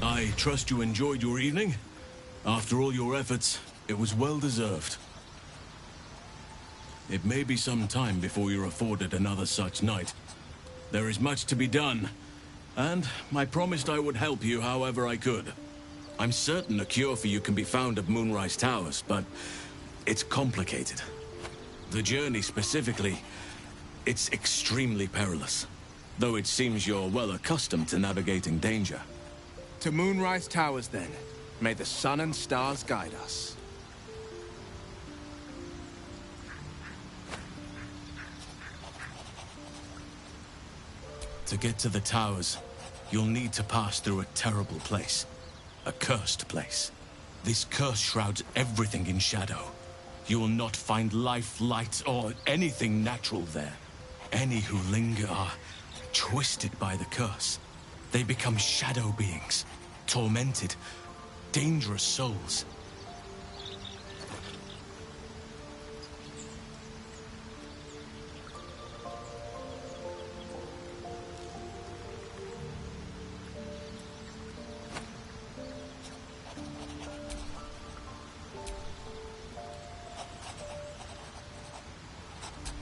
I trust you enjoyed your evening. After all your efforts, it was well deserved. It may be some time before you're afforded another such night. There is much to be done, and I promised I would help you however I could. I'm certain a cure for you can be found at Moonrise Towers, but it's complicated. The journey specifically, it's extremely perilous, though it seems you're well accustomed to navigating danger. To Moonrise Towers, then. May the sun and stars guide us. To get to the towers, you'll need to pass through a terrible place. A cursed place. This curse shrouds everything in shadow. You will not find life, light, or anything natural there. Any who linger are twisted by the curse. They become shadow beings, tormented, dangerous souls.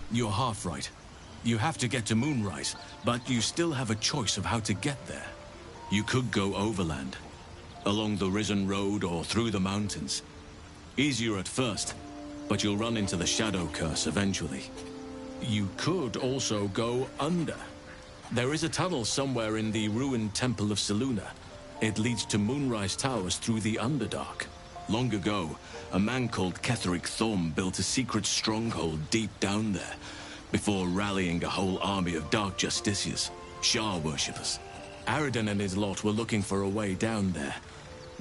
You're half right. You have to get to Moonrise, but you still have a choice of how to get there. You could go overland, along the Risen Road or through the mountains. Easier at first, but you'll run into the Shadow Curse eventually. You could also go under. There is a tunnel somewhere in the ruined Temple of Selûne. It leads to Moonrise Towers through the Underdark. Long ago, a man called Ketheric Thorm built a secret stronghold deep down there, before rallying a whole army of Dark Justiciars, Shah worshippers. Aridon and his lot were looking for a way down there.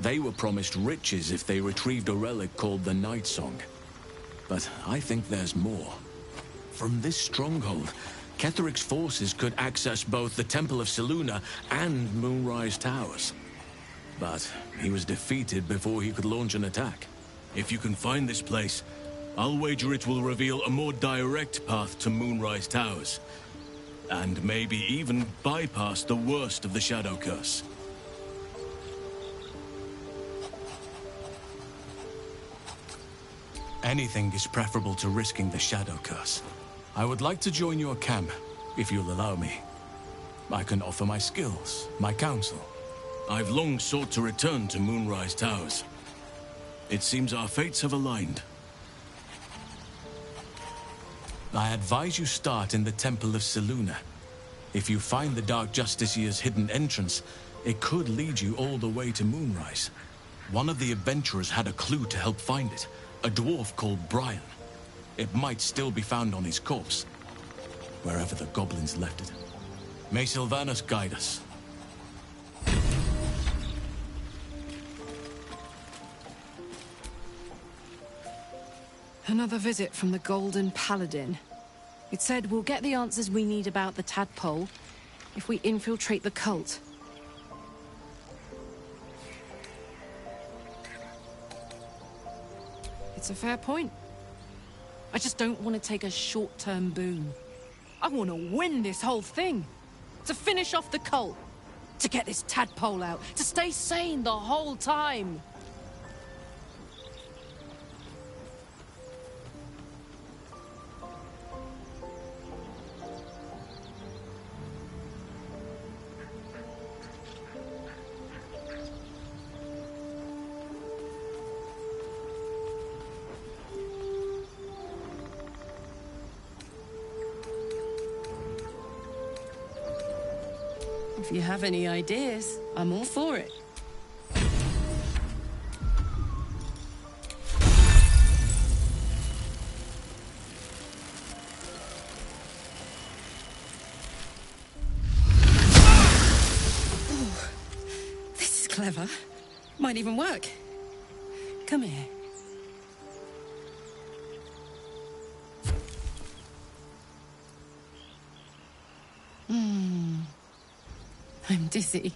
They were promised riches if they retrieved a relic called the Night Song. But I think there's more. From this stronghold, Ketheric's forces could access both the Temple of Selûne and Moonrise Towers. But he was defeated before he could launch an attack. If you can find this place, I'll wager it will reveal a more direct path to Moonrise Towers. And maybe even bypass the worst of the Shadow Curse. Anything is preferable to risking the Shadow Curse. I would like to join your camp, if you'll allow me. I can offer my skills, my counsel. I've long sought to return to Moonrise Towers. It seems our fates have aligned. I advise you start in the Temple of Selûne. If you find the Dark Justiciar's hidden entrance, it could lead you all the way to Moonrise. One of the adventurers had a clue to help find it, a dwarf called Brian. It might still be found on his corpse, wherever the goblins left it. May Sylvanus guide us. Another visit from the Golden Paladin. It said we'll get the answers we need about the tadpole if we infiltrate the cult. It's a fair point. I just don't want to take a short-term boon. I want to win this whole thing. To finish off the cult. To get this tadpole out. To stay sane the whole time. If you have any ideas, I'm all for it. clever. Might even work. Come here. I'm dizzy.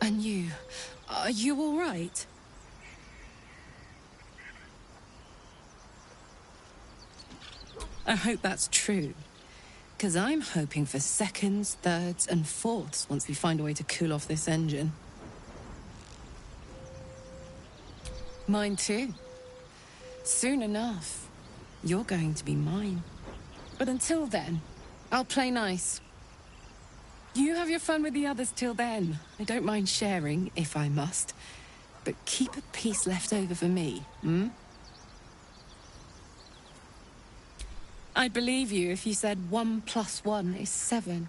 And you? Are you all right? I hope that's true. Because I'm hoping for seconds, thirds, and fourths once we find a way to cool off this engine. Mine too. Soon enough, you're going to be mine. But until then, I'll play nice. You have your fun with the others till then. I don't mind sharing, if I must. But keep a piece left over for me, hmm? I'd believe you if you said 1 + 1 is 7.